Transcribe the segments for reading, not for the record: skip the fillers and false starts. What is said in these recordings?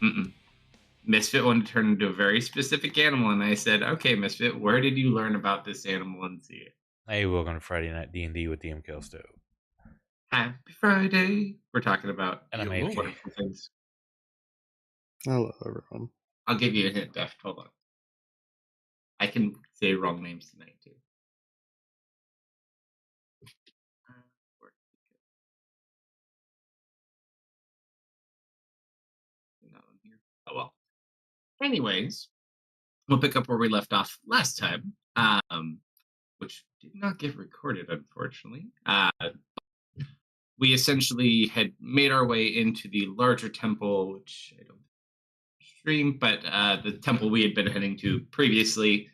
Mm-mm. Misfit wanted to turn into a very specific animal, and I said, "Okay, Misfit, where did you learn about this animal and see it?" Hey, welcome to Friday Night D&D with DM Kalsto. Happy Friday. We're talking about And I'm AFK. wonderful things. Hello, everyone. I'll give you a hint, Deft. Hold on. I can say wrong names tonight too. Where not on here. Oh well. Anyways, we'll pick up where we left off last time, which did not get recorded, unfortunately. We essentially had made our way into the larger temple, which I don't stream, but the temple we had been heading to previously.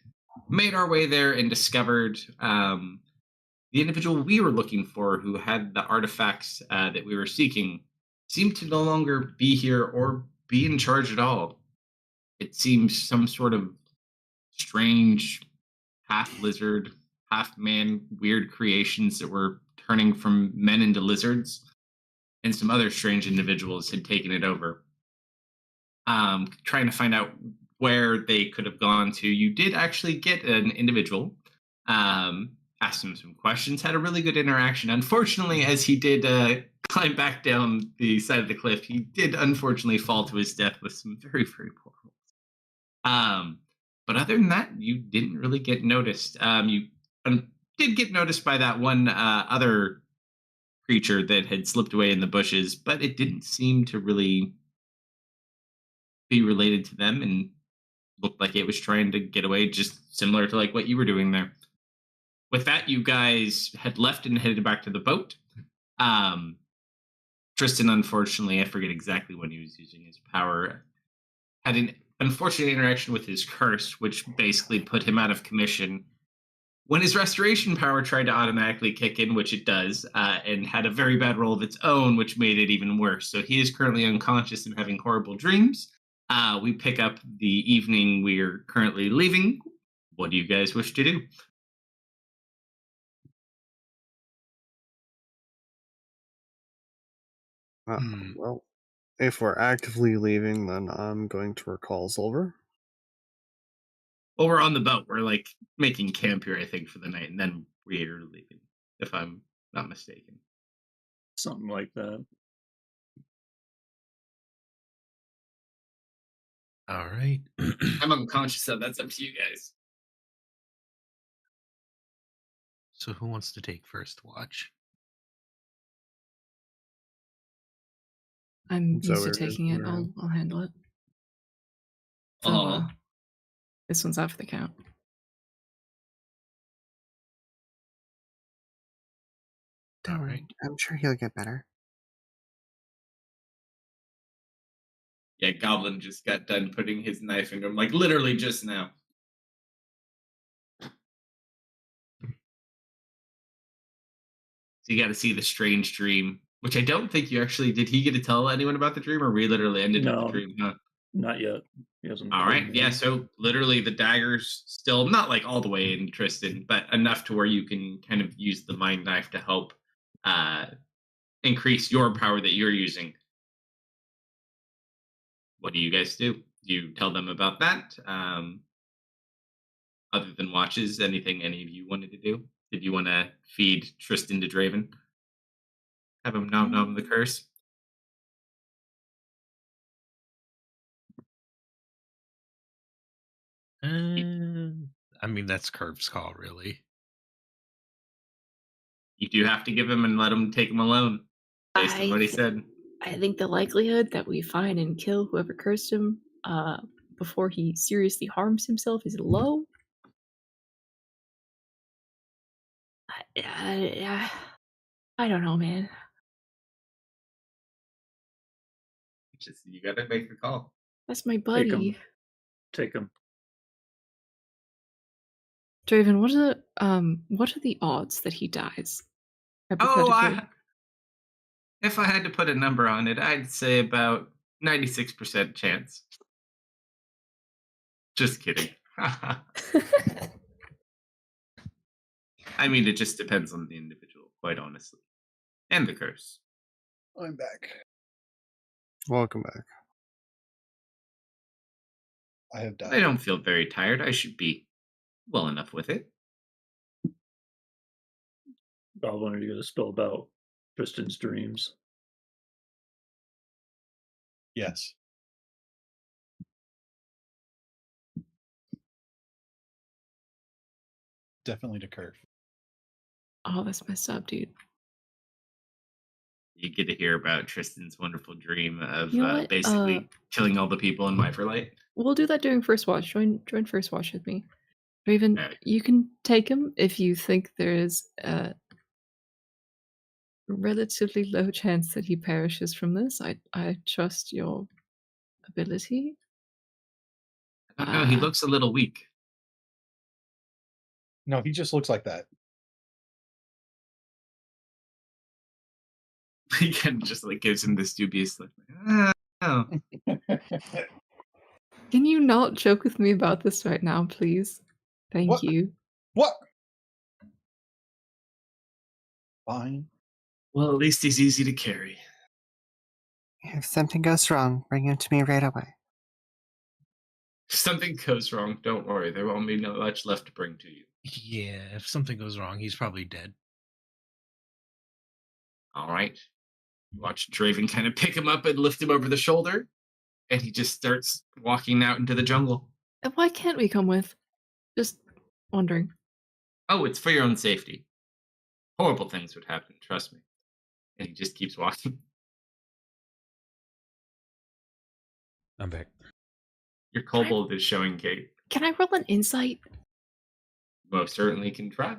Made our way there and discovered the individual we were looking for, who had the artifacts that we were seeking, seemed to no longer be here or be in charge at all. It seems some sort of strange half lizard, half man, weird creations that were turning from men into lizards, and some other strange individuals had taken it over. Trying to find out where they could have gone to. You did actually get an individual, asked him some questions, had a really good interaction. Unfortunately, as he did climb back down the side of the cliff, he did unfortunately fall to his death with some very, very poor rolls. But other than that, you didn't really get noticed. You did get noticed by that one other creature that had slipped away in the bushes, but it didn't seem to really be related to them and looked like it was trying to get away, just similar to like what you were doing there. With that, you guys had left and headed back to the boat. Um, Tristan, unfortunately, I forget exactly when he was using his power, had an unfortunate interaction with his curse, which basically put him out of commission. When his restoration power tried to automatically kick in, which it does, and had a very bad roll of its own, which made it even worse. So he is currently unconscious and having horrible dreams. We pick up the evening we're currently leaving. What do you guys wish to do? Well, if we're actively leaving, then I'm going to recall Silver. Well, we're on the boat. We're like making camp here, I think, for the night, and then we're leaving, if I'm not mistaken. Something like that. All right. I'm unconscious, so that's up to you guys. So who wants to take first watch? I'm So used to we're taking it. around. I'll handle it. So, Oh, this one's after the count. All right. I'm sure he'll get better. yeah, Goblin just got done putting his knife into him, like literally just now. So you got to see the strange dream, which I don't think you actually did. He get to tell anyone about the dream, or we literally ended with the No. dream? Huh? Not yet. He hasn't. All right, yeah. So literally, the dagger's still not like all the way in Tristan, but enough to where you can kind of use the mind knife to help uh, increase your power that you're using. What do you guys do? Do you tell them about that? Other than watches, anything any of you wanted to do? Did you want to feed Tristan to Draven? Have him nom nom the curse? I mean, that's Curve's call, really. You do have to give him and let him take him alone, based on what he said. I think the likelihood that we find and kill whoever cursed him before he seriously harms himself is low. I don't know, man. Just you got to make the call. That's my buddy. Take him. Draven, what are the odds that he dies? Oh, if I had to put a number on it, I'd say about 96% chance. Just kidding. I mean, it just depends on the individual, quite honestly. And the curse. I'm back. Welcome back. I have I died. don't feel very tired. I should be well enough with it. I wanted to get a spell about Tristan's dreams. Yes. Definitely to Curve. Oh, that's messed up, dude. You get to hear about Tristan's wonderful dream of You know what? basically killing all the people in Light. We'll do that during first watch. Join first watch with me. Raven, Alright. you can take him if you think there is a relatively low chance that he perishes from this. I trust your ability. I don't know. He Uh, looks a little weak. No, he just looks like that. He kind of just like gives him this dubious look. Oh. Can you not joke with me about this right now, please? Thank What? you. What? Fine. Well, at least he's easy to carry. If something goes wrong, bring him to me right away. If something goes wrong, don't worry. There won't be much left to bring to you. Yeah, if something goes wrong, he's probably dead. All right. You watch Draven kind of pick him up and lift him over the shoulder, and he just starts walking out into the jungle. And why can't we come with? Just wondering. Oh, it's for your own safety. Horrible things would happen, trust me. And he just keeps walking. I'm back. Your kobold is showing gate. Can I roll an insight? Most certainly can try.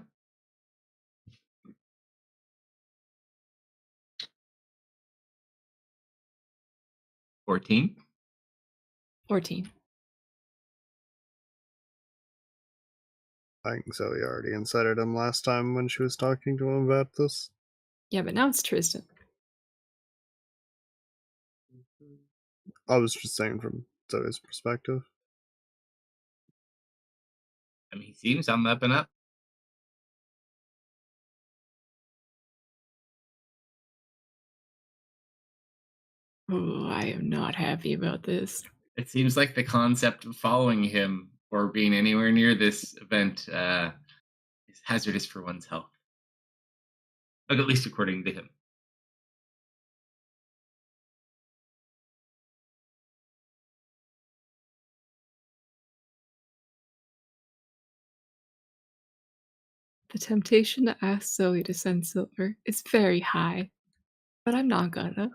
14. 14. I think Zoe already incited him last time when she was talking to him about this. Yeah, but now it's Tristan. I was just saying from Zoe's perspective. I mean, he seems on the up and up. Oh, I am not happy about this. It seems like the concept of following him or being anywhere near this event is hazardous for one's health. Like, at least according to him. The temptation to ask Zoe to send silver is very high, but I'm not gonna.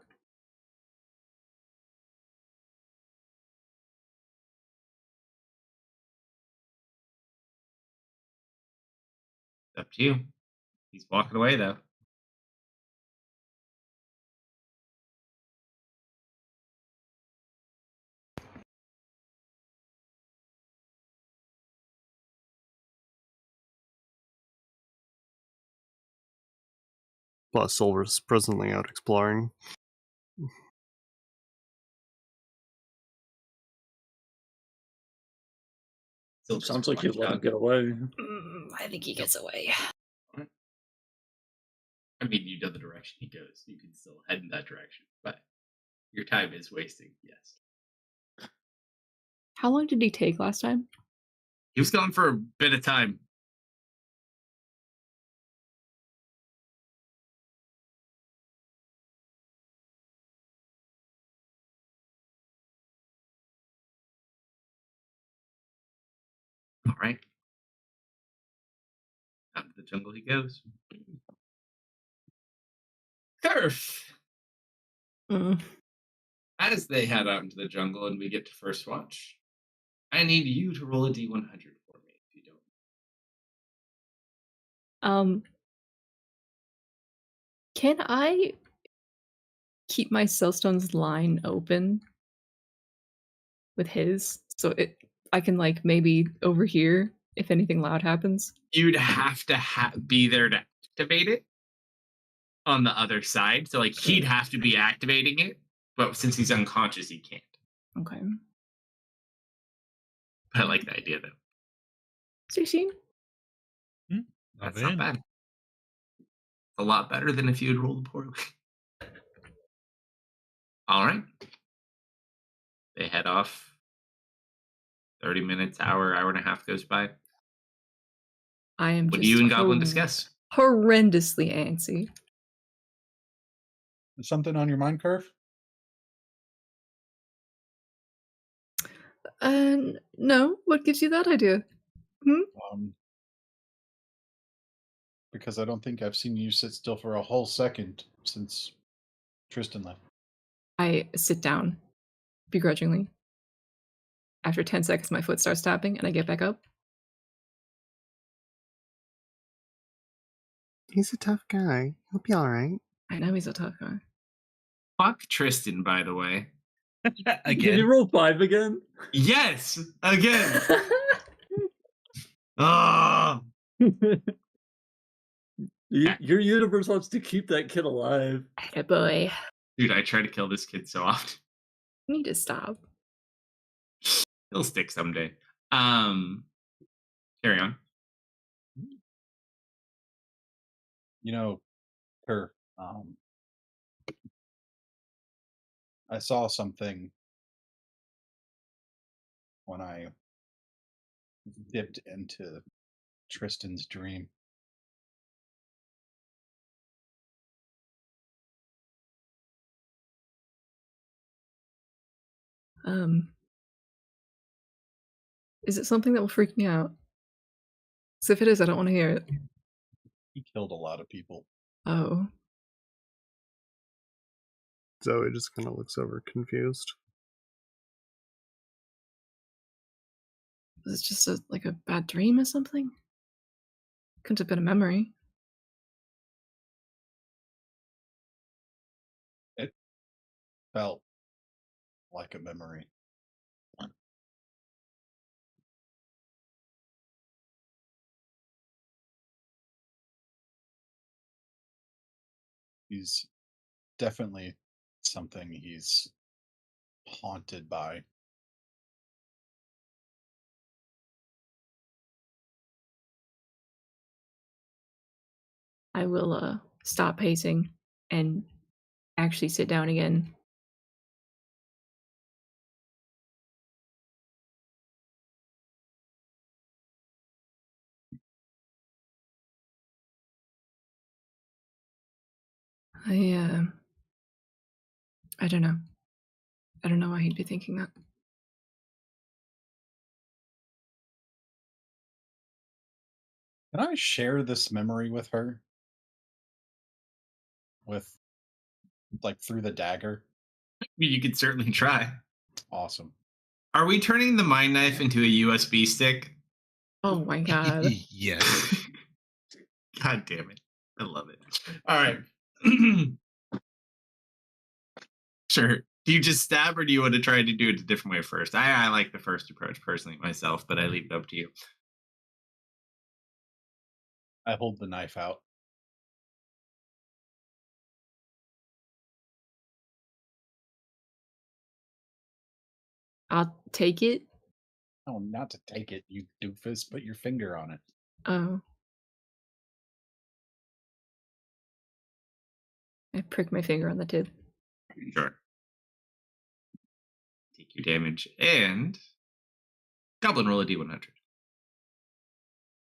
It's up to you. He's walking away, though. Plus, Silver's presently out exploring. Still just Sounds like you watch let him out. get away. I think he gets away. I mean, you know the direction he goes. You can still head in that direction, but your time is wasting, yes. How long did he take last time? He was gone for a bit of time. All right. Out into the jungle he goes. Curf! Mm. As they head out into the jungle and we get to first watch, I need you to roll a d100 for me, if you don't. Can I keep my Cellstone's line open with his so I can like maybe overhear if anything loud happens? You'd have to be there to activate it on the other side. So, like, he'd have to be activating it, but since he's unconscious, he can't. Okay. But I like the idea, though. 16? That's not bad. A lot better than if you had rolled poorly. All right. They head off 30 minutes, hour and a half goes by. I am What do just you and Goblin discuss? horrendously antsy. Is something on your mind, Curve? No, what gives you that idea? Because I don't think I've seen you sit still for a whole second since Tristan left. I sit down begrudgingly. After 10 seconds, my foot starts tapping and I get back up. He's a tough guy. He'll be alright. I know he's a tough guy. Fuck Tristan, by the way. Did you Again. roll 5 again? Yes, again. Oh, Your universe wants to keep that kid alive. Hey, boy. dude, I try to kill this kid so often. You need to stop. He'll stick someday. Carry on. You know, Curve, I saw something when I dipped into Tristan's dream. Is it something that will freak me out? Because if it is, I don't want to hear it. He killed a lot of people. Oh. Zoe just kind of looks over confused. Was it just like a bad dream or something? Couldn't have been a memory. It felt like a memory. He's definitely something he's haunted by. I will stop pacing and actually sit down again. I don't know. I don't know why he'd be thinking that. Can I share this memory with her? With, like, through the dagger? You could certainly try. Awesome. Are we turning the mind knife into a USB stick? Oh my god. Yes. God damn it. I love it. All right. Sure. Do you just stab or do you want to try to do it a different way first? I like the first approach personally myself, but I leave it up to you. I hold the knife out. I'll take it. No, not to take it, you doofus. Put your finger on it. Oh. I prick my finger on the tip. Sure. Take your damage and Goblin roll a D100.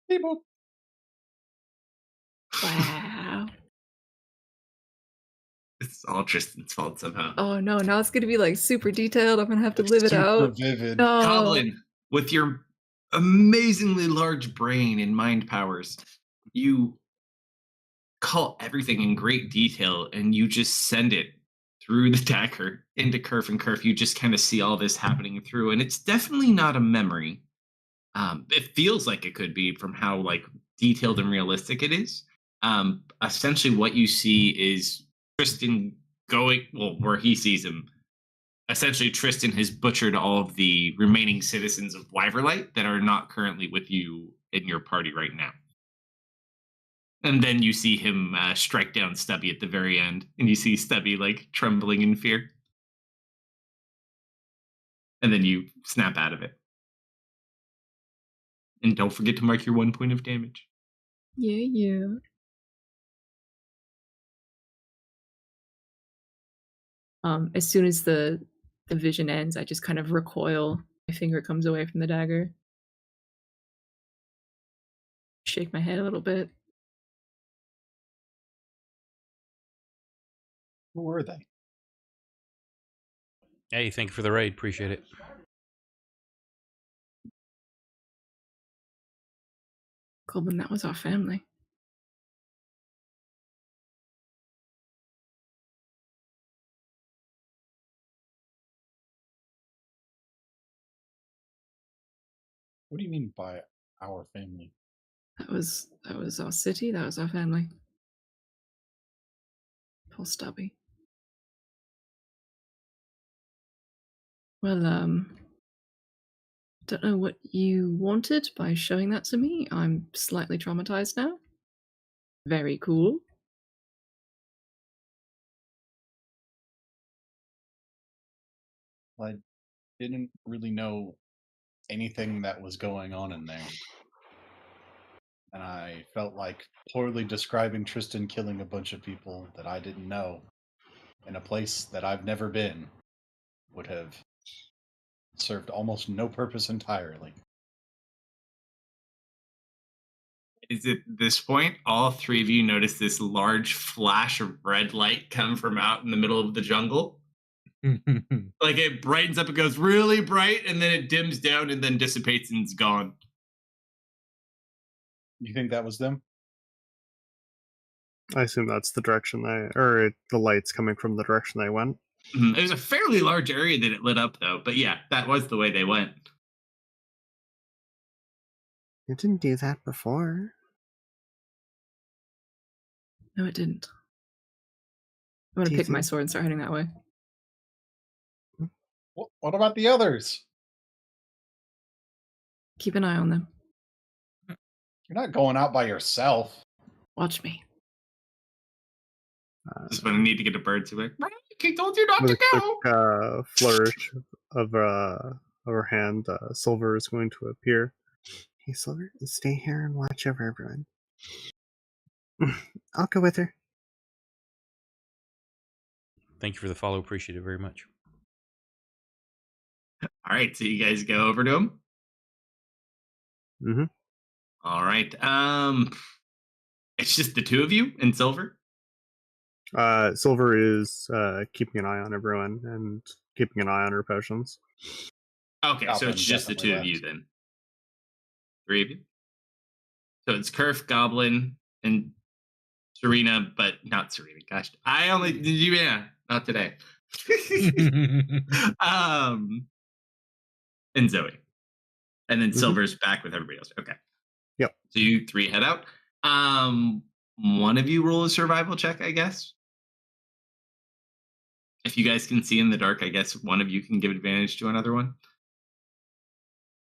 Beep boop. Wow. It's all Tristan's fault somehow. Oh no, now it's gonna be like super detailed. I'm gonna have to live it Super out. vivid. No. Goblin, with your amazingly large brain and mind powers, you call everything in great detail and you just send it through the dagger into Kerf, and Kerf, you just kind of see all this happening through, and it's definitely not a memory. It feels like it could be from how like detailed and realistic it is. Essentially what you see is Tristan going, well, where he sees him. Essentially, Tristan has butchered all of the remaining citizens of Wyverlight that are not currently with you in your party right now. And then you see him strike down Stubby at the very end, and you see Stubby like trembling in fear. And then you snap out of it. And don't forget to mark your 1 point of damage. Yeah. As soon as the vision ends, I just kind of recoil My finger comes away from the dagger. Shake my head a little bit. Who were they? Hey, thank you for the raid. Appreciate it. Colbin, that was our family. What do you mean by our family? That was our city, that was our family. Poor Stubby. Well, don't know what you wanted by showing that to me. I'm slightly traumatized now. Very cool. I didn't really know anything that was going on in there. And I felt like poorly describing Tristan killing a bunch of people that I didn't know in a place that I've never been would have served almost no purpose entirely. Is at this point, all three of you notice this large flash of red light come from out in the middle of the jungle. Like it brightens up, it goes really bright, and then it dims down and then dissipates and is gone. You think that was them? I assume that's the direction the light's coming from the direction they went. It was a fairly large area that it lit up, though. But yeah, that was the way they went. You didn't do that before. No, it didn't. I'm gonna Do you pick my think- sword and start heading that way. What about the others? Keep an eye on them. You're not going out by yourself. Watch me. Just when I need to get a bird to like, he told you not With to a go. quick flourish of her hand, Silver is going to appear. Hey, Silver, stay here and watch over everyone. I'll go with her. Thank you for the follow. Appreciate it very much. All right, so you guys go over to him. Mm-hmm. All right. It's just the two of you and Silver. Silver is keeping an eye on everyone and keeping an eye on her potions. Okay, so Goblin it's just the two definitely of you left. then. Three of you. So it's Kerf, Goblin, and Serena, but not Serena. Gosh, I only did you. Yeah, not today. And Zoe, and then Mhm. Silver's back with everybody else. Okay. Yep. So you three head out. One of you roll a survival check, I guess. If you guys can see in the dark, I guess one of you can give advantage to another one.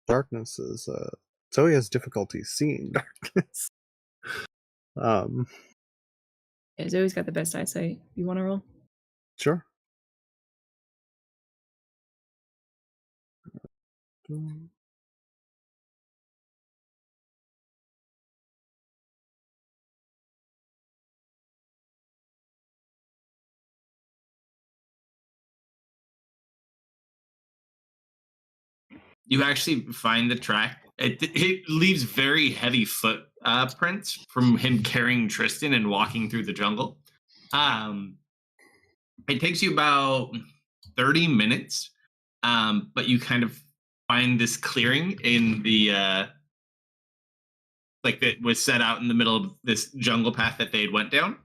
Darkness is Zoe has difficulty seeing darkness. Yeah, Zoe's got the best eyesight. You want to roll? Sure. You actually find the track. It leaves very heavy footprints from him carrying Tristan and walking through the jungle. It takes you about 30 minutes, but you kind of find this clearing in the like that was set out in the middle of this jungle path that they went down.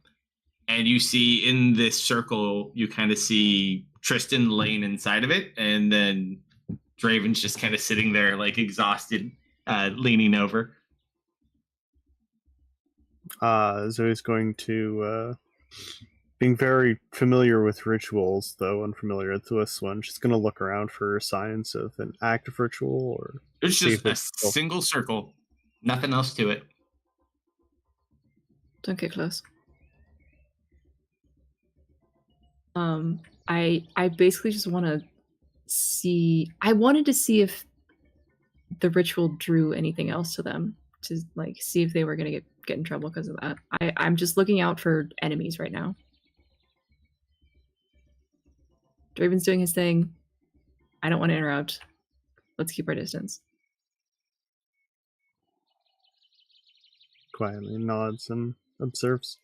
And you see in this circle, you kind of see Tristan laying inside of it, and then Draven's just kind of sitting there, like exhausted, leaning over. Zoe's going to, being very familiar with rituals, though unfamiliar with this one, she's going to look around for signs of an active ritual or. It's see just if a it's still- single circle, nothing else to it. Don't get close. I basically just want to see. I wanted to see if the ritual drew anything else to them, to like see if they were gonna get in trouble because of that. I'm just looking out for enemies right now. Draven's doing his thing. I don't want to interrupt. Let's keep our distance. Quietly nods and observes.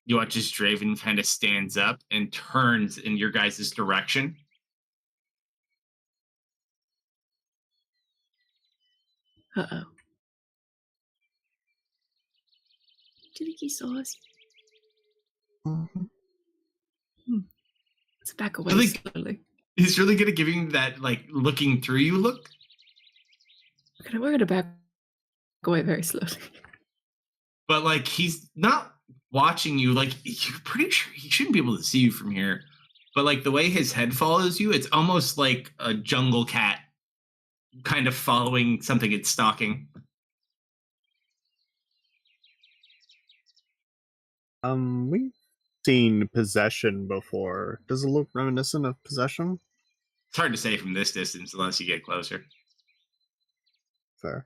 You watch as Draven kind of stands up and turns in your guys' direction. Uh-oh. Do you think he saw us? Let's back away Really? slowly. He's really good at giving that, like, looking through you look. We're gonna back away very slowly. But, like, he's not watching you. Like, you're pretty sure he shouldn't be able to see you from here. But, like, the way his head follows you, it's almost like a jungle cat kind of following something it's stalking. We've seen possession before. Does it look reminiscent of possession? It's hard to say from this distance unless you get closer. Fair.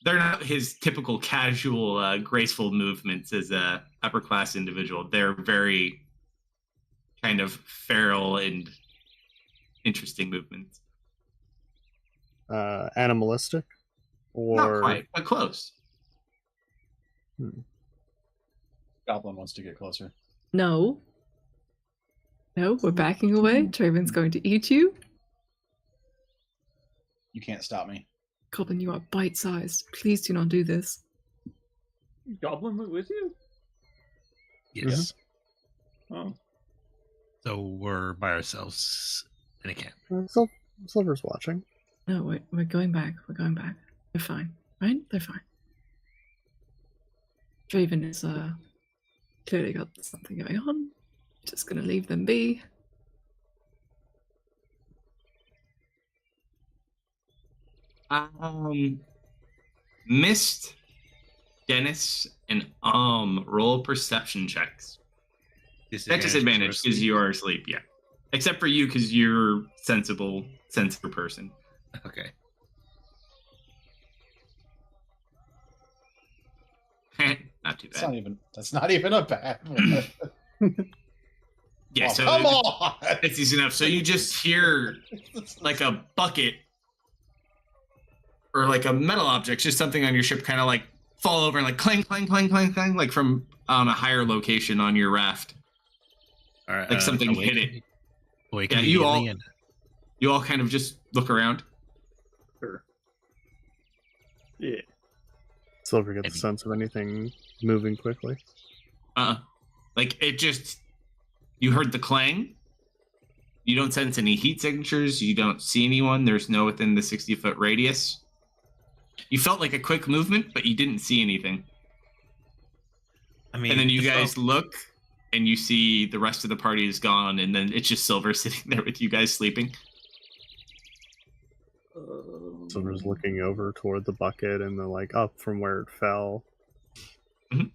They're not his typical casual, graceful movements as a upper class individual. They're very kind of feral and interesting movements. Animalistic? Or Not quite, but close. Goblin wants to get closer. No. No, we're backing away. Draven's going to eat you. You can't stop me. Goblin, you are bite-sized. Please do not do this. Goblin went with you? Yes. Oh. So we're by ourselves in a camp. Silver's watching. No, we're going back. We're going back. They're fine. Right? They're fine. Draven is clearly got something going on. Just gonna leave them be. Mist, Dennis, and roll perception checks. At disadvantage because you are asleep, yeah. Except for you because you're sensible person. Okay. Not too That's bad. not even. That's not even a bad one. Yeah, Oh, so come on. it's easy enough. So you just hear like a bucket or like a metal object, just something on your ship, kind of like fall over and like clang, clang, clang, clang, clang, like from a higher location on your raft. All right. Like something hit it. Awake Yeah, immediately and you all kind of just look around. Sure. Yeah. Silver gets a sense of anything moving quickly. Like it just, you heard the clang. You don't sense any heat signatures. You don't see anyone. There's no within the 60-foot radius. You felt like a quick movement, but you didn't see anything. I mean, And then you it's guys look, and you see the rest of the party is gone, and then it's just Silver sitting there with you guys sleeping. Silver's looking over toward the bucket and then like up from where it fell. Mm-hmm.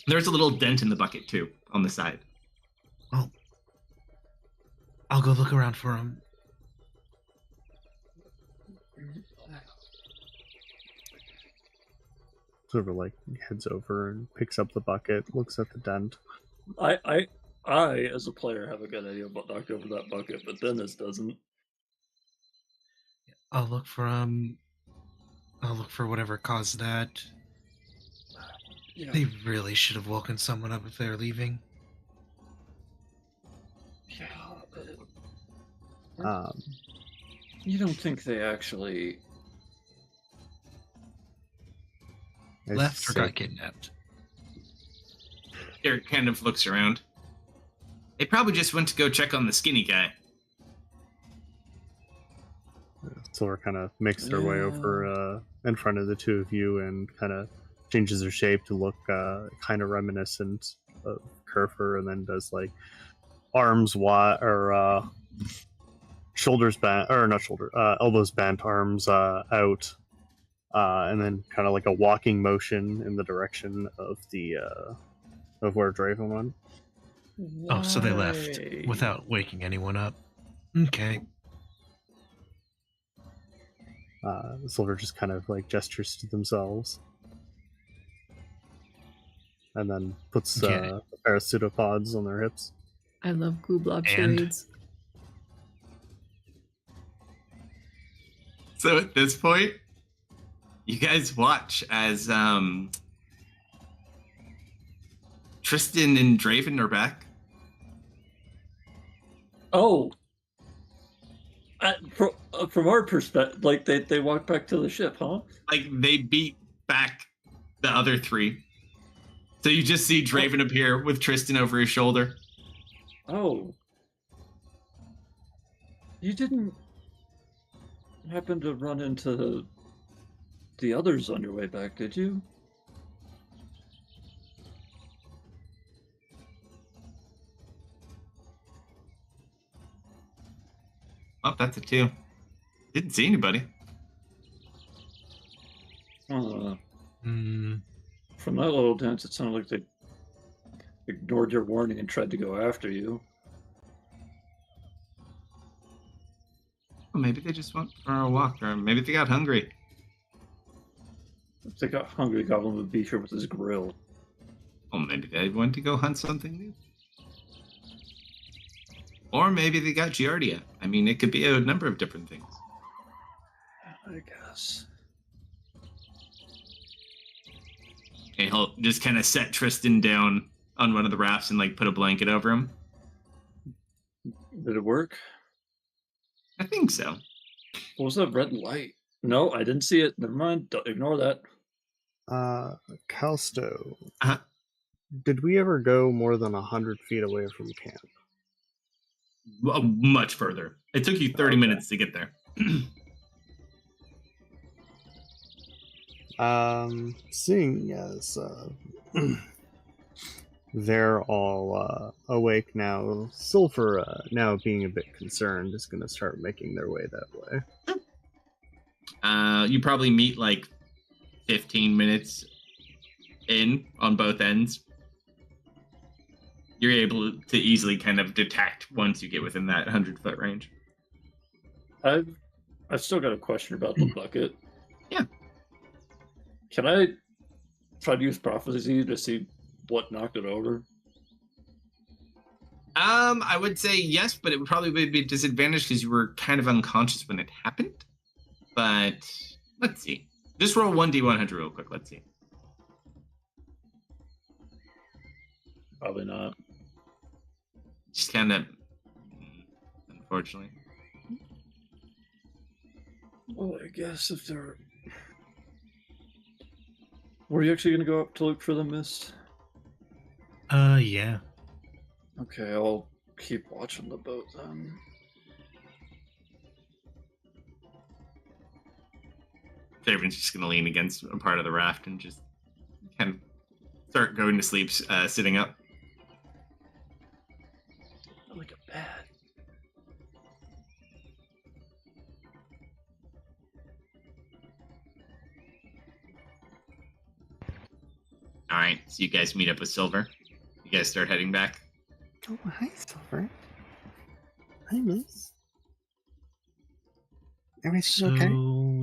There's a little dent in the bucket too on the side. Well, I'll go look around for him. Silver like heads over and picks up the bucket, looks at the dent. I as a player have a good idea of what knocked over that bucket, but Dennis doesn't. I'll look for whatever caused that. Yeah. They really should have woken someone up if they're leaving. You don't think they actually Left or got kidnapped? Derek kind of looks around. They probably just went to go check on the skinny guy. Silver kind of makes their way over in front of the two of you and kind of changes their shape to look kind of reminiscent of Kerfer, and then does like arms wide or shoulders bent, or not shoulder, elbows bent, arms out, and then kind of like a walking motion in the direction of the of where Draven went. Oh, so they left without waking anyone up. Okay. Silver just kind of like gestures to themselves. and then puts Yeah. a pair of pseudopods on their hips. I love glue blob And? charades. So at this point, you guys watch as Tristan and Draven are back. Oh, from our perspective, like they walked back to the ship, huh? Like they beat back the other three. So you just see Draven appear with Tristan over his shoulder. Oh, you didn't happen to run into the others on your way back, did you? Oh, that's a 2. Didn't see anybody. Hmm. From that little dance, it sounded like they ignored your warning and tried to go after you. Well, maybe they just went for a walk, or maybe they got hungry. If they got hungry, Goblin would be here with his grill. Well, maybe they went to go hunt something new. Or maybe they got Giardia. I mean, it could be a number of different things. I guess. And he'll just kind of set Tristan down on one of the rafts and like put a blanket over him. Did it work? I think so. What was that red light? No, I didn't see it. Never mind. Don't ignore that. Kalsto, Uh-huh. did we ever go more than 100 feet away from camp? Well, much further. It took you 30 minutes to get there. Seeing as they're all awake now, Silver, now being a bit concerned, is going to start making their way that way. You probably meet like 15 minutes in on both ends. You're able to easily kind of detect once you get within that 100-foot range. I've still got a question about the bucket. Yeah. Can I try to use prophecy to see what knocked it over? I would say yes, but it would probably be a disadvantage because you were kind of unconscious when it happened. But let's see. Just roll 1d100 real quick. Let's see. Probably not. Just kind of, unfortunately. Well, I guess if they're... Were you actually going to go up to look for the mist? Yeah. Okay, I'll keep watching the boat then. Fairbairn's just going to lean against a part of the raft and just kind of start going to sleep, sitting up. Like a bat. All right, so you guys meet up with Silver. You guys start heading back. Oh, hi, Silver. Hi, Miss. Everything So okay?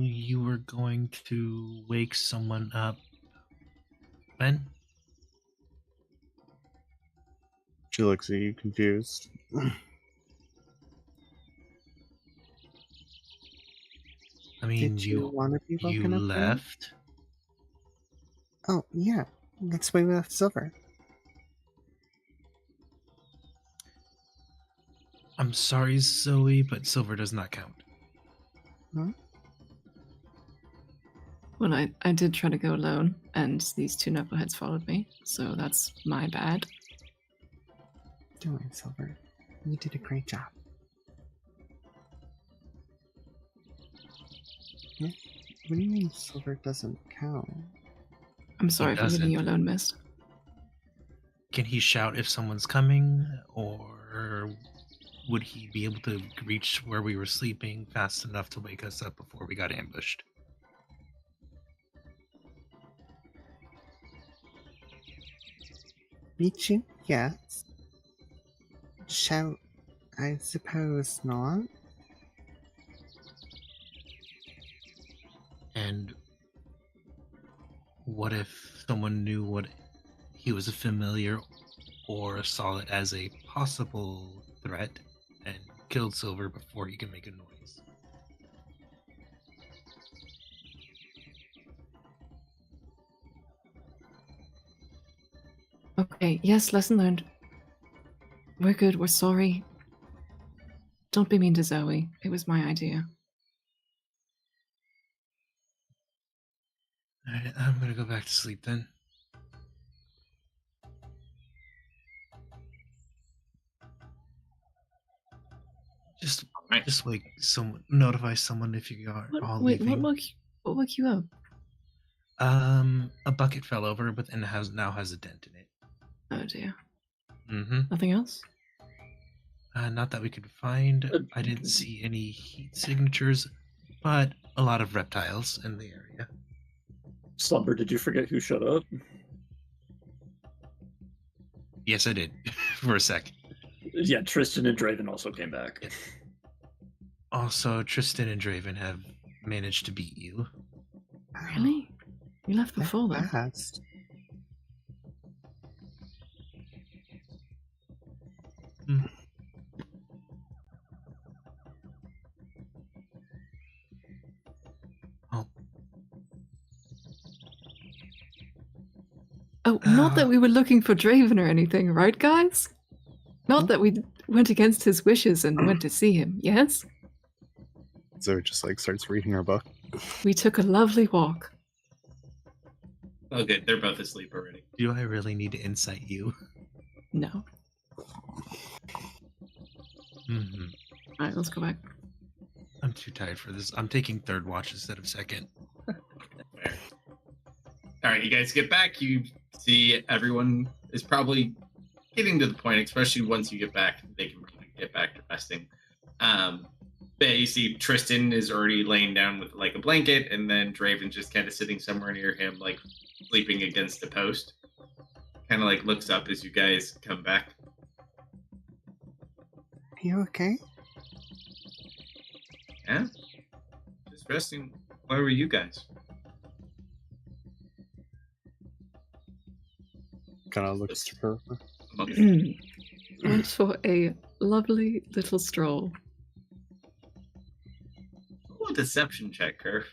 you were going to wake someone up when? She looks at you confused. I mean, Did you want to be woken up? left. Oh, yeah. That's why we left Silver. I'm sorry, Zoe, but silver does not count. Well, I did try to go alone, and these two knuckleheads followed me, so that's my bad. Don't worry, Silver. You did a great job. Yeah? What do you mean Silver doesn't count? I'm sorry for leaving you alone, Mist. Can he shout if someone's coming, or would he be able to reach where we were sleeping fast enough to wake us up before we got ambushed? Meet you? Yes. Shout? I suppose not. And what if someone knew what he was a familiar or saw it as a possible threat and killed Silver before he could make a noise. Okay, yes, lesson learned. We're good, we're sorry. Don't be mean to Zoe. It was my idea. Alright, I'm gonna go back to sleep then. Just Right. just wake someone, notify someone if you are all Wait, leaving. what woke you up? A bucket fell over, but then now has a dent in it. Oh dear. Mm-hmm. Nothing else? Not that we could find. I didn't see any heat signatures, but a lot of reptiles in the area. Slumber, did you forget who showed up? Yes, I did. For a sec. Yeah, Tristan and Draven also came back. Yeah. Also, Tristan and Draven have managed to beat you. Really? You left before though. Fast. Oh, Oh, not that we were looking for Draven or anything, right, guys? Not that we went against his wishes and went to see him, yes? Zoe just like starts reading her book. We took a lovely walk. Oh, good. They're both asleep already. do I really need to insight you? No. Mm-hmm. Alright, let's go back. I'm too tired for this. I'm taking third watch instead of second. Fair. All right, you guys get back. You see everyone is probably getting to the point, especially once you get back, they can probably get back to resting. But you see Tristan is already laying down with like a blanket, and then Draven just kind of sitting somewhere near him, like sleeping against a post. Kind of like looks up as you guys come back. Are you okay? Yeah, just resting. Where were you guys? Kind of looks to her. Went for a lovely little stroll. Ooh, deception check, Curve.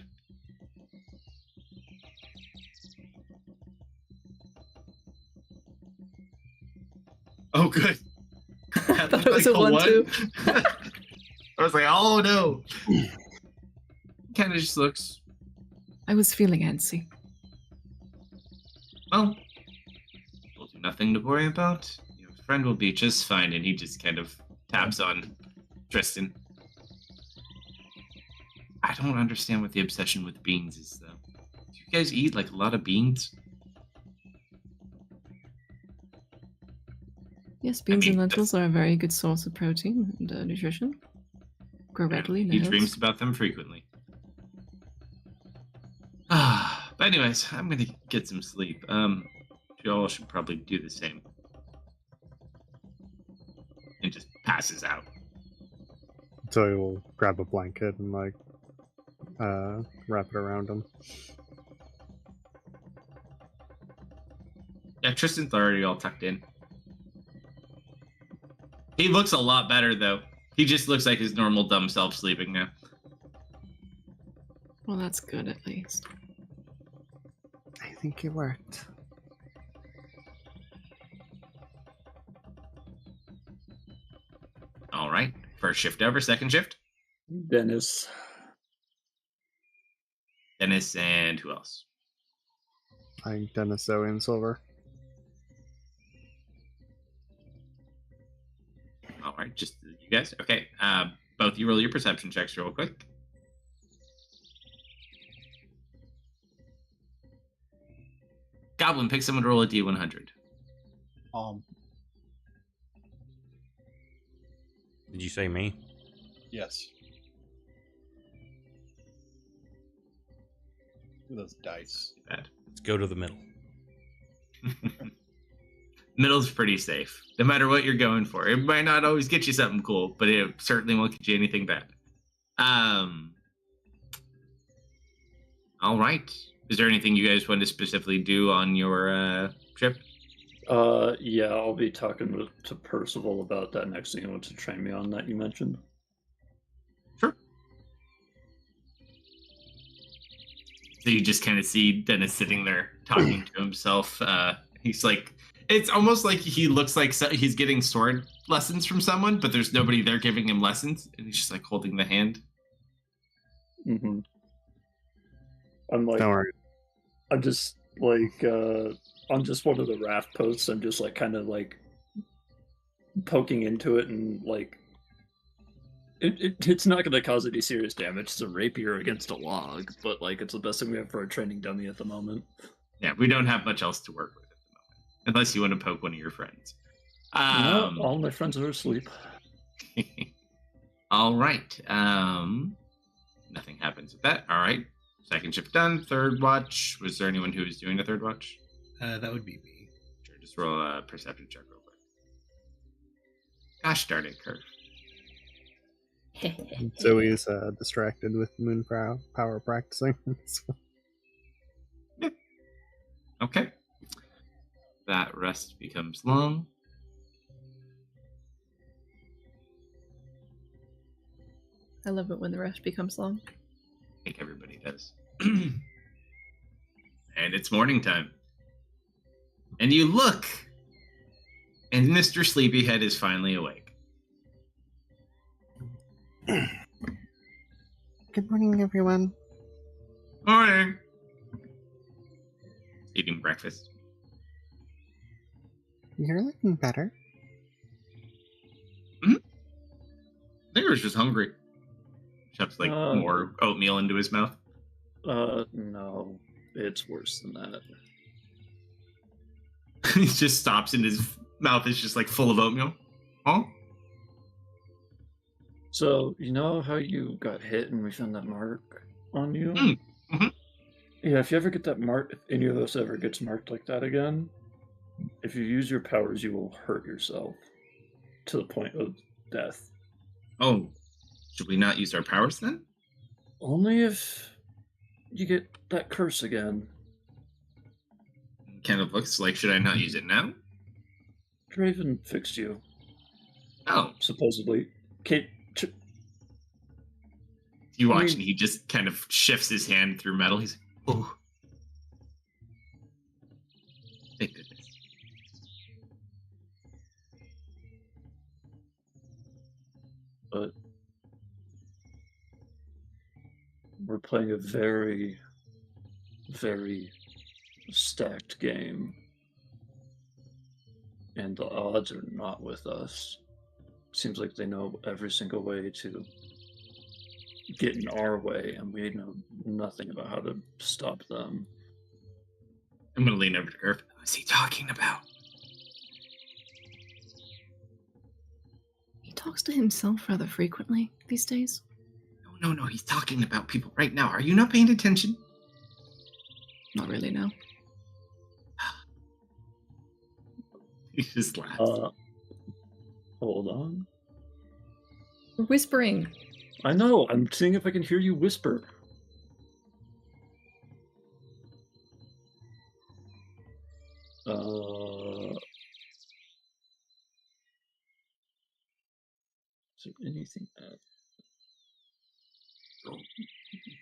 Oh, good. I thought it was a 1-2. I was like, oh no. Kind of just looks, I was feeling antsy. well, we'll do nothing to worry about. Your friend will be just fine. And he just kind of taps on Tristan. I don't understand what the obsession with beans is, though. Do you guys eat like a lot of beans? Yes, beans mean, and lentils are a very good source of protein and nutrition. Grow readily in the He hills. dreams about them frequently. But anyways, I'm gonna get some sleep. You all should probably do the same. And just passes out. Zoe will grab a blanket and like wrap it around him. Yeah, Tristan's already all tucked in. He looks a lot better though. He just looks like his normal dumb self sleeping now. Well, that's good at least. I think it worked. All right. First shift over, second shift. Dennis. Dennis and who else? I think Dennis, Zoe, and Silver. All right, just you guys. Okay. Both you roll your perception checks real quick. Goblin, pick someone to roll a D100. Did you say me? Yes. Look at those dice. Bad. Let's go to the middle. Middle's pretty safe. No matter what you're going for. It might not always get you something cool, but it certainly won't get you anything bad. All right. Is there anything you guys want to specifically do on your trip? Yeah, I'll be talking to Percival about that next thing he wants to train me on that you mentioned. Sure. So you just kind of see Dennis sitting there talking to himself. He's like, it's almost like he looks like he's getting sword lessons from someone, but there's nobody there giving him lessons, and he's just like holding the hand. Mm-hmm. I'm like, Don't worry. I'm just like, on just one of the raft posts, I'm just like kind of like poking into it and like, it's not going to cause any serious damage. It's a rapier against a log, but like it's the best thing we have for a training dummy at the moment. Yeah, we don't have much else to work with at the moment, unless you want to poke one of your friends. No, all my friends are asleep. All right. Nothing happens with that. All right. Second shift done. Third watch. Was there anyone who was doing a third watch? That would be me. Sure. Just roll a perception check real quick. Gosh darn it, Kurt. Zoe's distracted with moon power practicing. So, Yeah. Okay. That rest becomes long. I love it when the rest becomes long. I think everybody does. And it's morning time. And you look, and Mr. Sleepyhead is finally awake. good morning, everyone. Morning. Eating breakfast. You're looking better. I think he was just hungry. Shoves like Uh, more oatmeal into his mouth. No, it's worse than that. He just stops and his mouth is just like full of oatmeal. Oh? So, you know how you got hit and we found that mark on you? Mhm. Yeah, if you ever get that mark, if any of us ever gets marked like that again, if you use your powers, you will hurt yourself to the point of death. Oh. Should we not use our powers then? Only if you get that curse again. Kind of looks like, should I not use it now? Draven fixed you, Oh. supposedly. Kate, You watch I mean- and he just kind of shifts his hand through metal. He's like, oh. Thank goodness. but we're playing a very, very stacked game. And the odds are not with us. Seems like they know every single way to get in our way, and we know nothing about how to stop them. I'm going to lean over to Irv. What's he talking about? He talks to himself rather frequently these days. No. He's talking about people right now. Are you not paying attention? Not really, no. He just laughs. Hold on. We're whispering. I know, I'm seeing if I can hear you whisper. Is there anything that...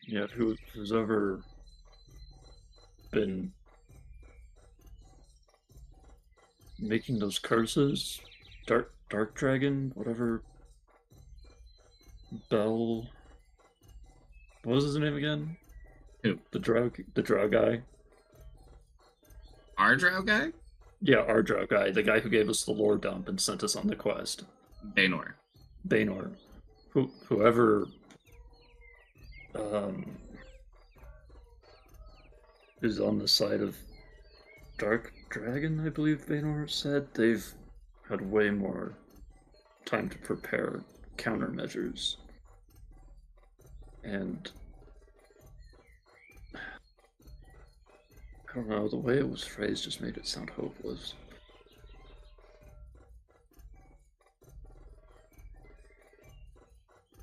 Yeah, who's ever been making those curses, dark dragon, whatever, Bell, what was his name again? Who? The drow guy. Our drow guy? Yeah, our drow guy, the guy who gave us the lore dump and sent us on the quest. Baynor. Baynor. Whoever is on the side of Dark Dragon, I believe Baynor said, they've had way more time to prepare countermeasures. And I don't know, the way it was phrased just made it sound hopeless.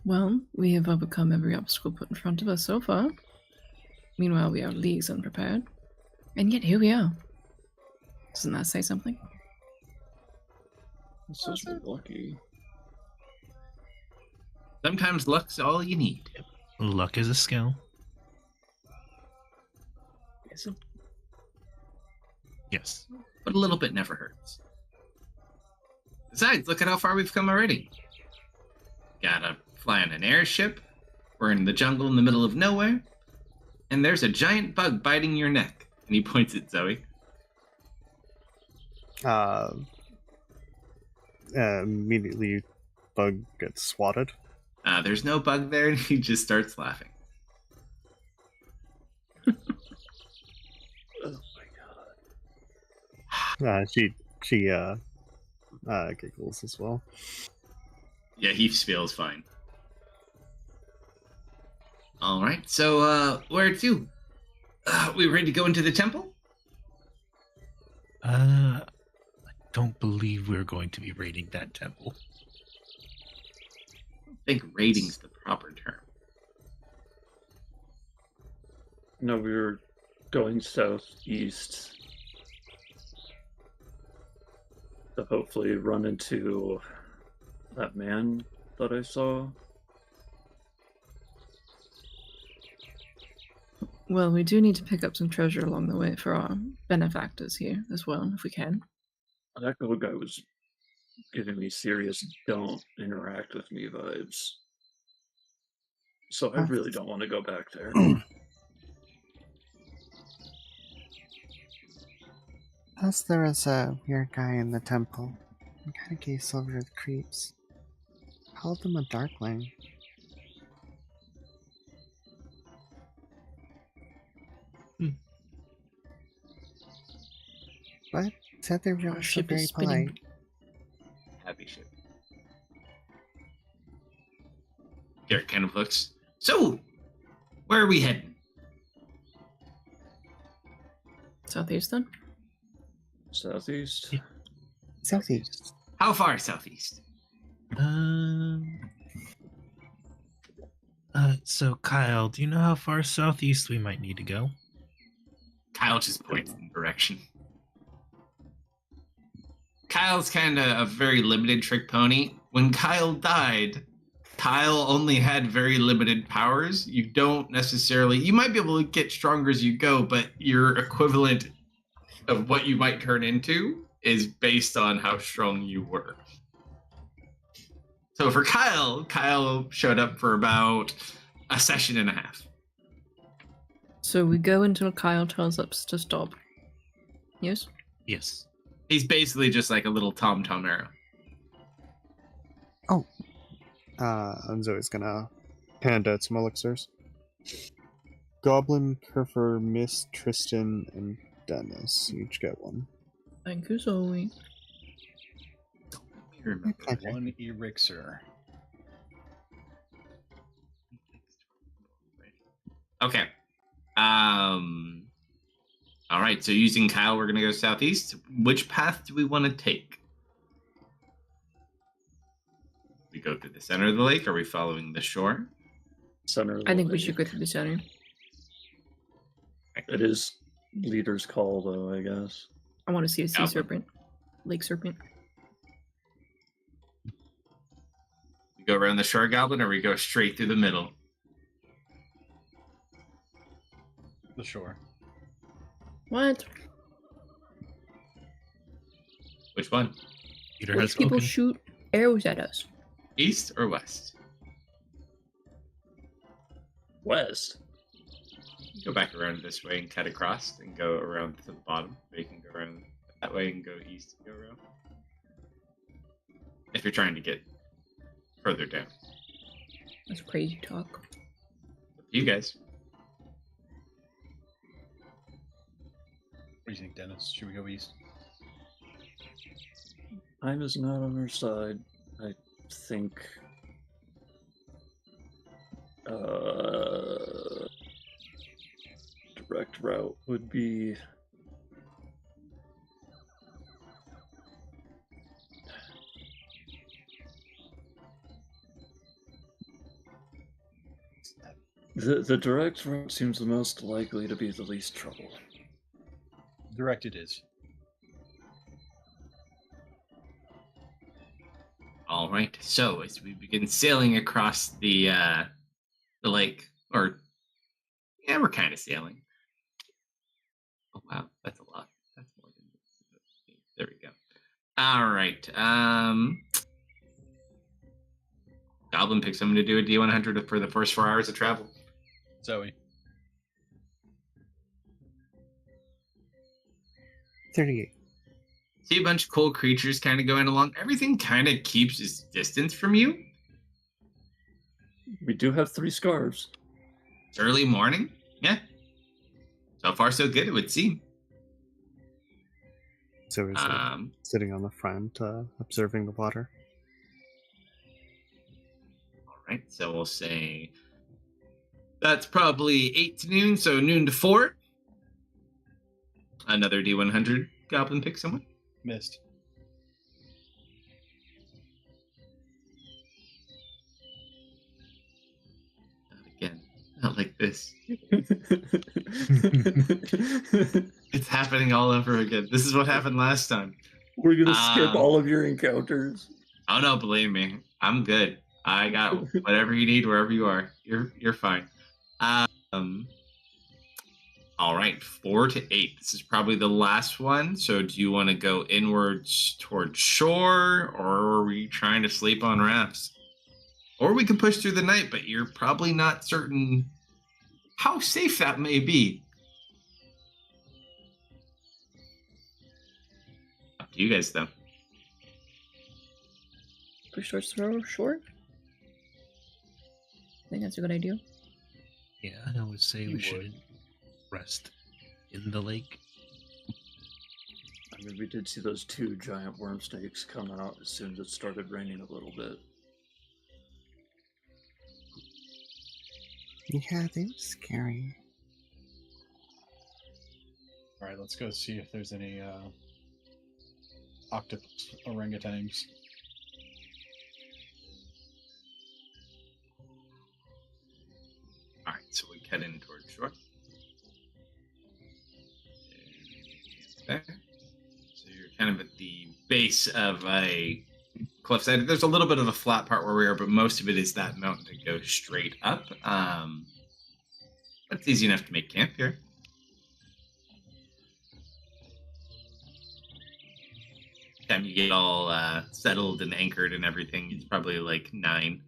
Well, we have overcome every obstacle put in front of us so far. Meanwhile, we are leagues unprepared. And yet here we are. Doesn't that say something? It says we're lucky. Sometimes luck's all you need. Luck is a skill. Is it? Yes. But a little bit never hurts. Besides, look at how far we've come already. Gotta fly on an airship. We're in the jungle in the middle of nowhere. And there's a giant bug biting your neck. And he points at Zoe. Immediately, bug gets swatted. There's no bug there, and he just starts laughing. Oh my god. She giggles as well. Yeah, he feels fine. All right, so where to? We ready to go into the temple? I don't believe we're going to be raiding that temple. I think raiding's the proper term. No, we were going southeast to hopefully run into that man that I saw. Well, we do need to pick up some treasure along the way for our benefactors here as well, if we can. That little guy was giving me serious "don't interact with me" vibes. So I really don't want to go back there. Plus, there was a weird guy in the temple. He kind of gave Silver the creeps. Called him a darkling. But said they were Our also ship very is spinning. polite. Happy ship. Garrett kind of looks. So, where are we heading? Southeast then? Southeast? Yeah. Southeast. How far southeast? So Kyle, do you know how far southeast we might need to go? Kyle just points in the direction. Kyle's kind of a very limited trick pony. When Kyle died, Kyle only had very limited powers. You don't necessarily, you might be able to get stronger as you go, but your equivalent of what you might turn into is based on how strong you were. So for Kyle showed up for about a session and a half. So we go until Kyle tells us to stop. Yes? Yes. He's basically just like a little tom-tom arrow. And Zoe's gonna hand out some elixirs. Goblin, Kerfer, Miss, Tristan, and Dennis each get one. Thank you, Zoe. Let me remember. Okay. One elixir. Okay. All right, so using Kyle, we're gonna go southeast. Which path do we want to take? We go through the center of the lake. Are we following the shore? Center of the I think we lake. should go through the center. It is leader's call, though, I guess. I want to see a sea Yeah. serpent. Lake serpent. We go around the shore, Goblin, or we go straight through the middle? The shore. What? Which one? Peter What has if people spoken. shoot arrows at us? East or west? West. Go back around this way and cut across and go around to the bottom. Or you can go around that way and go east and go around. If you're trying to get further down. That's crazy talk. Up to you guys. What do you think, Dennis? Should we go east? Time is not on our side. I think. Direct route would be. The direct route seems the most likely to be the least trouble. Direct it is. All right. So as we begin sailing across the lake, or yeah, we're kind of sailing. Oh wow, that's a lot. That's more than there we go. All right. Goblin picks someone to do a D100 for the first 4 hours of travel. Zoe. 38. See a bunch of cool creatures kind of going along. Everything kind of keeps its distance from you. We do have 3 scarves. It's early morning. Yeah. So far, so good, it would seem. So he's like, Um, sitting on the front, observing the water. all right. So we'll say that's probably 8 to noon. So noon to 4. Another D100. Goblin pick someone. Missed. Not again. Not like this. It's happening all over again. This is what happened last time. We're going to skip Um, all of your encounters. Oh no, believe me, I'm good. I got whatever you need wherever you are. You're fine. All right, 4 to 8. This is probably the last one. So do you want to go inwards towards shore, or are we trying to sleep on rafts? Or we can push through the night, but you're probably not certain how safe that may be. Up to you guys, though. Push towards throw short. I think that's a good idea. Yeah, I would say You we would. should rest in the lake. I mean, we did see those 2 giant worm snakes come out as soon as it started raining a little bit. Yeah, they were scary. All right, let's go see if there's any octopus orangutans. All right, so we head in towards shore. There. So you're kind of at the base of a cliffside. There's a little bit of a flat part where we are, but most of it is that mountain that goes straight up. It's easy enough to make camp here. Time you get all settled and anchored and everything, it's probably like 9.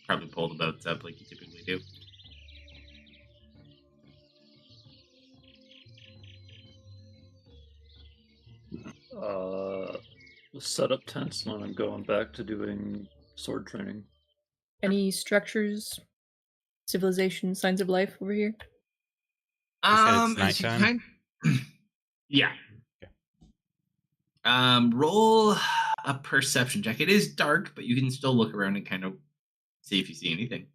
Probably pull the boats up like you typically do. Set up tents, and I'm going back to doing sword training. Any structures, civilization, signs of life over here? You said it's As you nighttime? yeah. Okay. Roll a perception check. It is dark, but you can still look around and kind of see if you see anything.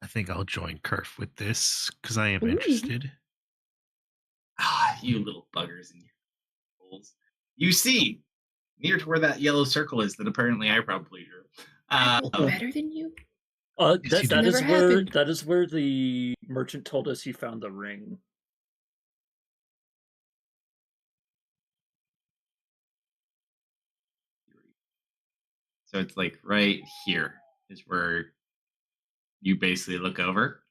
I think I'll join Kerf with this because I am Ooh. interested. Ah, you little buggers in your holes. You see, near to where that yellow circle is that apparently I probably drew. Better than you? Yes, you That did. is Never where happened. that is where the merchant told us he found the ring. So it's like right here is where you basically look over.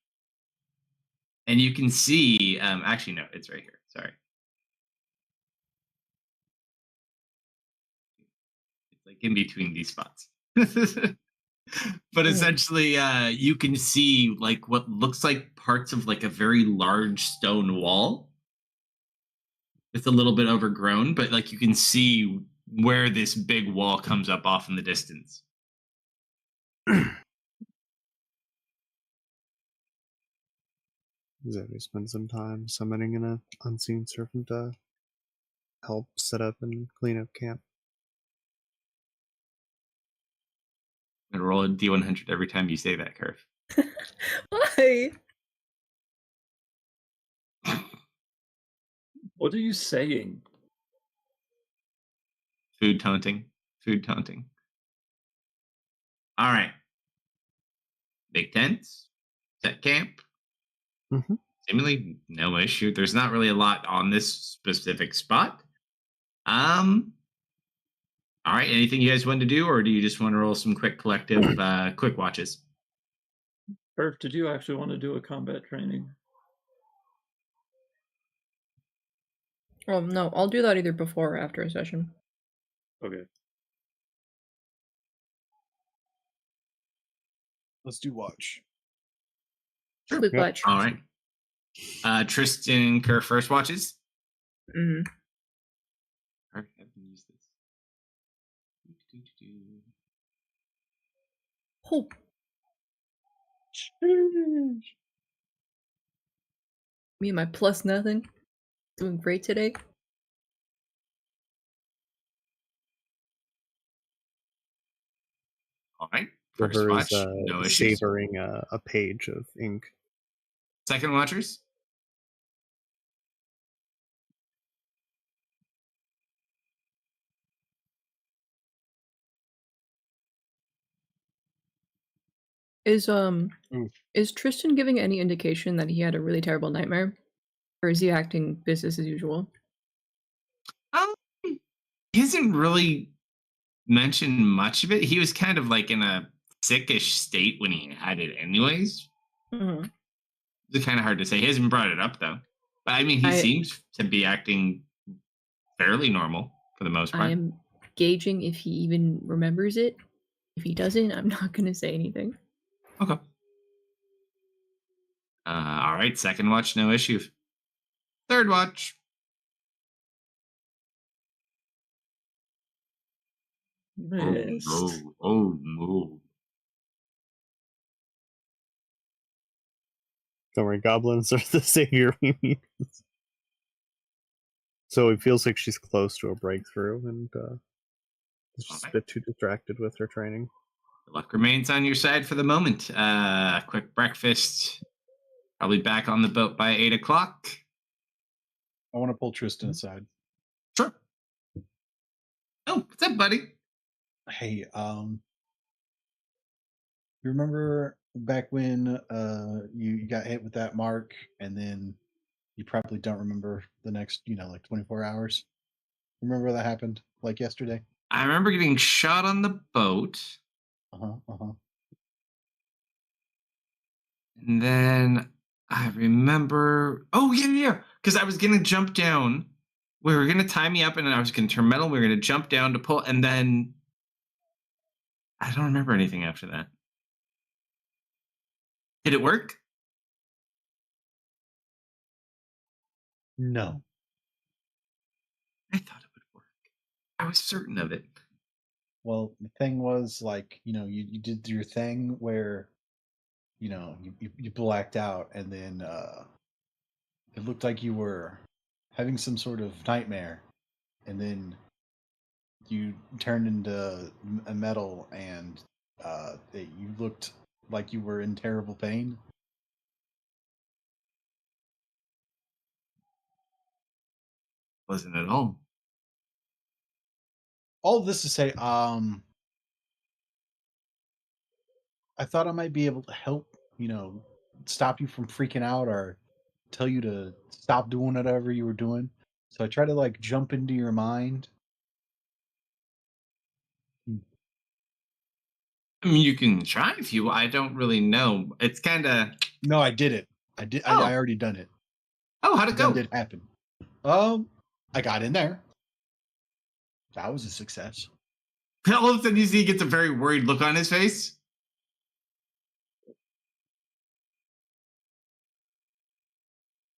And you can see, actually, no, it's right here. Sorry. It's like in between these spots. But essentially, you can see like what looks like parts of like a very large stone wall. It's a little bit overgrown, but like you can see where this big wall comes up off in the distance. Zoe spends some time summoning an unseen servant to help set up and clean up camp. And roll a D100 every time you say that, Curve. Why? What are you saying? Food taunting. Food taunting. All right. Big tents. Set camp. Mhm. Seemingly no issue. There's not really a lot on this specific spot. All right. Anything you guys want to do, or do you just want to roll some quick collective quick watches? Perf, did you actually want to do a combat training? Well, no, I'll do that either before or after a session. Okay. Let's do watch. Quick Yep. watch. All right. Tristan Kerr first watches. Mm. All right, I can use this. Do-do-do-do. Hope. Me and my plus nothing. Doing great today. All right. First River watch, is no issues. savoring a page of ink. Second watchers. Is Oof. is Tristan giving any indication that he had a really terrible nightmare? Or is he acting business as usual? He hasn't really mentioned much of it. He was kind of like in a sickish state when he had it, anyways. Mm-hmm. It's kind of hard to say. He hasn't brought it up though. But I mean, he seems to be acting fairly normal for the most I part. am gauging if he even remembers it. If he doesn't, I'm not going to say anything. Okay. All right. Second watch, no issue. Third watch. Missed. Oh no. Don't worry, goblins are the savior we need. So it feels like she's close to a breakthrough, and is just a bit too distracted with her training. The luck remains on your side for the moment. Quick breakfast. Probably back on the boat by 8 o'clock. I want to pull Tristan aside. Sure. Oh, what's up, buddy? Hey, you remember back when you got hit with that mark, and then you probably don't remember the next, like 24 hours? Remember that happened like yesterday? I remember getting shot on the boat. Uh-huh. And then I remember. Oh, yeah. Because I was going to jump down. We were going to tie me up, and then I was going to turn metal. We were going to jump down to pull. And then I don't remember anything after that. Did it work? No. I thought it would work. I was certain of it. Well, the thing was, like, you did your thing where, you blacked out, and then it looked like you were having some sort of nightmare, and then you turned into a metal, and you looked like you were in terrible pain. Wasn't at all. All of this to say, I thought I might be able to help, stop you from freaking out or tell you to stop doing whatever you were doing. So I try to like jump into your mind. I mean, you can try if you. I don't really know. It's kind of. No, I did it. I did. Oh. I already done it. Oh, how'd it go? That did happen. I got in there. That was a success. All of a sudden, you see he gets a very worried look on his face.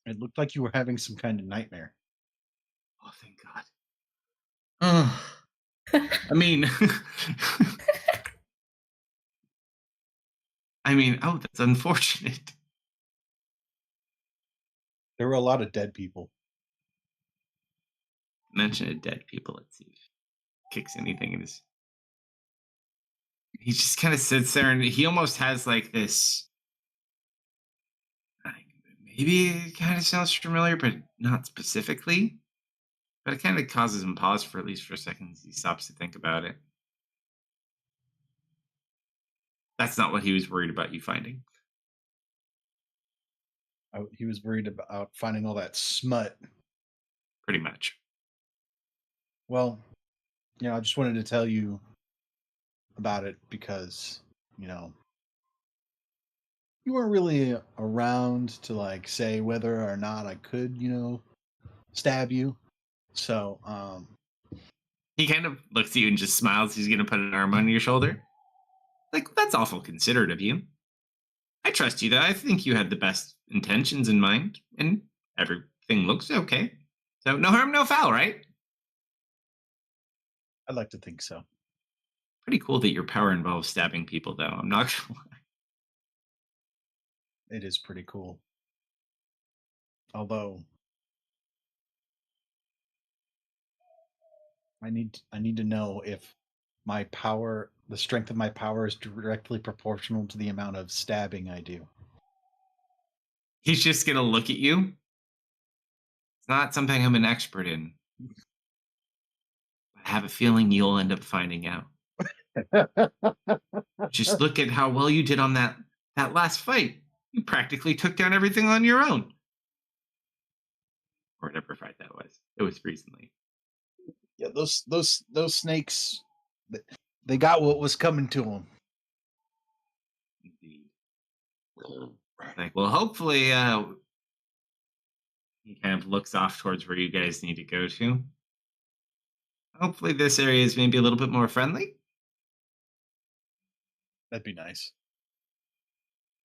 It looked like you were having some kind of nightmare. Oh, thank God. Oh, I mean, oh, that's unfortunate. There were a lot of dead people. Mention of dead people. Let's see if it kicks anything in his. He just kind of sits there, and he almost has like this. Maybe it kind of sounds familiar, but not specifically. But it kind of causes him pause for at least for a second. He stops to think about it. That's not what he was worried about you finding. He was worried about finding all that smut. Pretty much. Well, I just wanted to tell you about it because, you weren't really around to like say whether or not I could, stab you. So, He kind of looks at you and just smiles. He's going to put an arm on your shoulder. Like, that's awful considerate of you. I trust you, though. I think you had the best intentions in mind, and everything looks okay. So, no harm, no foul, right? I'd like to think so. Pretty cool that your power involves stabbing people, though. I'm not gonna lie. It is pretty cool. Although I need to know if my power, the strength of my power, is directly proportional to the amount of stabbing I do. He's just going to look at you. It's not something I'm an expert in. I have a feeling you'll end up finding out. Just look at how well you did on that last fight. You practically took down everything on your own. Or whatever fight that was. It was recently. Yeah, those snakes, they got what was coming to them. Indeed. Like, well, hopefully, he kind of looks off towards where you guys need to go to. Hopefully, this area is maybe a little bit more friendly. That'd be nice.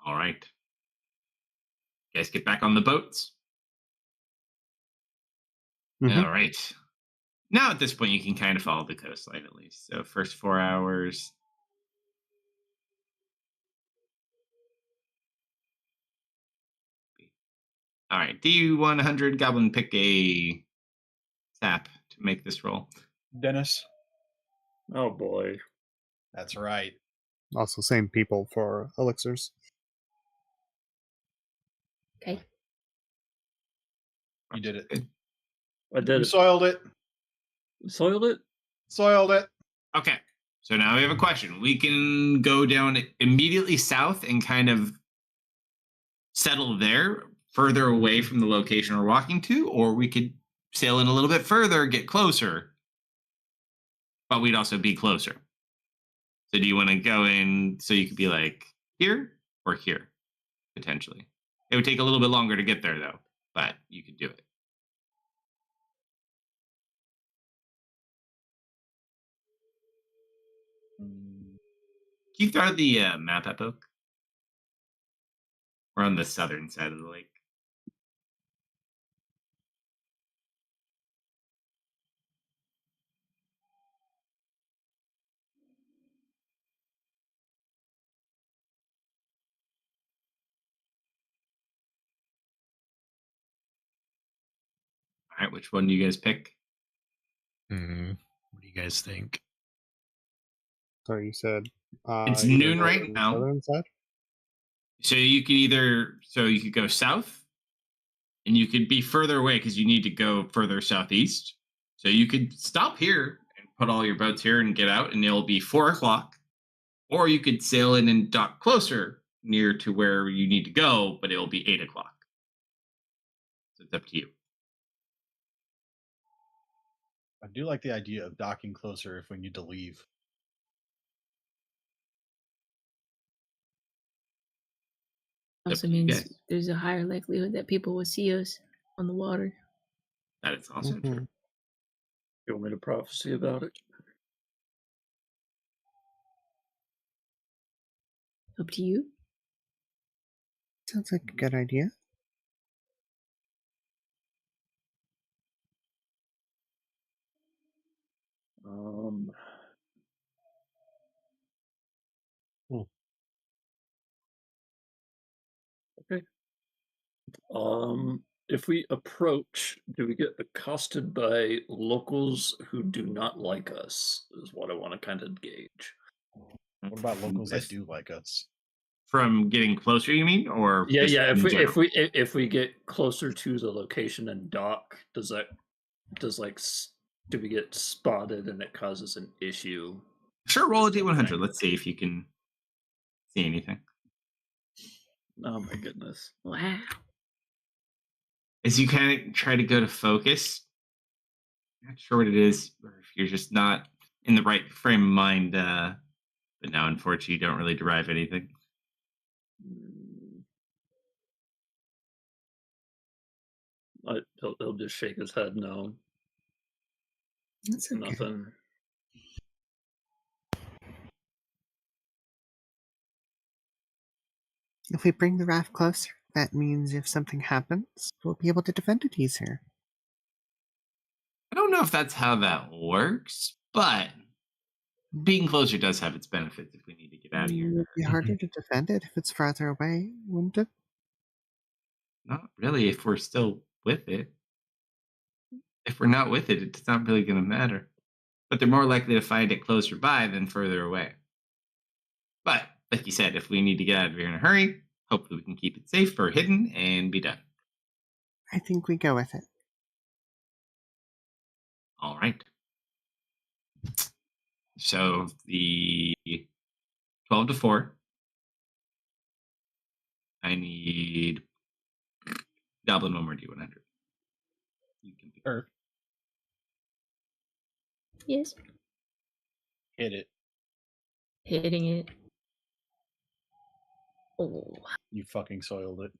All right. You guys get back on the boats. Mhm. All right. Now, at this point, you can kind of follow the coastline at least. So, first 4 hours. All right. D100 Goblin, pick a sap to make this roll. Dennis? Oh boy. That's right. Also, same people for elixirs. Okay. You did it. Good. I did You it. soiled it. Soiled it? Soiled it. Okay. So now we have a question. We can go down immediately south and kind of settle there, further away from the location we're walking to, or we could sail in a little bit further, get closer, but we'd also be closer. So do you want to go in so you could be like here or here, potentially? It would take a little bit longer to get there, though, but you could do it. Can you throw the map at book? We're on the southern side of the lake. All right, which one do you guys pick? What do you guys think? Sorry, you said It's you're noon going right on the now. southern side? So you could go south, and you could be further away because you need to go further southeast. So you could stop here and put all your boats here and get out, and it'll be 4 o'clock. Or you could sail in and dock closer near to where you need to go, but it'll be 8 o'clock. So it's up to you. I do like the idea of docking closer if we need to leave. Also Up to you means guys. there's a higher likelihood that people will see us on the water. That is also Mhm. true. You want me to prophecy about it? Up to you. Sounds like a good idea. Um. Okay. If we approach, do we get accosted by locals who do not like us? Is what I want to kind of gauge. What about locals that do like us? From getting closer, you mean, or Yeah, just yeah. in general? If we get closer to the location and dock, do we get spotted and it causes an issue? Sure, roll a Something. D100. Let's see if you can see anything. Oh my goodness! Wow. As you kind of try to go to focus, not sure what it is, or if you're just not in the right frame of mind, but now unfortunately you don't really derive anything. Mm, he'll just shake his head. No, That's okay. nothing. If we bring the raft closer, that means if something happens, we'll be able to defend it easier. I don't know if that's how that works, but being closer does have its benefits if we need to get out of It here. would be harder to defend it if it's farther away, wouldn't it? Not really if we're still with it. If we're not with it, it's not really going to matter. But they're more likely to find it closer by than further away. But, like you said, if we need to get out of here in a hurry, hopefully we can keep it safe or hidden and be done. I think we go with it. All right. So the 12 to 4. I need Goblin 1 more D100. You can pick. Earth, Yes. hit it. Hitting it. Oh, You fucking soiled it.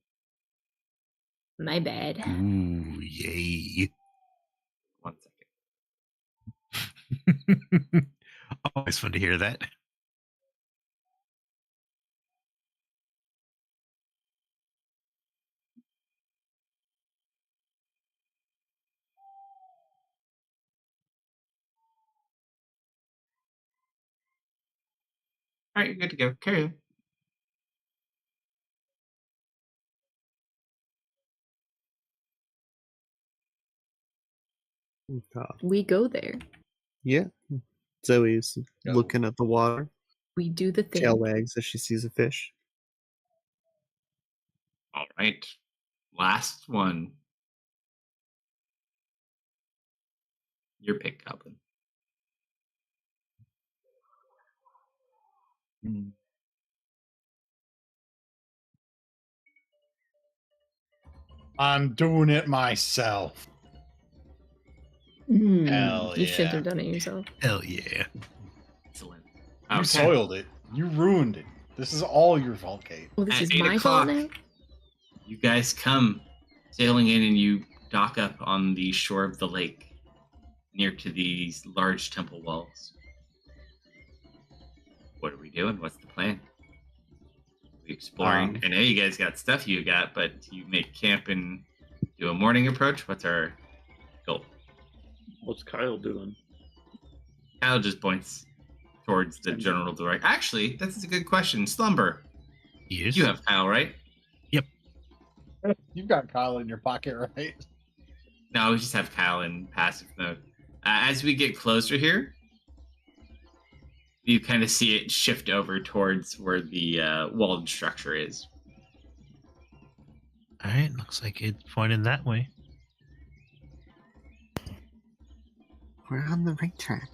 my bad. Ooh, yay. 1 second. Always fun to hear that. All right, you're good to go. Carry on. We go there. Yeah. Zoe's Go. looking at the water, We do the thing. tail wags as she sees a fish. All right. Last one. Your pick, Goblin. I'm doing it myself. Hell You shouldn't yeah. have done it yourself. Hell yeah. Excellent. You soiled it. You ruined it. This is all your fault, Kate. Well, this At is 8 my fault o'clock. now. You guys come sailing in and you dock up on the shore of the lake near to these large temple walls. What are we doing? What's the plan? We exploring? I know you guys got stuff you got, but you make camp and do a morning approach? What's our goal? What's Kyle doing? Kyle just points towards the general direction. Actually, that's a good question. Slumber. Yes. You have Kyle, right? You've got Kyle in your pocket, right? No, we just have Kyle in passive mode. As we get closer here, you kind of see it shift over towards where the walled structure is. All right. Looks like it's pointed that way. We're on the right track.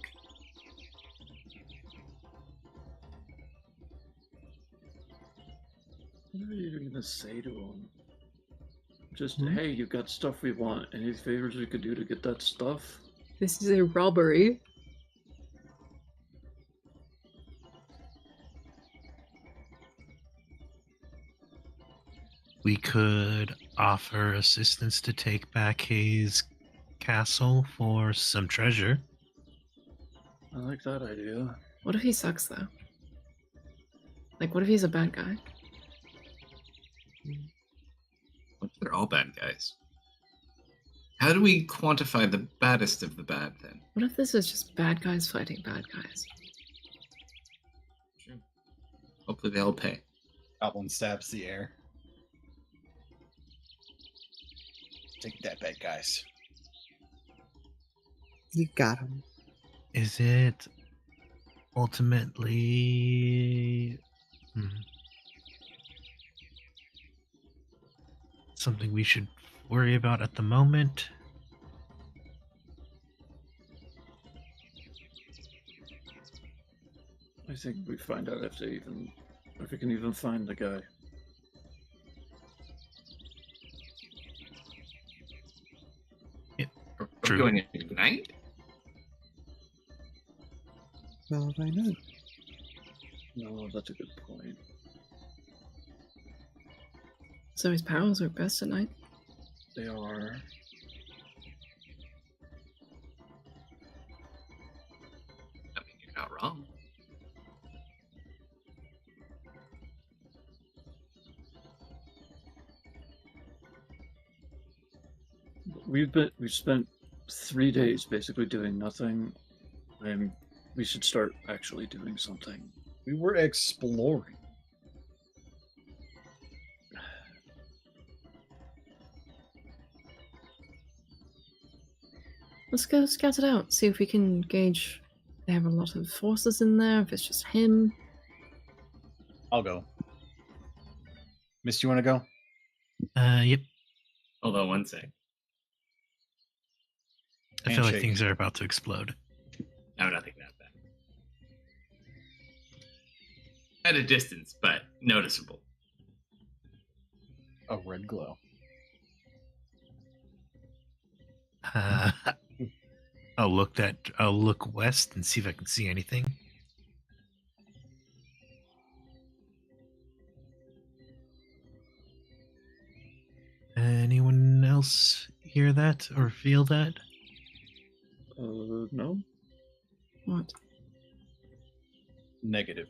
What are you gonna say to him? Just, hey, you got stuff we want. Any favors we could do to get that stuff? This is a robbery. We could offer assistance to take back his castle for some treasure. I like that idea. What if he sucks though? Like, what if he's a bad guy? What if they're all bad guys? How do we quantify the baddest of the bad then? What if this is just bad guys fighting bad guys? Sure. Hopefully they'll pay. Goblin stabs the air. Take that bet, guys. You got him. Is it ultimately something we should worry about at the moment? I think we find out if we can even find the guy. Are we True. going at night? middle of the night. No, that's a good point. So his powers are best at night. They are. I mean, you're not wrong. We've spent 3 days basically doing nothing, and we should start actually doing something. We were exploring. Let's go scout it out. See if we can gauge. They have a lot of forces in there. If it's just him. I'll go. Miss, you want to go? Yep. Hold on one sec. I feel like Handshake. things are about to explode. No, nothing that bad. At a distance, but noticeable. A red glow. I'll look west and see if I can see anything. Anyone else hear that or feel that? No. What? Negative.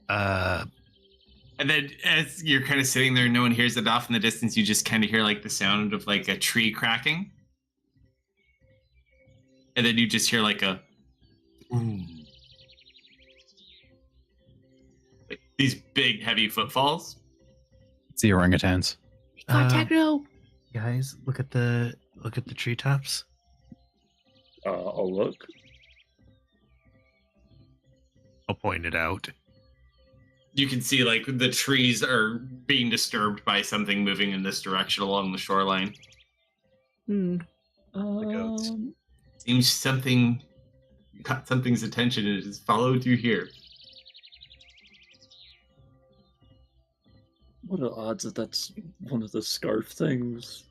And then as you're kind of sitting there, no one hears it off in the distance, you just kind of hear like the sound of like a tree cracking. And then you just hear like a boom. Like these big heavy footfalls. It's the orangutans. Contact no. Guys, look at the treetops. I'll look. I'll point it out. You can see like the trees are being disturbed by something moving in this direction along the shoreline. Hmm. The goats. Seems something caught something's attention and it has followed you here. What are the odds that that's one of the scarf things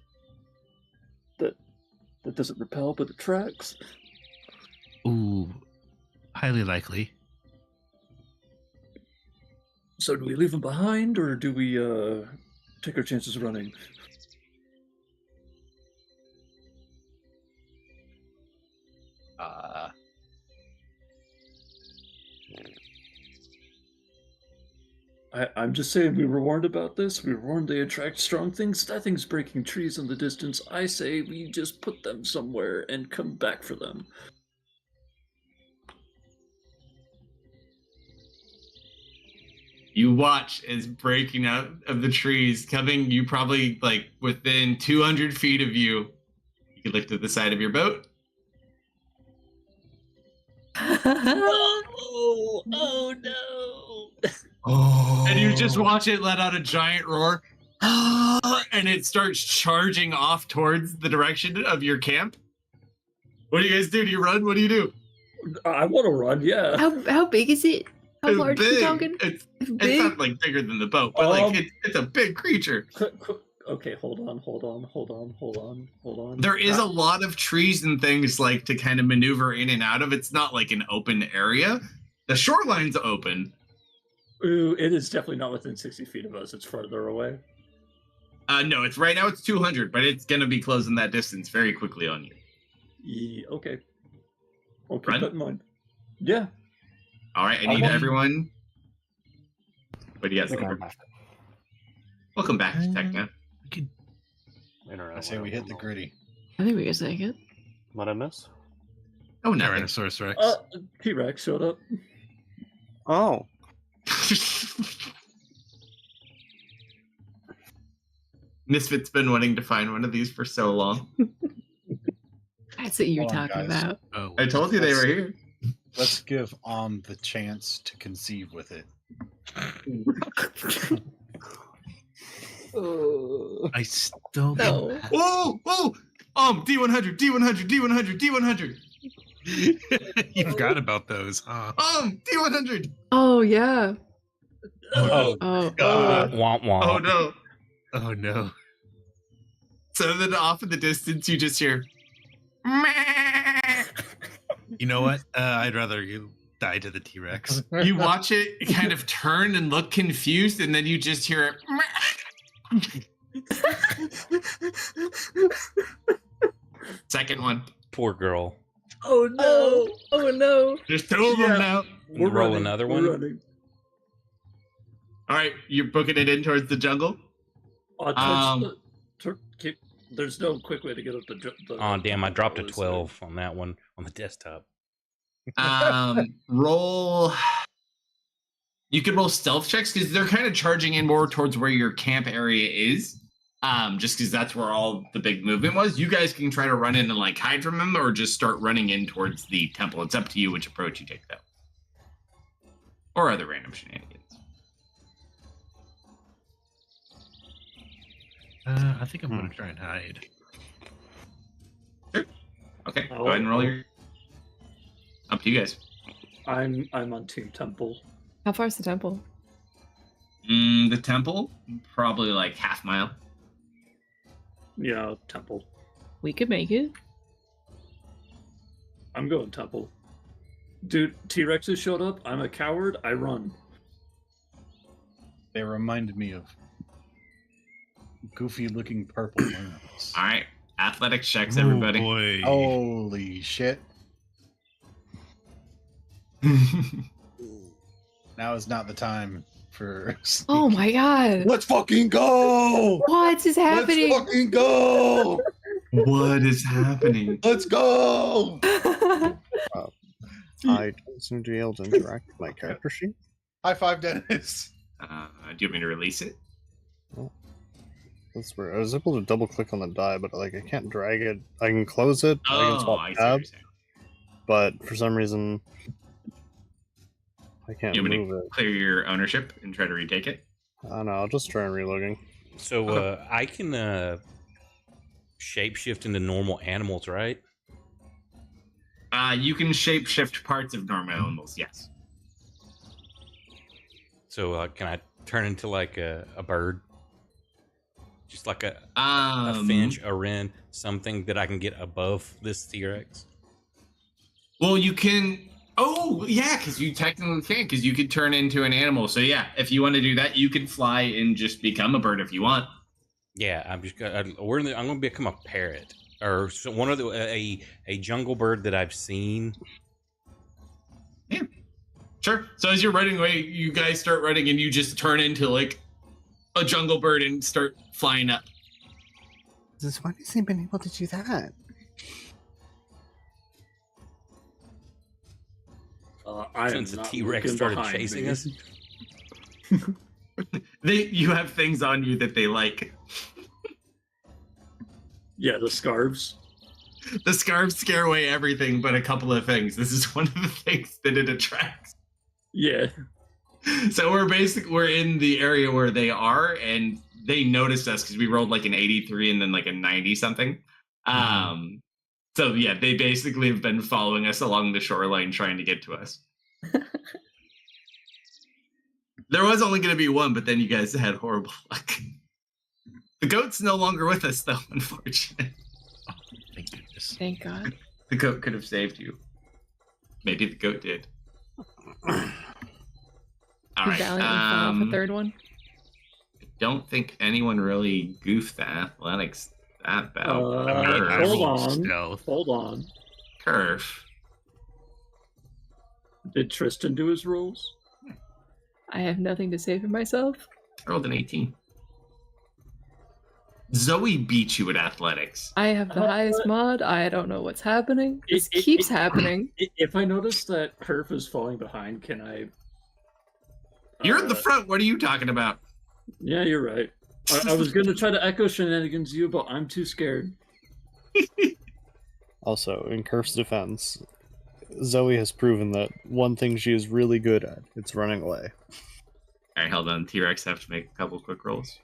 that doesn't repel but attracts? Ooh, highly likely. So do we leave them behind, or do we take our chances running? I'm just saying, we were warned about this. We were warned they attract strong things. That thing's breaking trees in the distance. I say we just put them somewhere and come back for them. You watch as breaking out of the trees, coming you probably like within 200 feet of you. You can look to the side of your boat. Oh no! Oh. And you just watch it let out a giant roar. And it starts charging off towards the direction of your camp. What do you guys do? Do you run? What do you do? I want to run. Yeah. How big is it? How It's large are we talking? It's Big? not like bigger than the boat, but like it's a big creature. Okay, hold on. There is a lot of trees and things like to kind of maneuver in and out of. It's not like an open area. The shoreline's open. Ooh, it is definitely not within 60 feet of us. It's farther away. No, it's right now it's 200, but it's gonna be closing that distance very quickly on you. Yeah, okay. I'll keep Run? that in mind. Yeah. All right, I need everyone. What do you guys think? Welcome back to Techna. We could I say we hit the gritty. I think we can take it. What I miss? Oh, no. Tyrannosaurus Rex. T-Rex showed up. Oh, Misfit's been wanting to find one of these for so long. That's what you're Hold on, talking guys. about. Oh, I told you they were here. Let's give the chance to conceive with it. I still No. don't have- Oh! D100, D100, D100, D100. You forgot about those, huh? D100. Oh yeah. Oh, Oh. God. Womp womp. Oh, no. Oh no. So then off in the distance, you just hear... "Meh." You know what? I'd rather you die to the T-Rex. You watch it kind of turn and look confused, and then you just hear it. Second one. Poor girl. Oh no! Oh no! There's two of them now. We're Roll running, another we're one. running. All right, you're booking it in towards the jungle. There's no quick way to get up the Oh damn! I dropped a is there? 12 on that one on the desktop. Roll. You could roll stealth checks because they're kind of charging in more towards where your camp area is. Just because that's where all the big movement was. You guys can try to run in and like hide from them, or just start running in towards the temple. It's up to you which approach you take, though, or other random shenanigans. I think I'm gonna try and hide. Sure. Okay. Go ahead and roll your. Up to you guys. I'm on Team Temple. How far is the temple? The temple, probably like half mile. Yeah, Temple. We could make it. I'm going Temple. Dude, T-Rexes showed up. I'm a coward. I run. They reminded me of goofy-looking purple moons. All right. Athletics checks, everybody. Oh boy. Holy shit! Now is not the time for. Oh my god! Let's fucking go! What is happening? Let's fucking go! What is happening? Let's go! I don't seem to be able to interact with my character sheet. High five, Dennis. Do you want me to release it? That's weird. I was able to double click on the die, but like I can't drag it. I can close it. I can Oh, swap I see what you're tabs, saying. but for some reason I can't You want me move to it. clear your ownership and try to retake it? I don't know. I'll just try reloading. So I can shapeshift into normal animals, right? You can shapeshift parts of normal animals, yes. So can I turn into like a bird? Just like a finch, a wren, something that I can get above this T-Rex? Well, you can. Oh, yeah, because you technically can, because you could turn into an animal. So, yeah, if you want to do that, you can fly and just become a bird if you want. Yeah, I'm going to become a parrot or one of a jungle bird that I've seen. Yeah, sure. So, as you're running away, you guys start running and you just turn into like a jungle bird and start flying up. Why has he been able to do that? Since the T-Rex started chasing us. You have things on you that they like. Yeah, the scarves. The scarves scare away everything but a couple of things. This is one of the things that it attracts. Yeah. So we're in the area where they are, and they noticed us because we rolled like an 83 and then like a 90 something. So yeah, they basically have been following us along the shoreline trying to get to us. There was only going to be one, but then you guys had horrible luck. The goat's no longer with us, though, unfortunately. Oh, thank goodness. Thank God. The goat could have saved you. Maybe the goat did. All You right. valiantly fought off a third one. I don't think anyone really goofed the athletics that bad. Hold on. Stealth. Hold on. Curve. Did Tristan do his rolls? I have nothing to say for myself. I rolled an 18. Zoe beat you at athletics. I have the highest mod. I don't know what's happening. This keeps happening. If I notice that Kerf is falling behind, can I... You're in the front. What are you talking about? Yeah, you're right. I was going to try to echo shenanigans you, but I'm too scared. Also, in Kerf's defense, Zoe has proven that one thing she is really good at, it's running away. All right, hold on. T-Rex have to make a couple quick rolls.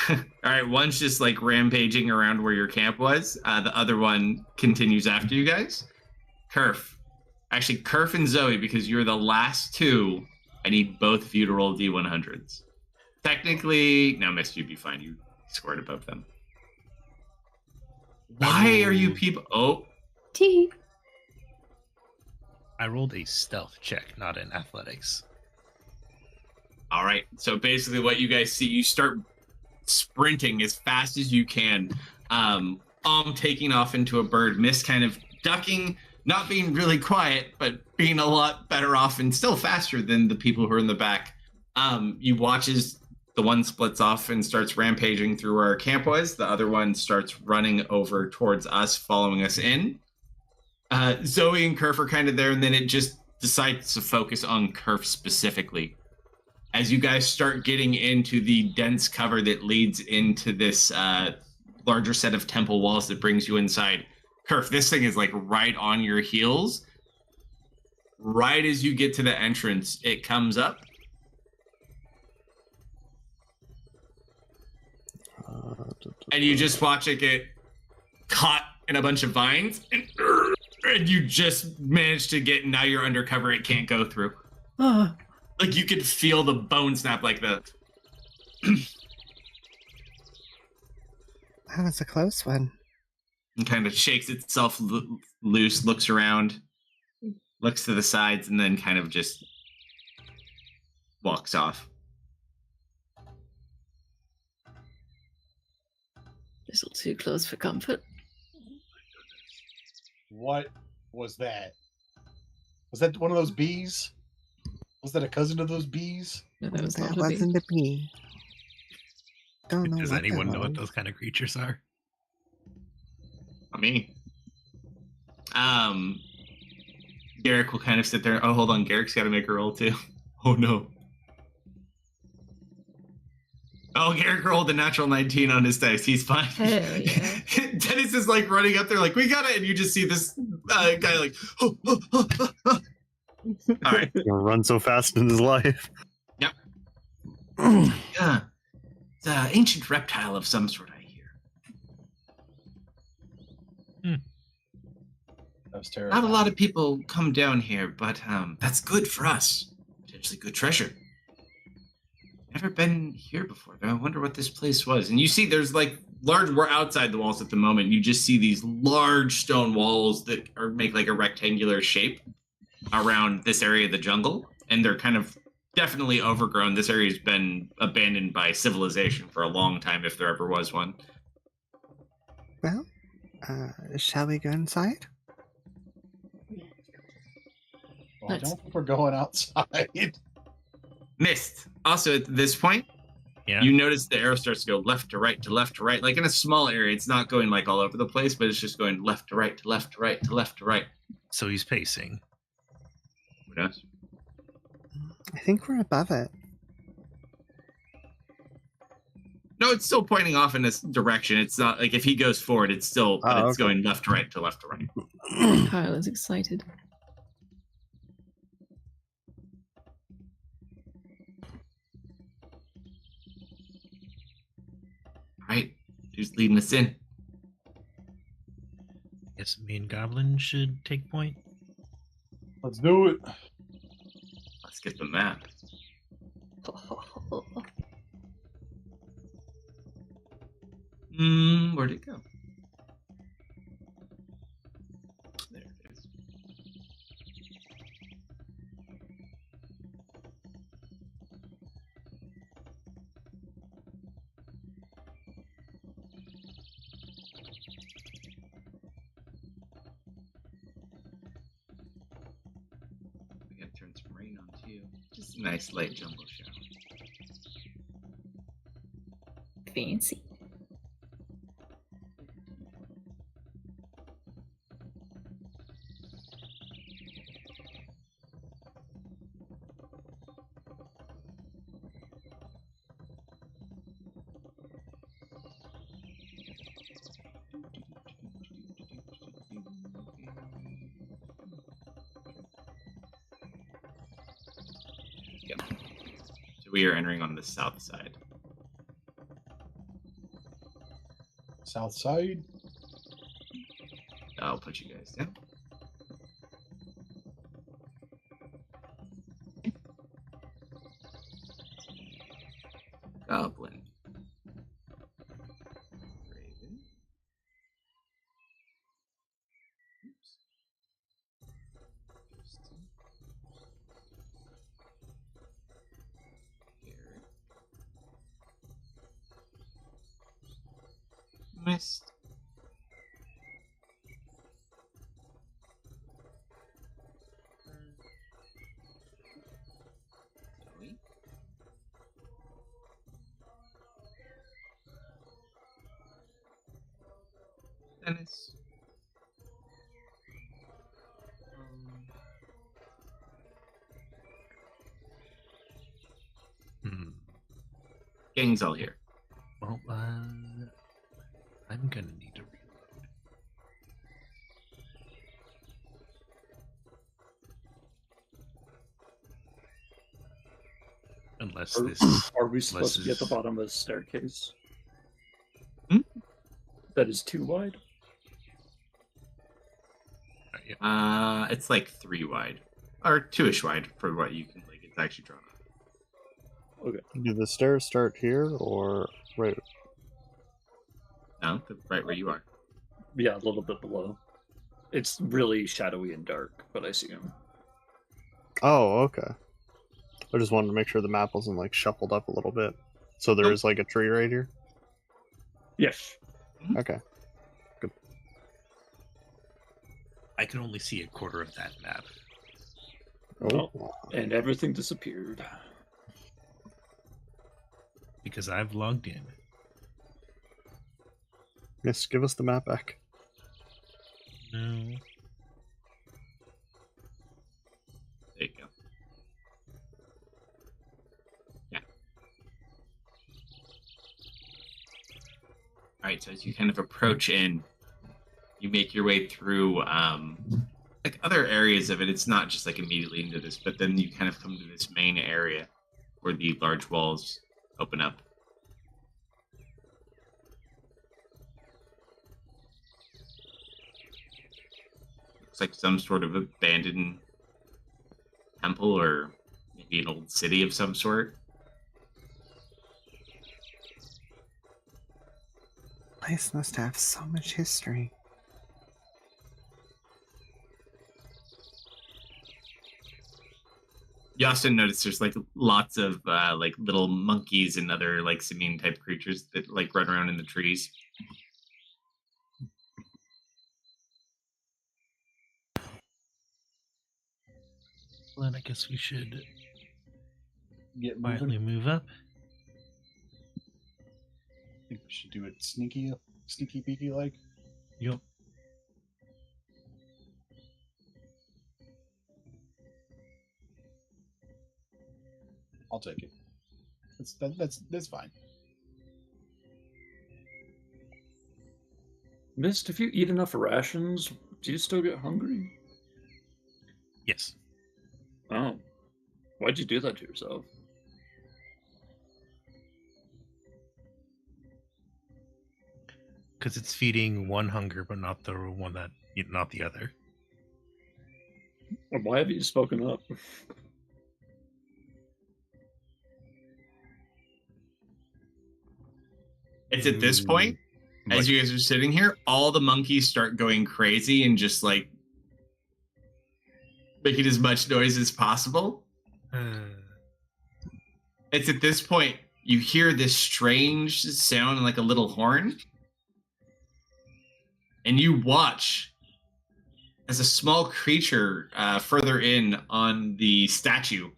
All right, one's just like rampaging around where your camp was. The other one continues after you guys. Kerf. Actually, Kerf and Zoe, because you're the last two, I need both of you to roll D100s. Technically, no, Mist, you'd be fine. You scored above them. Why are you people? Oh, Tee. I rolled a stealth check, not an athletics. all right. So basically, what you guys see, you start sprinting as fast as you can, taking off into a bird. Mist kind of ducking, not being really quiet, but being a lot better off and still faster than the people who are in the back. You watch as the one splits off and starts rampaging through where our camp was. The other one starts running over towards us, following us in. Zoe and Kerf are kind of there, and then it just decides to focus on Kerf specifically. As you guys start getting into the dense cover that leads into this larger set of temple walls that brings you inside, Kerf, this thing is like right on your heels. Right as you get to the entrance, it comes up. And you just watch it get caught in a bunch of vines, and you just managed to get, now you're undercover, it can't go through. Like you could feel the bone snap like the. That was a close one. And kind of shakes itself loose, looks around, looks to the sides, and then kind of just walks off. A little too close for comfort. What was that? Was that one of those bees? Was that a cousin of those bees? No, that was That not a bee. wasn't a bee. Don't know Does what anyone that know what was. those kind of creatures are? Not me. Garrick will kind of sit there. Oh, hold on. Garrick's got to make a roll too. Oh no. Oh, Garrick rolled a natural 19 on his dice. He's fine. Hell yeah. Dennis is like running up there, like, we got it. And you just see this guy, like, oh, oh, oh, oh, oh. All right. He'll run so fast in his life. Yep. Yeah. It's an ancient reptile of some sort, I hear. That was terrible. Not a lot of people come down here, but that's good for us. Potentially good treasure. Never been here before, though. I wonder what this place was. And you see there's like large, we're outside the walls at the moment. You just see these large stone walls that make like a rectangular shape around this area of the jungle. And they're kind of definitely overgrown. This area has been abandoned by civilization for a long time, if there ever was one. Well, shall we go inside? Well, I don't think we're going outside. Mist. Also, at this point, Yeah. you notice the arrow starts to go left to right to left to right, like in a small area. It's not going like all over the place, but it's just going left to right to left to right to left to right. So he's pacing. Who knows? I think we're above it. No, it's still pointing off in this direction. It's not like if he goes forward, it's still, but it's going left to right to left to right. Kyle is excited. All right, who's leading us in? Guess me and Goblin should take point. Let's do it. Let's get the map. Where'd it go? There it is. We gotta turn some rain on too. Just a nice light jumbo shower. Fancy. Yep. So we are entering on the south side. South side. I'll put you guys down. Goblin. Raven. Missed. Zoe. Dennis. Hmm. Gang's all here. Well, I'm gonna need to reload. Unless this Are we supposed to be at the is- bottom of the staircase? Hmm? That is too wide? yeah. It's like 3 wide. Or 2-ish wide for what you can like. It's actually drawn on. Okay. Do the stairs start here or right? No, right where you are. Yeah, a little bit below. It's really shadowy and dark, but I see him. Oh, okay. I just wanted to make sure the map wasn't like shuffled up a little bit. So there is like a tree right here. Yes. Okay. I can only see a quarter of that map. Oh, And everything disappeared. Because I've logged in. yes. Give us the map back. No. There you go. Yeah. Alright, so as you kind of approach in, you make your way through like other areas of it. It's not just like immediately into this, but then you kind of come to this main area where the large walls open up. Looks like some sort of abandoned temple or maybe an old city of some sort. Place must have so much history. You also notice there's like lots of like little monkeys and other like simian type creatures that like run around in the trees. Well, then I guess we should Get quietly moving. move up. I think we should do it sneaky peeky like. Yup. I'll take it. That's fine. Mist, if you eat enough rations, do you still get hungry? Yes. Oh. Why'd you do that to yourself? Because it's feeding one hunger, but not the one that, not the other. Or why have you spoken up? It's at this point, as you guys are sitting here, all the monkeys start going crazy and just like making as much noise as possible. It's at this point you hear this strange sound like a little horn, and you watch as a small creature further in on the statue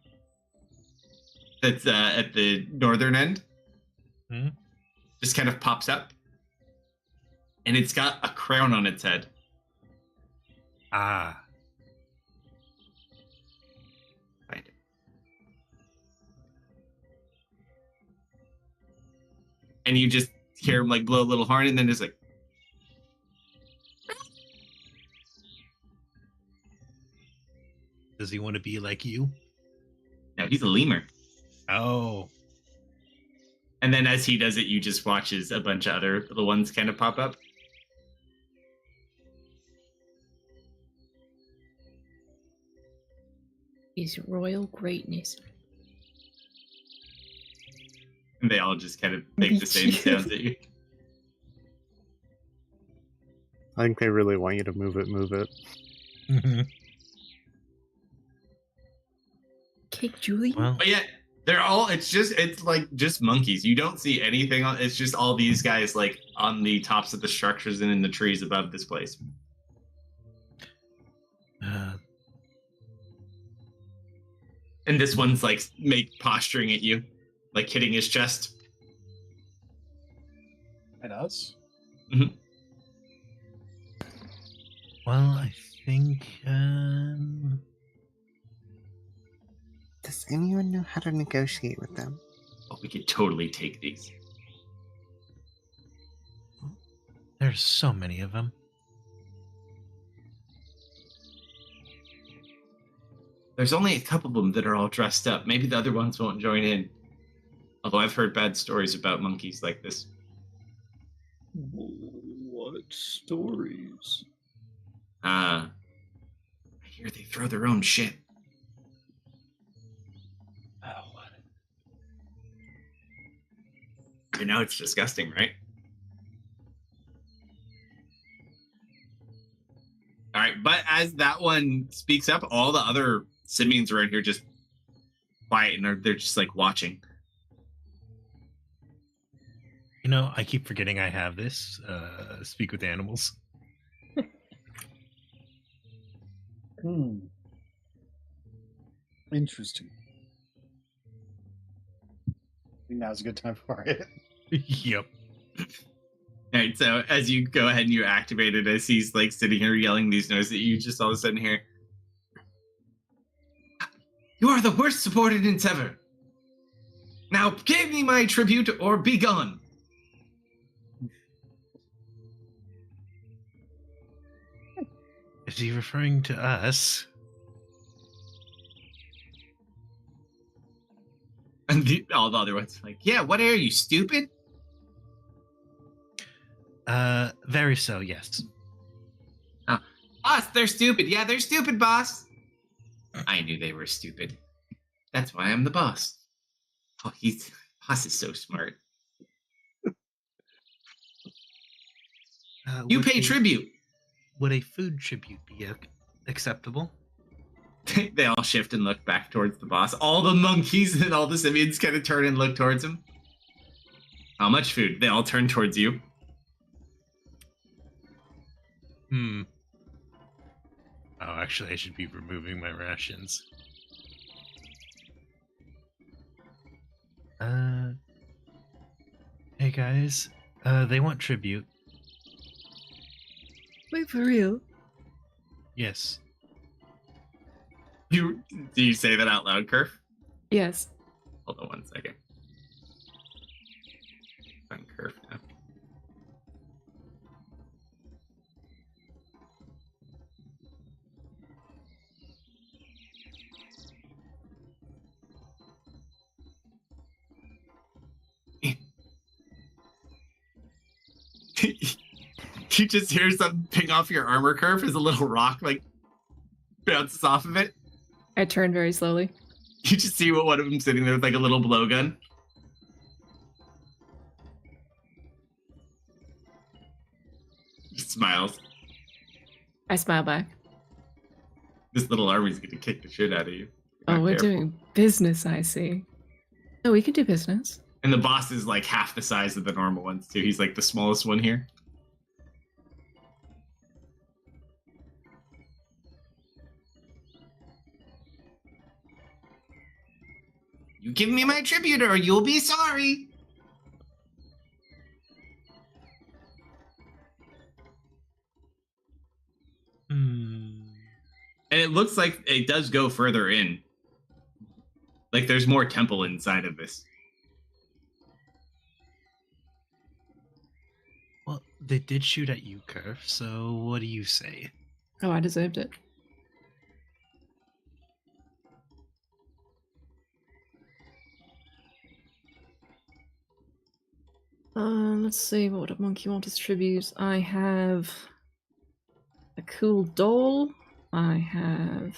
that's at the northern end just kind of pops up, and it's got a crown on its head. Ah. Find it. And you just hear him like blow a little horn, and then just like Does he want to be like you? no, he's a lemur. Oh. And then as he does it, you just watch as a bunch of other little ones kind of pop up. His royal greatness. And they all just kind of make the same sounds at you. I think they really want you to move it. Cake Julie? Well, But yeah, It's like just monkeys. You don't see anything. It's just all these guys like on the tops of the structures and in the trees above this place. And this one's like posturing at you, like hitting his chest. At us? Mm-hmm. Well, I think. Does anyone know how to negotiate with them? Oh, we could totally take these. There's so many of them. There's only a couple of them that are all dressed up. Maybe the other ones won't join in. Although I've heard bad stories about monkeys like this. What stories? I hear they throw their own shit. Oh, what? You know, it's disgusting, right? All right, but as that one speaks up, all the other simians around here just quiet and they're just like watching. You know, I keep forgetting I have this. Speak with animals. Interesting. I think now's a good time for it. Yep. All right, so as you go ahead and you activate it, as he's like sitting here yelling these notes that you just all of a sudden hear. You are the worst subordinates ever. Now give me my tribute or be gone. Is he referring to us? And all the other ones like, yeah, what are you, stupid? Very so, yes. Oh, boss, they're stupid. Yeah, they're stupid, boss. I knew they were stupid. That's why I'm the boss. Oh, boss is so smart. You pay tribute. Would a food tribute be acceptable? They all shift and look back towards the boss. All the monkeys and all the simians kind of turn and look towards him. How much food? They all turn towards you. Oh, actually, I should be removing my rations. Hey guys, they want tribute. Wait, for real? Yes. Do you say that out loud, Kerf? Yes. Hold on 1 second. Find Kerf now. You just hear something ping off your armor curve as a little rock like bounces off of it. I turn very slowly. You just see one of them sitting there with like a little blowgun. He smiles. I smile back. This little army's gonna kick the shit out of you. Oh, Not we're careful. doing business, I see. No, we can do business. And the boss is like half the size of the normal ones too. He's like the smallest one here. You give me my tribute or you'll be sorry. And it looks like it does go further in. Like there's more temple inside of this. Well, they did shoot at you, Kerf, so what do you say? Oh, I deserved it. Let's see, what would a monkey want as tribute? I have a cool doll. I have...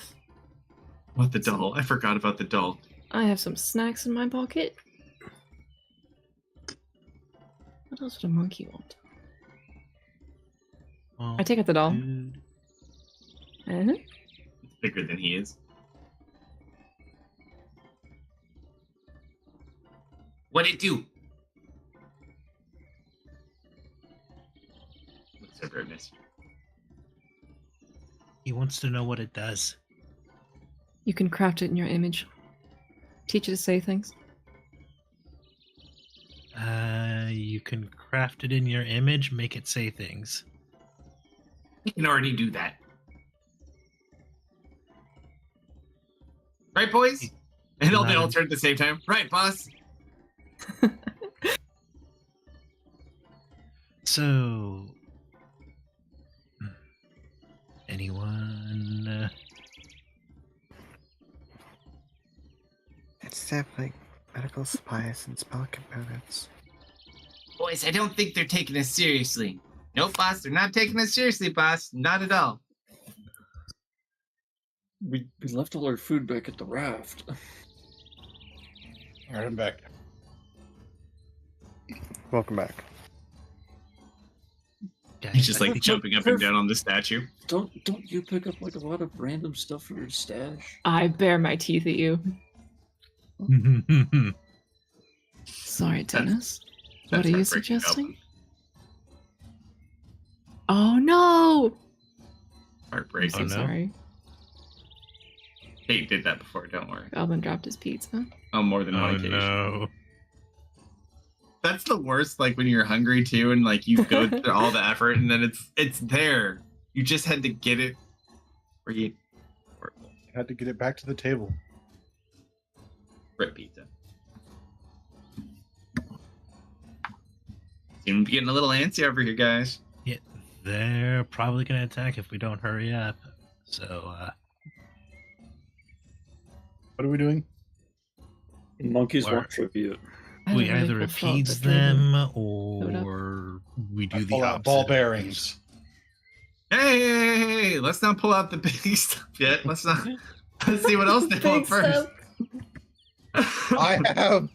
What, the doll? I forgot about the doll. I have some snacks in my pocket. What else would a monkey want? Well, I take out the doll. food. Uh-huh. It's bigger than he is. What'd it do? Looks over at Miss. He wants to know what it does. You can craft it in your image. Teach it to say things. You can craft it in your image, make it say things. You can already do that. Right, boys? And they all turn at the same time. Right, boss. So, anyone? It's definitely medical supplies and spell components. Boys, I don't think they're taking us seriously. Nope, boss. They're not taking us seriously, boss. Not at all. We left all our food back at the raft. All right, I'm back. Welcome back. Guys, He's just I like think- jumping up and down on the statue. Don't you pick up like a lot of random stuff for your stash? I bare my teeth at you. Sorry, Dennis. What That's are you heartbreaking, suggesting? Elton. Oh no! I'm Heartbreaking. so Oh, no. sorry. Kate did that before, don't worry. Goblin dropped his pizza. On more than one Oh occasion. no! That's the worst, like when you're hungry too, and like you go through all the effort and then it's there. You just had to get it where you Had to get it back to the table. rip pizza. Seem to be getting a little antsy over here, guys. Yeah, they're probably gonna attack if we don't hurry up. So, What are we doing? Monkeys Where- want tribute. I we had a really either cool thought, appease but Draven- them Showed up. or we I do the pull out opposite. ball bearings. Hey, let's not pull out the big stuff yet. Let's see what else they Big want first. I have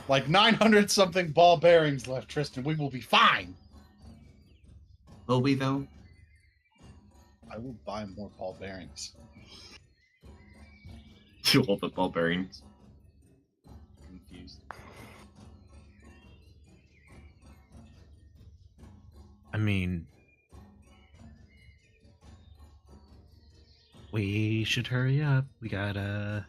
like 900 something ball bearings left, Tristan. We will be fine. Will we though? I will buy more ball bearings. You hold the ball bearings. Confused. I mean, we should hurry up. We gotta.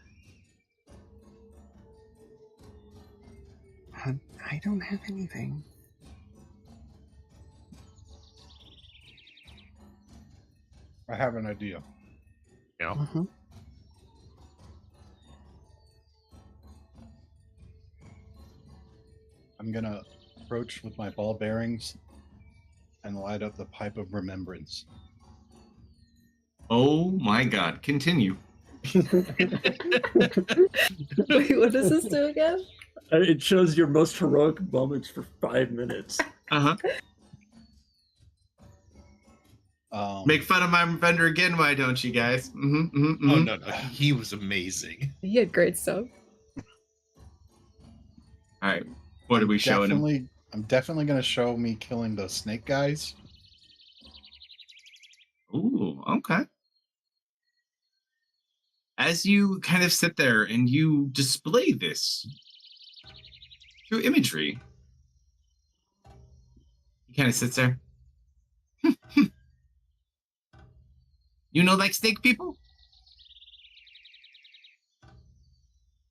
I don't have anything. I have an idea. Mhm. I'm gonna approach with my ball bearings and light up the pipe of remembrance. Oh my god, continue. Wait, what does this do again? It shows your most heroic moments for 5 minutes. Uh-huh. Make fun of my vendor again, why don't you guys? Oh no, he was amazing. He had great stuff. Alright. What are we showing him? I'm definitely gonna show me killing those snake guys. Ooh, okay. As you kind of sit there and you display this through imagery, he kind of sits there. You know, like snake people?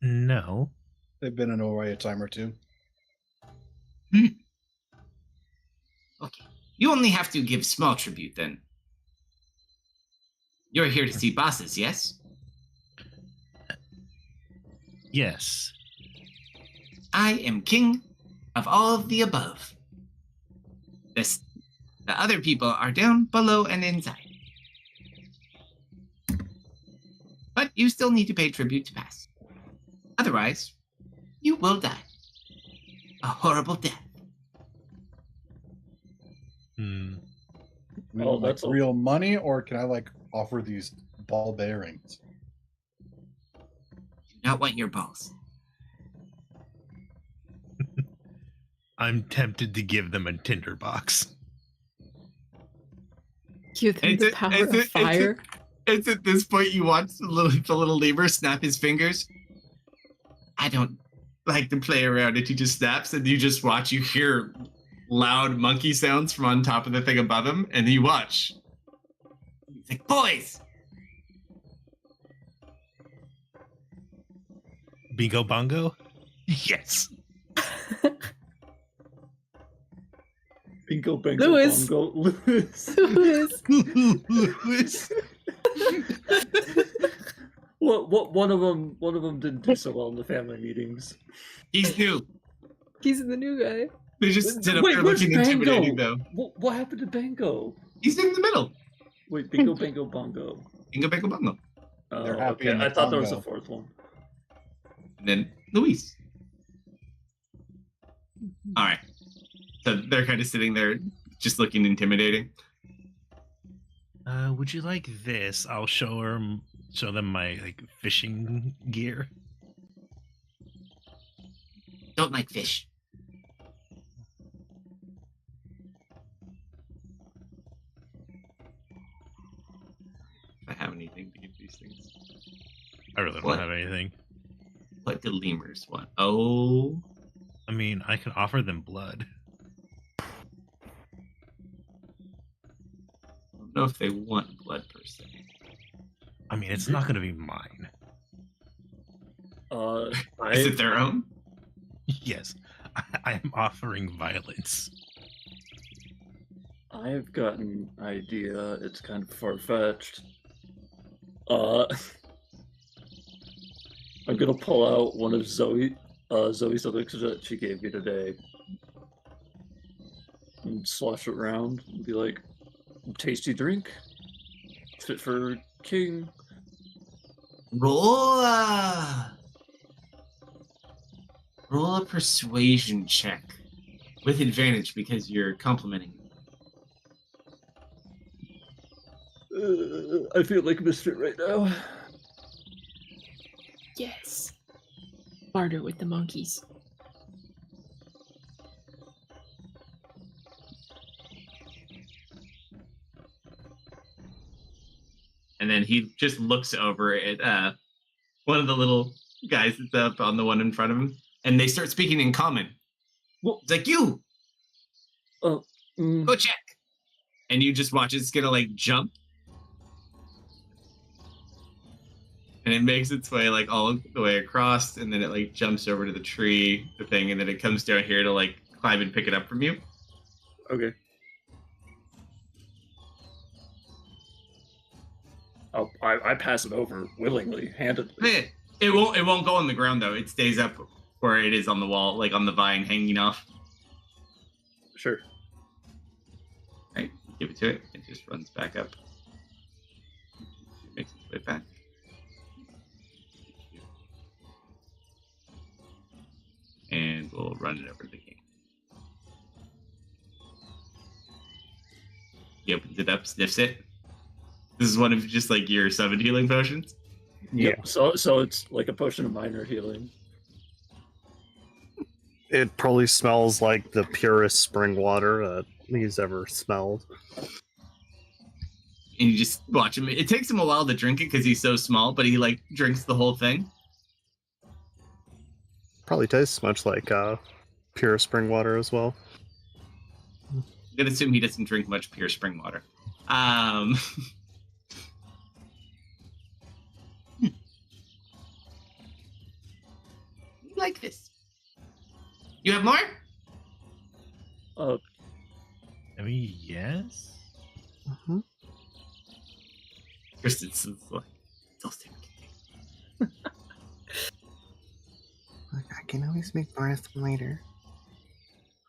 No. They've been in Norway a time or two. Okay. You only have to give small tribute then. You're here to see bosses, yes? Yes. I am king of all of the above. The other people are down, below, and inside. But you still need to pay tribute to pass. Otherwise, you will die. A horrible death. Hmm. We Oh, want, like, that's a- real money, or can I like offer these ball bearings? Do not want your balls. I'm tempted to give them a tinderbox. You think the power of fire? It's at this point you watch the little lemur snap his fingers. I don't like to play around it. He just snaps, and you just watch. You hear loud monkey sounds from on top of the thing above him, and you watch. He's like, boys! Bingo bongo? Yes! Bingo, bango, Lewis. bongo, Lewis. Lewis. What? One of them didn't do so well in the family meetings. He's new. He's the new guy. They just sit up Wait, there where's looking intimidating, Bango? though. What happened to Bango? He's in the middle. Wait, Bingo, bango, bongo. Bingo, bango, bongo. Oh, They're happy okay. in the I thought there was a Congo. fourth one. And then Luis. All right. So they're kind of sitting there, just looking intimidating. Would you like this? I'll show them my like fishing gear. Don't like fish. If I have anything to give these things. I really don't What? have anything. What do lemurs want? Oh. I mean, I could offer them blood. I don't know if they want blood per se. I mean, it's not going to be mine. Is it their own? Yes, I am offering violence. I've got an idea. It's kind of far-fetched. I'm gonna pull out one of Zoe's elixirs that she gave me today and slosh it around and be like, tasty drink, fit for king. Roll a persuasion check with advantage because you're complimenting him. I feel like a misfit right now. Yes. Barter with the monkeys. And then he just looks over at one of the little guys that's up on the one in front of him, and they start speaking in common. Well, It's like, you, mm, go check. And you just watch it's gonna like jump. And it makes its way like all the way across, and then it like jumps over to the tree, the thing, and then it comes down here to like climb and pick it up from you. okay. I pass it over willingly, handedly. It won't go on the ground though. It stays up where it is on the wall, like on the vine hanging off. Sure. Right, give it to it. It just runs back up. Makes its way back. And we'll run it over to the king. He opens it up, sniffs it. This is one of just like your 7 healing potions. Yeah. So it's like a potion of minor healing. It probably smells like the purest spring water that he's ever smelled. And you just watch him. It takes him a while to drink it because he's so small, but he like drinks the whole thing. Probably tastes much like pure spring water as well. I'm gonna assume he doesn't drink much pure spring water. You like this? You have more? I mean, yes. Mm-hmm. Kristen's like, it's all Sam can take. Look, I can always make more of them later.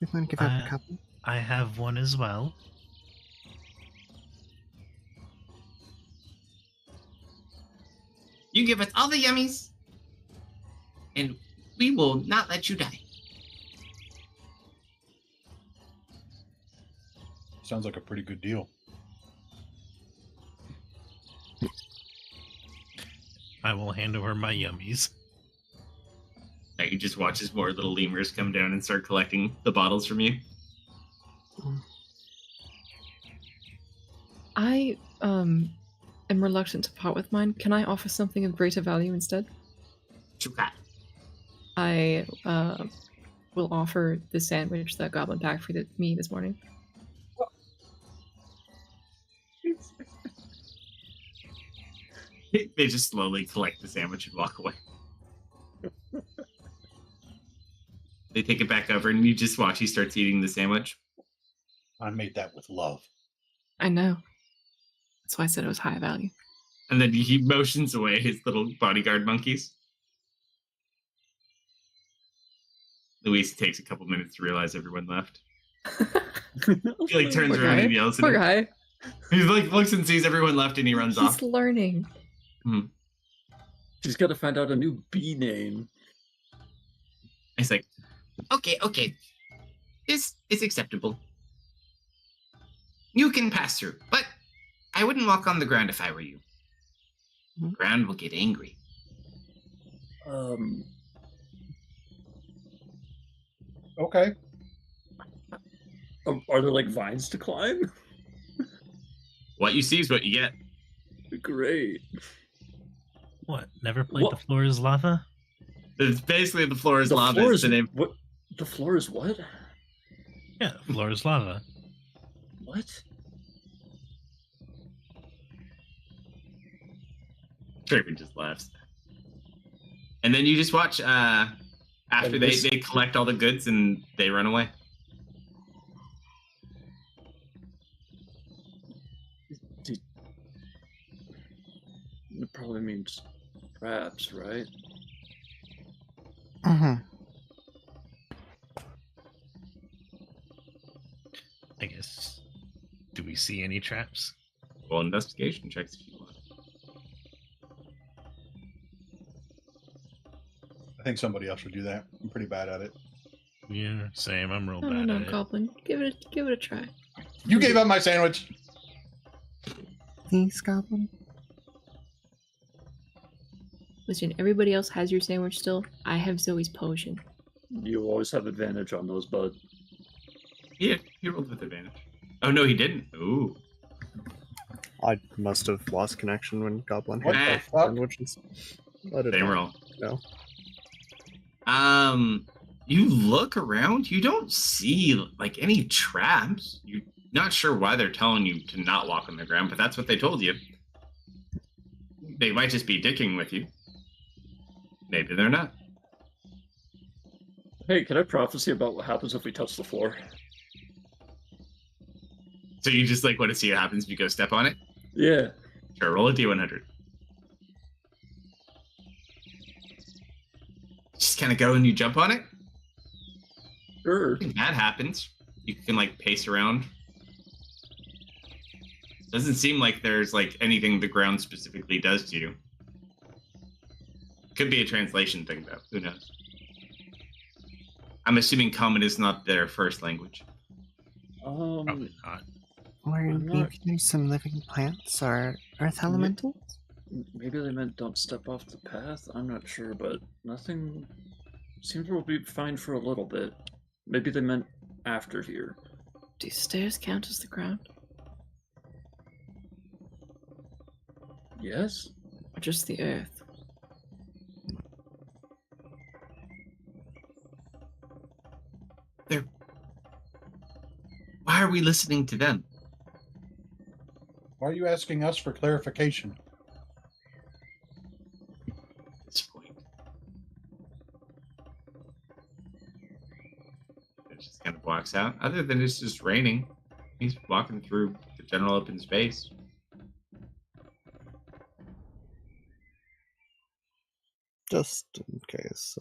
We want to give up a couple. I have one as well. You give us all the yummies, and we will not let you die. Sounds like a pretty good deal. I will hand over my yummies. Now you just watch as more little lemurs come down and start collecting the bottles from you. I am reluctant to part with mine. Can I offer something of greater value instead? What you got? I will offer the sandwich that Goblin packed for me this morning. They just slowly collect the sandwich and walk away. They take it back over, and you just watch. He starts eating the sandwich. I made that with love. I know. That's why I said it was high value. And then he motions away his little bodyguard monkeys. Luis takes a couple minutes to realize everyone left. He like turns around and yells at Poor him. guy. He like looks and sees everyone left, and he runs off. He's learning. She's got to find out a new bee name. He's like, okay. This is acceptable. You can pass through, but I wouldn't walk on the ground if I were you. The ground will get angry. Okay. Are there like vines to climb? What you see is what you get. Great. What? Never played What? The Floor is Lava? It's basically the floor is The lava. floor Is the name. What? The floor is what? Yeah, Floor is Lava. What? Draven just laughs. And then you just watch after And they this- collect all the goods and they run away. It probably means traps, right? Mm-hmm. I guess. Do we see any traps? Well, investigation checks if you want. I think somebody else should do that. I'm pretty bad at it. Yeah, same. I'm real No, bad no, at it. Goblin. Give it a try. You gave up my sandwich. Thanks, Goblin. Listen, everybody else has your sandwich still. I have Zoe's potion. You always have advantage on those, bud. Yeah, he rolled with advantage. Oh no, he didn't. Ooh. I must have lost connection when Goblin What hit the that fuck? sandwiches. Let it Same know. roll. No. You look around. You don't see like any traps. You're not sure why they're telling you to not walk on the ground, but that's what they told you. They might just be dicking with you. Maybe they're not. Hey, can I prophecy about what happens if we touch the floor? So you just like want to see what happens if you go step on it? Yeah. Sure, roll a d100. Just kind of go and you jump on it. Sure. If that happens, you can like pace around. Doesn't seem like there's like anything the ground specifically does to you. Could be a translation thing though. Who knows? I'm assuming Common is not their first language. Probably not. Or I'm maybe not- there's some living plants or earth elementals? Maybe they meant don't step off the path. I'm not sure, but nothing seems to be fine for a little bit. Maybe they meant after here. Do stairs count as the ground? Yes? Or just the earth? Why are we listening to them? Why are you asking us for clarification? At this point. It just kind of walks out. Other than it's just raining. He's walking through the general open space. Just in case.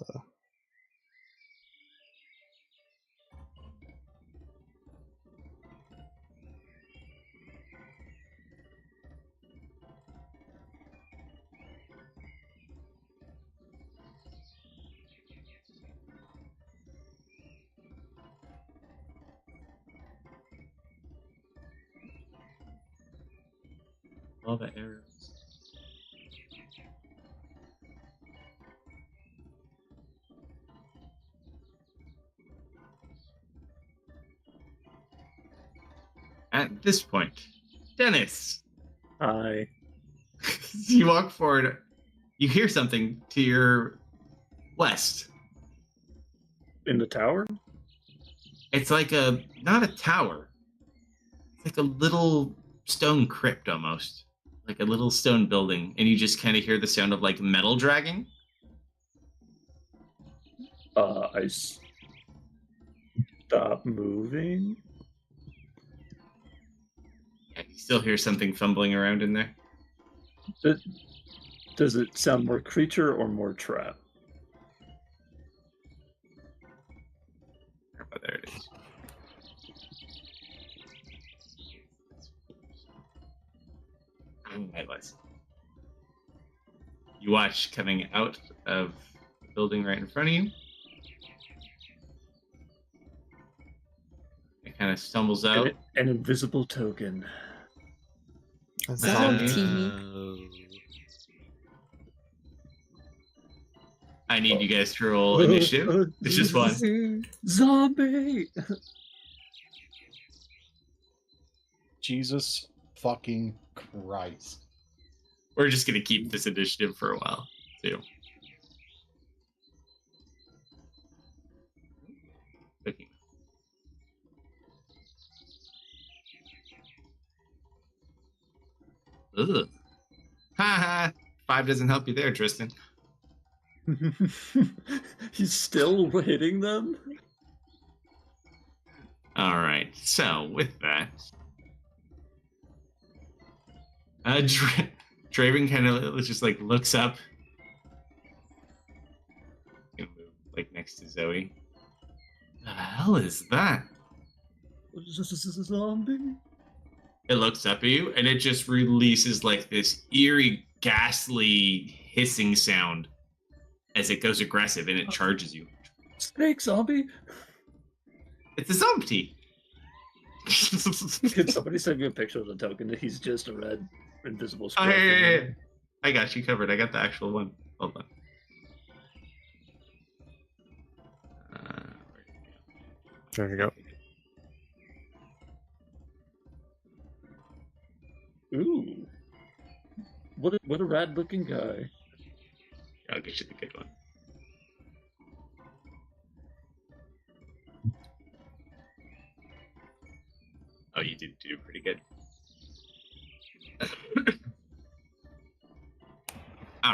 All the arrows. At this point, Dennis, Hi. you walk forward. You hear something to your west. In the tower? It's like not a tower. It's like a little stone crypt almost. Like a little stone building. And you just kind of hear the sound of like metal dragging. I stop moving. Yeah, you still hear something fumbling around in there. Does it sound more creature or more trap? Oh, there it is. Highlights. You watch coming out of the building right in front of you. It kind of stumbles out. An invisible token. A Zombie. I need you guys to roll initiative. It's just one. Zombie! Jesus fucking Christ. We're just going to keep this initiative for a while, too. Okay. Ugh. Ha 5 doesn't help you there, Tristan. He's still hitting them? All right. So with that, Draven kind of just like looks up, like next to Zoe. The hell is that? Zombie? It looks up at you and it just releases like this eerie, ghastly hissing sound as it goes aggressive and it charges you. Snake zombie? It's a zombie. Could somebody send me a picture of the token? He's just a red invisible Oh, square. yeah. I got you covered. I got the actual one. Hold on. There you go. Ooh. What a rad looking guy. I'll get you the good one. Oh, you did do pretty good.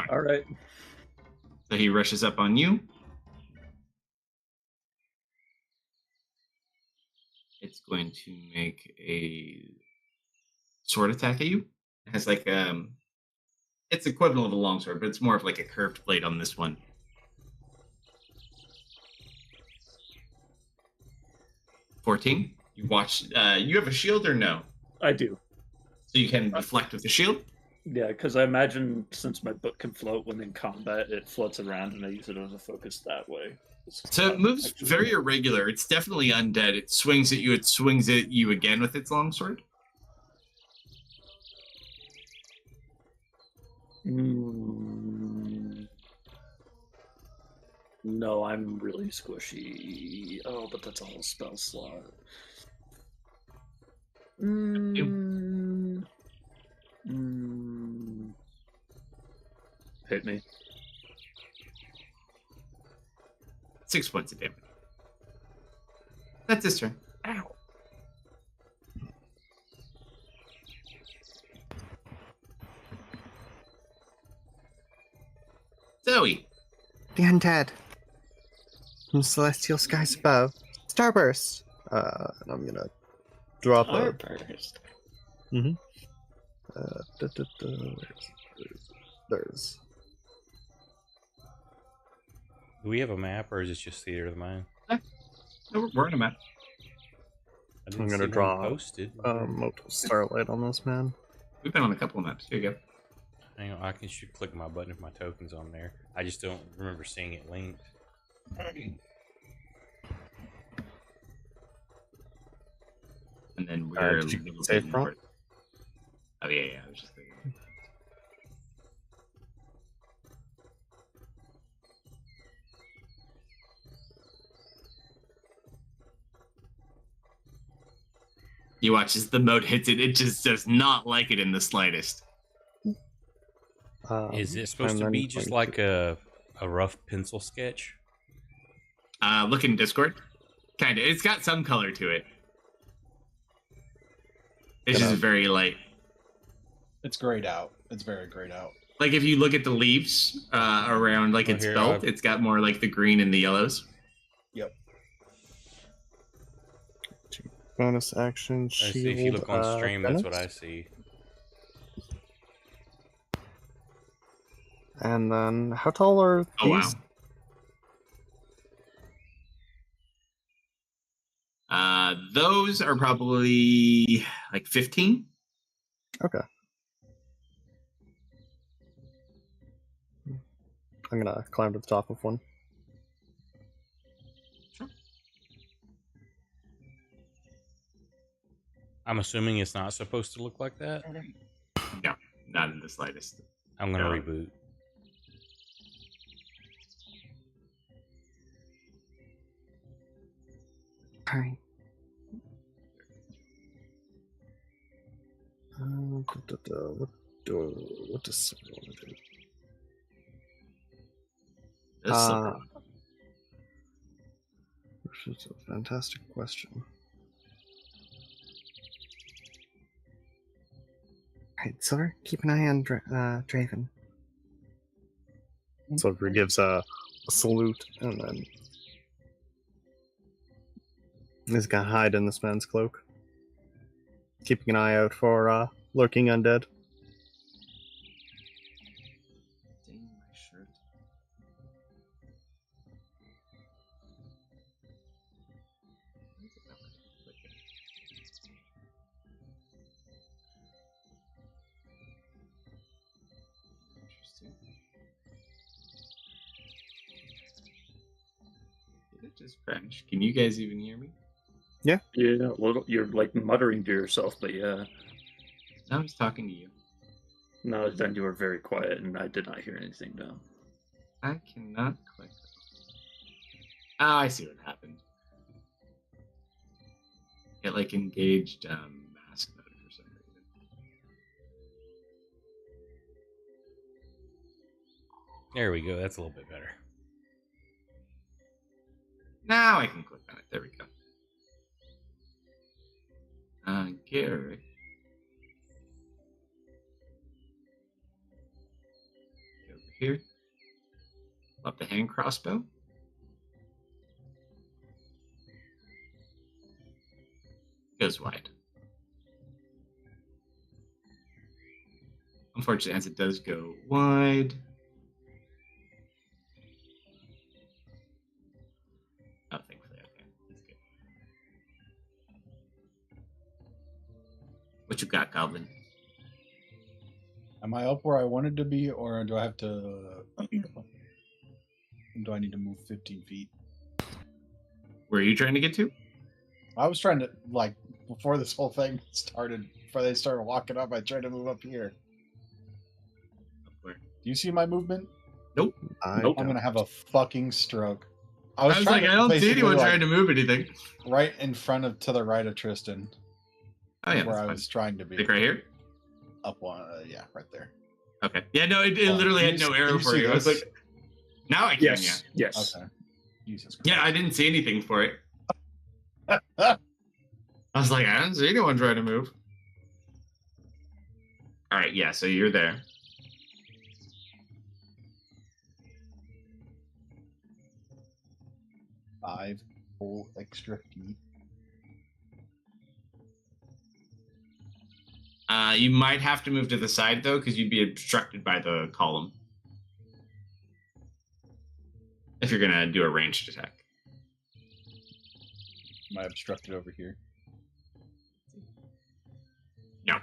All right. So he rushes up on you. It's going to make a sword attack at you. It has like it's equivalent of a longsword, but it's more of like a curved blade on this one. 14. You watch. You have a shield or no? I do. So you can deflect with the shield. Yeah, because I imagine since my book can float when in combat, it floats around and I use it as a focus that way. So it moves very irregular. It's definitely undead. It swings at you. It swings at you again with its longsword. No, I'm really squishy. Oh, but that's a whole spell slot. Hit me. 6 points of damage. That's his turn. Ow. Zoe. The undead. From celestial skies above. Starburst. And I'm gonna drop a. Mm-hmm. There's. Do we have a map, or is this just Theater of the Mind? No, we're in a map. I didn't I'm see gonna one draw posted. Moto Starlight on this man. We've been on a couple of maps. Here you go. Hang on, I can should click my button if my token's on there. I just don't remember seeing it linked. And then we're did you a little save bit prompt? north. Oh yeah. I was just thinking. You watch as the mode hits it. It just does not like it in the slightest. Is it supposed and to then be just going like a rough pencil sketch? Look in Discord. Kind of. It's got some color to it. It's just very light. It's grayed out. It's very grayed out. Like if you look at the leaves around like its belt, it's got more like the green and the yellows. Yep. Bonus action, I shield. see if you look on stream, that's what I Dennis. see. And then, how tall are Oh wow. these? Those are probably like 15. Okay. I'm gonna climb to the top of one. I'm assuming it's not supposed to look like that. No, not in the slightest. I'm gonna reboot. Alright. What does Silver want to do? This is a fantastic question. Alright, Silver, keep an eye on Draven. Silver gives a salute and then he's gonna hide in this man's cloak, keeping an eye out for lurking undead. Dang my shirt. Interesting. Did it just French? Can you guys even hear me? Yeah, well, you're like muttering to yourself, but yeah. No, I was talking to you. No, then you were very quiet, and I did not hear anything now. I cannot click. Oh, I see what happened. It like engaged mask mode for some reason. There we go. That's a little bit better. Now I can click on it. There we go. Garrett. Go over here. Up the hand crossbow. Goes wide. Unfortunately, as it does go wide. Oh, thankfully, okay. That's good. What you got, Goblin? Am I up where I wanted to be, or do I have to? Do I need to move 15 feet? Where are you trying to get to? I was trying to, like, before this whole thing started, before they started walking up, I tried to move up here. Where? Do you see my movement? Nope. I'm gonna have a fucking stroke. I was like, I don't see anyone trying to move anything. Right in front of, to the right of Tristan. Oh yeah, where that's I fine. was trying to be. Like right here? Up one, yeah, right there. Okay. Yeah, no, it literally had no arrow for you. I was like, now I can, Yes. yeah. Yes. Okay. Jesus Christ. Yeah, I didn't see anything for it. I was like, I don't see anyone trying to move. All right, yeah, so you're there. Five whole extra feet. You might have to move to the side, though, because you'd be obstructed by the column. If you're going to do a ranged attack. Am I obstructed over here? No.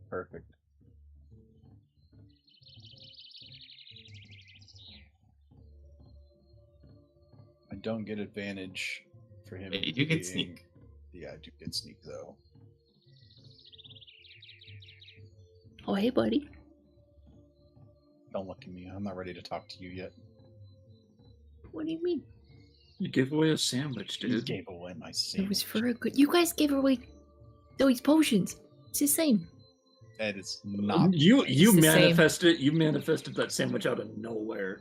Perfect. I don't get advantage for him. Yeah, you do get sneak. Yeah, I do get sneak, though. Oh, hey, buddy. Don't look at me. I'm not ready to talk to you yet. What do you mean? You gave away a sandwich, You dude. gave away my sandwich. It was for a good. You guys gave away those potions. It's the same. Ed, it's not. You It's the same. manifested that sandwich out of nowhere.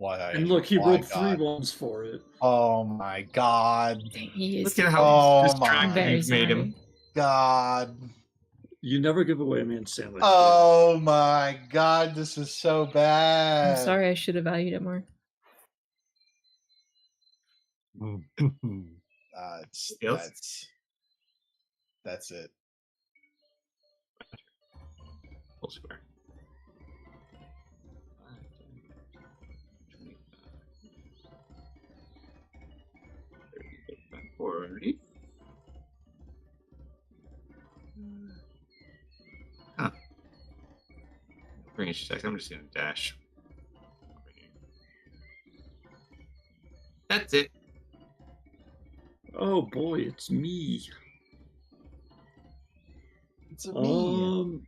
why I. And look, he why rolled 3 God. ones for it. Oh my God! He is Look at how Oh distracted my very you've made sorry. him. God! You never give away a man's sandwich. Oh my God! This is so bad. I'm sorry, I should have valued it more. That's it. Full square. 40. Huh. Bring it a sec. I'm just gonna dash. Over here. That's it. Oh boy, it's me. It's a me.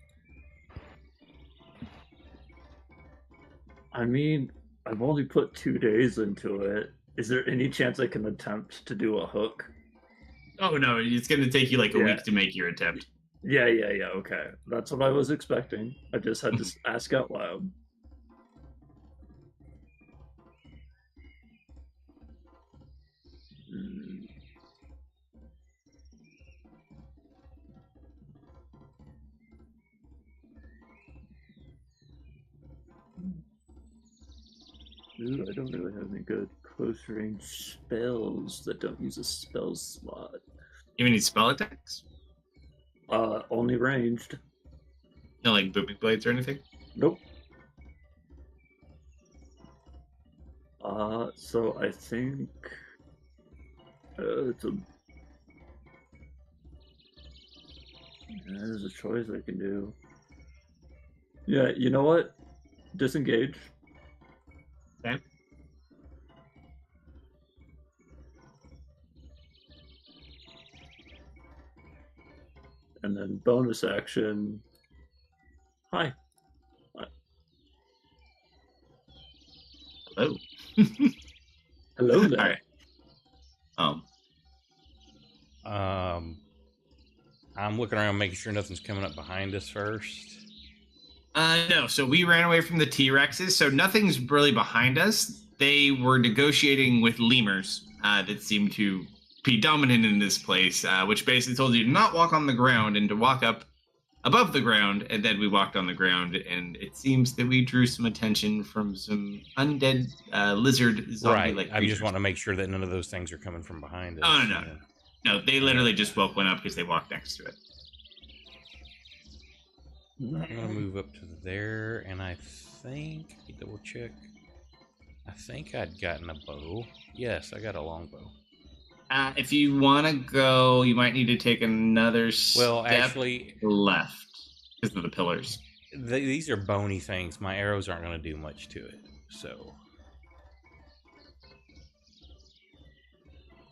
I mean, I've only put 2 days into it. Is there any chance I can attempt to do a hook? Oh no, it's gonna take you like a Yeah. week to make your attempt. Yeah, okay. That's what I was expecting. I just had to ask out loud. Hmm. Ooh, I don't really have any good close range spells that don't use a spell slot. You have any spell attacks? Only ranged. No, like booming blades or anything? Nope. So I think it's a. There's a choice I can do. Yeah, you know what? Disengage. Okay. And then bonus action. Hi. Hello. Hello there. All right. I'm looking around, making sure nothing's coming up behind us first. No, so we ran away from the T-Rexes, so nothing's really behind us. They were negotiating with lemurs that seem to be dominant in this place, which basically told you to not walk on the ground and to walk up above the ground, and then we walked on the ground, and it seems that we drew some attention from some undead lizard zombie-like Right. I creatures. just want to make sure that none of those things are coming from behind us. Oh, no. No, they literally just woke one up because they walked next to it. I'm gonna move up to there, and I think double check. I think I'd gotten a bow. Yes, I got a longbow. If you want to go, you might need to take another Well, step actually, left because of the pillars. These are bony things. My arrows aren't going to do much to it. So,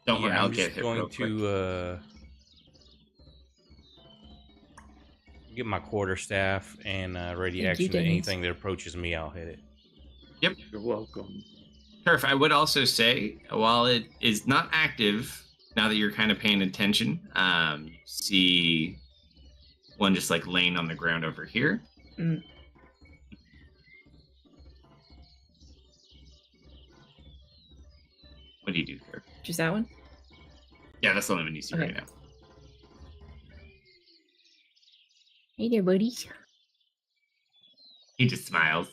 don't worry, yeah, I'll I'm get just hit going real quick. to get my quarterstaff and ready Thank you, action. Dennis. Anything that approaches me, I'll hit it. Yep. You're welcome. Turf, I would also say, while it is not active, now that you're kind of paying attention, you see one just like laying on the ground over here. Mm. What do you do here? Just that one? Yeah, that's the only one you see Okay. right now. Hey there, buddies. He just smiles.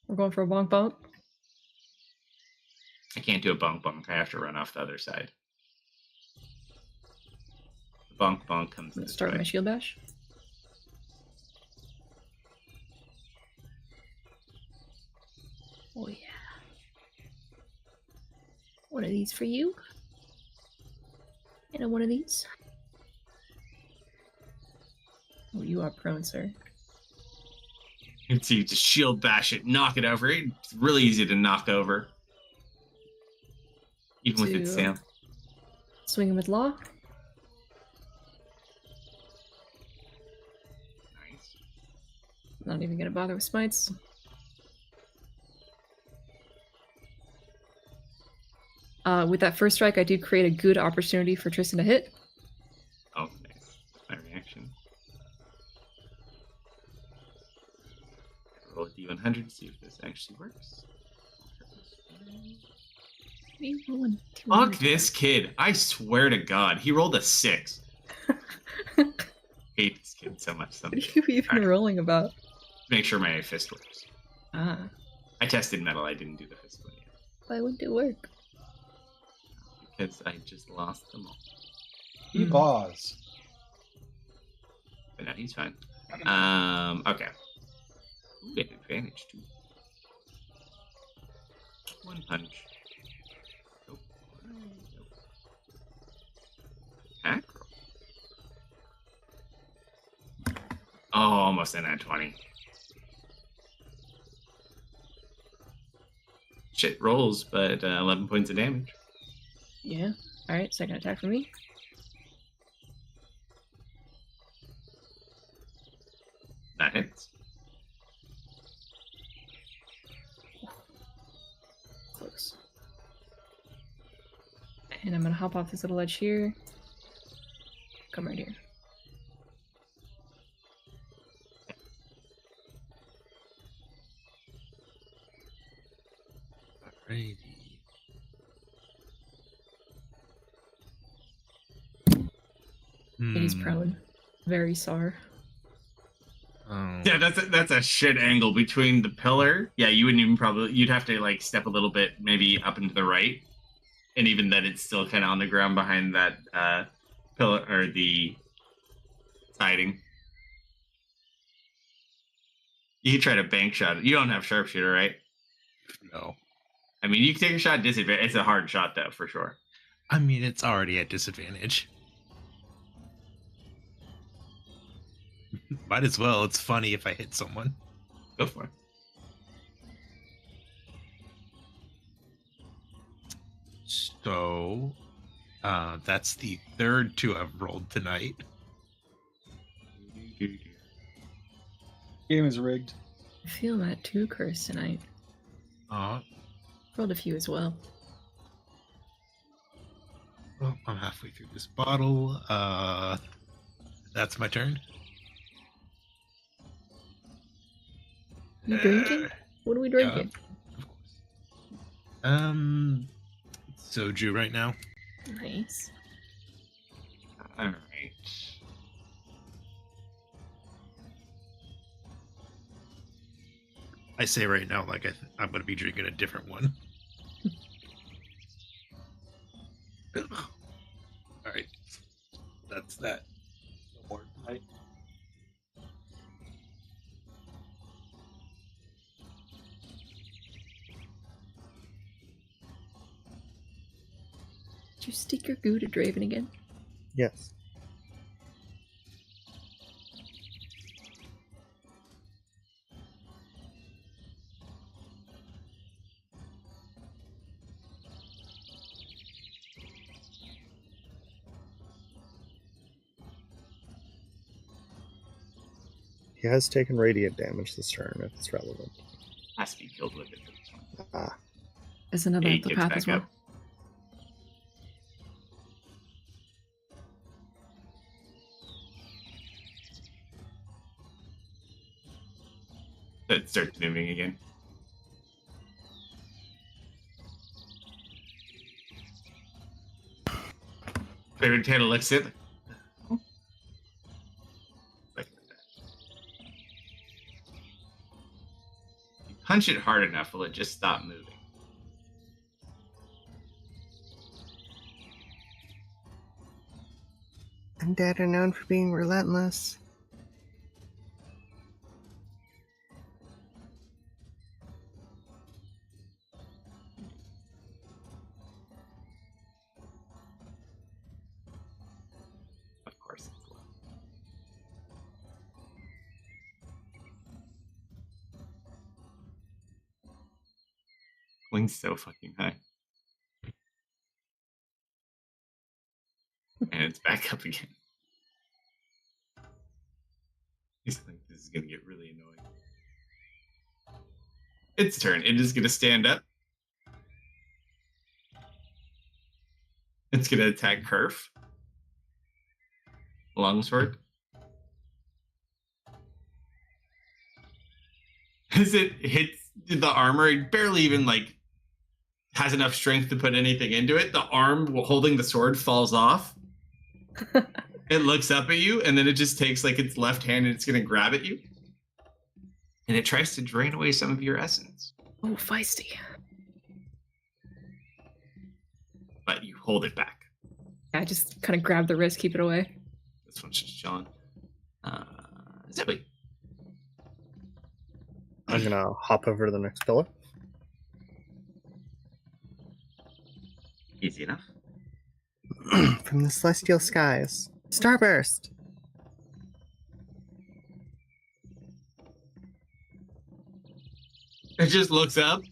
We're going for a bonk bonk. I can't do a bonk bonk. I have to run off the other side. Bonk bonk comes Let's this start way. my shield bash. Oh yeah. One of these for you. And one of these. Oh, you are prone, sir. You can see you just shield bash it, knock it over. It's really easy to knock over. Even with its tail. Swing him with law. Nice. Not even gonna bother with smites. With that first strike, I do create a good opportunity for Tristan to hit. Oh, nice. My reaction. Roll a d100 to see if this actually works. You rolling Fuck 200. this kid. I swear to God. He rolled a 6. Hate this kid so much. What are you even Alright. rolling about? Make sure my fist works. Ah, I tested metal. I didn't do the fist one yet. why wouldn't it work? Because I just lost them all. He paws. But no, he's fine. Okay. Ooh, get advantage too. One punch. Nope. Nope. Attack roll. Oh, almost in at 20. Shit rolls, but 11 points of damage. Yeah. Alright, second attack for me. That hits. Close. And I'm gonna hop off this little edge here. Come right here. Alrighty. He's prone. Very sore. Oh. Yeah, that's a shit angle between the pillar. Yeah, you wouldn't even probably. You'd have to like step a little bit, maybe up and to the right, and even then, it's still kind of on the ground behind that pillar or the siding. You could try to bank shot it. You don't have sharpshooter, right? No. I mean, you can take a shot at disadvantage. It's a hard shot, though, for sure. I mean, it's already at disadvantage. Might as well. It's funny if I hit someone. Go for it. So, that's the third 2 I've rolled tonight. Game is rigged. I feel that too curse tonight. Rolled a few as well. Well, I'm halfway through this bottle. That's my turn. You drinking? What are we drinking? Of course. Soju right now. Nice. All right. I say right now, like I'm going to be drinking a different one. All right, that's that. No more tonight. Did you stick your goo to Draven again? Yes. He has taken radiant damage this turn, if it's relevant. Has to be killed with it for this one. Ah, Is another He up the gets path back as well? up. It starts moving again. Favorite kind of looks at. You punch it hard enough, will it just stop moving? Undead are known for being relentless. Of course it's low. Wing's so fucking high. And it's back up again. He's like, this is gonna get really annoying. Its turn. It is gonna stand up. It's gonna attack Kerf. Longsword. As it hits the armor, it barely even like has enough strength to put anything into it. The arm holding the sword falls off. It looks up at you, and then it just takes like its left hand and it's going to grab at you. And it tries to drain away some of your essence. Oh, feisty. But you hold it back. I just kind of grab the wrist, keep it away. This one's just chilling. Zippy. I'm gonna hop over to the next pillar. Easy enough. From the celestial skies. Starburst! It just looks up.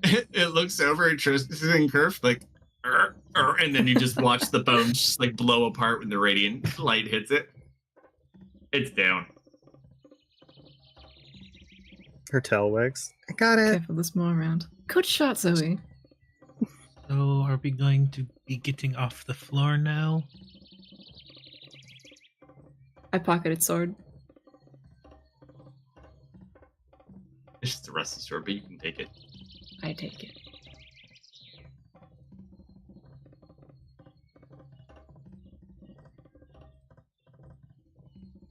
It looks over at Tristan and Kerf, like, and then you just watch the bones just like blow apart when the radiant light hits it. It's down. Her tail wags. I got it. Careful this more around. Good shot, Zoe. So, are we going to be getting off the floor now? I pocketed sword. It's just a rusty sword, but you can take it. I take it.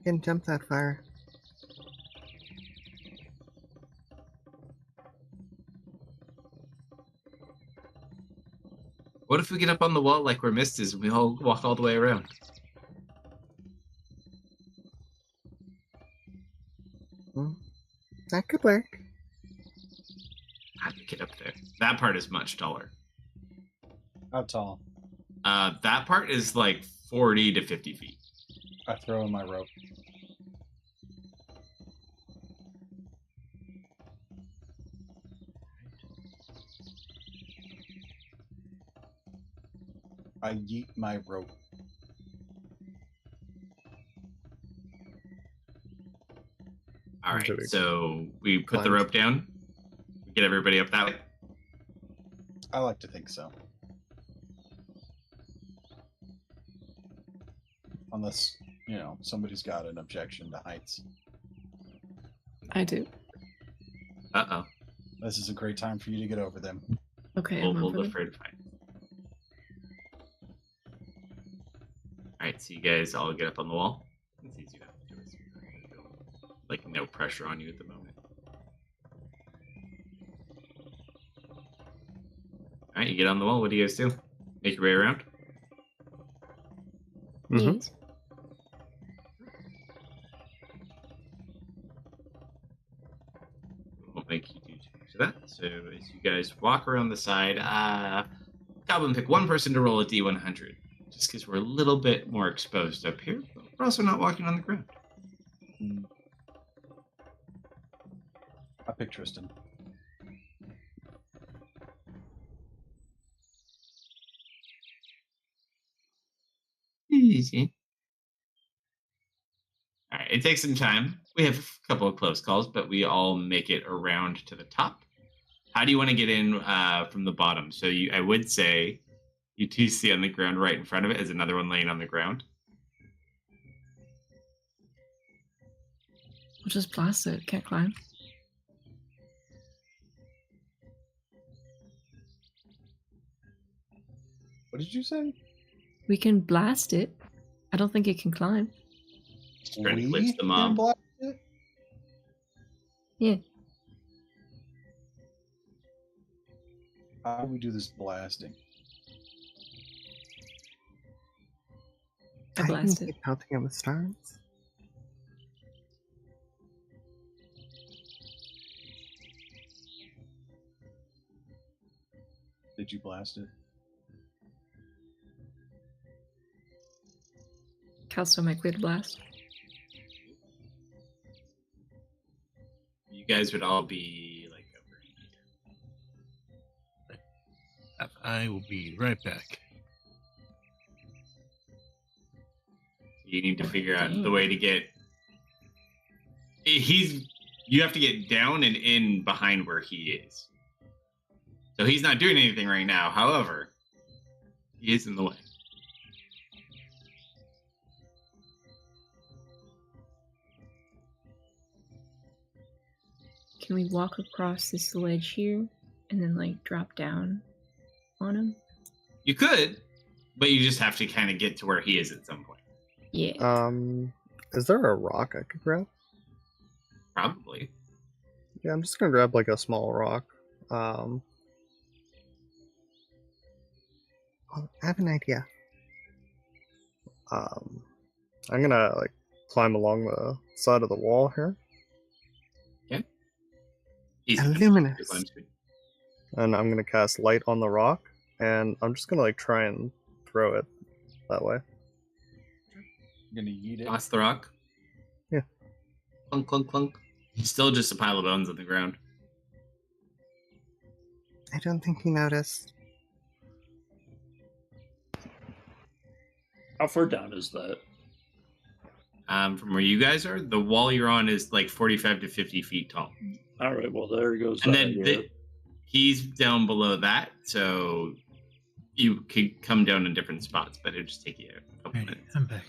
Can jump that far. What if we get up on the wall like we're Mistas and we all walk all the way around? That could work. How do you get up there? That part is much taller. How tall? That part is like 40 to 50 feet. I throw in my rope. I yeet my rope. All right, Very so we put the Climb. rope down. We get everybody up that way. I like to think so. Unless, somebody's got an objection to heights. I do. Uh-oh. This is a great time for you to get over them. Okay, We'll I'm over go them. for a fight. All right, so you guys all get up on the wall. It's easy enough to do it. Like no pressure on you at the moment. All right, you get on the wall. What do you guys do? Make your way around. Mm-hmm. Yes. We'll make you do to that. So as you guys walk around the side, Goblin, pick one person to roll a D100. Just because we're a little bit more exposed up here, but we're also not walking on the ground. I pick Tristan. Easy. All right, it takes some time. We have a couple of close calls, but we all make it around to the top. How do you want to get in from the bottom? So I would say you two see on the ground right in front of it is another one laying on the ground. We'll just blast it. Can't climb. What did you say? We can blast it. I don't think it can climb. Trying to glitch the can mob. blast it? Yeah. How do we do this blasting? I blast it. keep pelting it with stars. Did you blast it? Kalsto might clear the blast. You guys would all be like over. I will be right back. You need to figure out the way to get. You have to get down and in behind where he is. So he's not doing anything right now. However, he is in the way. Can we walk across this ledge here and then like drop down on him? You could, but you just have to kind of get to where he is at some point. Yeah. Is there a rock I could grab? Probably. Yeah, I'm just gonna grab like a small rock. Oh, I have an idea. I'm gonna like climb along the side of the wall here, Easy. Illuminous. and I'm gonna cast light on the rock, and I'm just gonna like try and throw it that way. I'm gonna yeet it. Toss the rock. Yeah. Clunk, clunk, clunk. Still just a pile of bones on the ground. I don't think he noticed. How far down is that? From where you guys are, the wall you're on is like 45 to 50 feet tall. All right, well, there goes And that then idea. he's down below that, so you could come down in different spots, but it'll just take you a couple Alright, minutes. I'm back.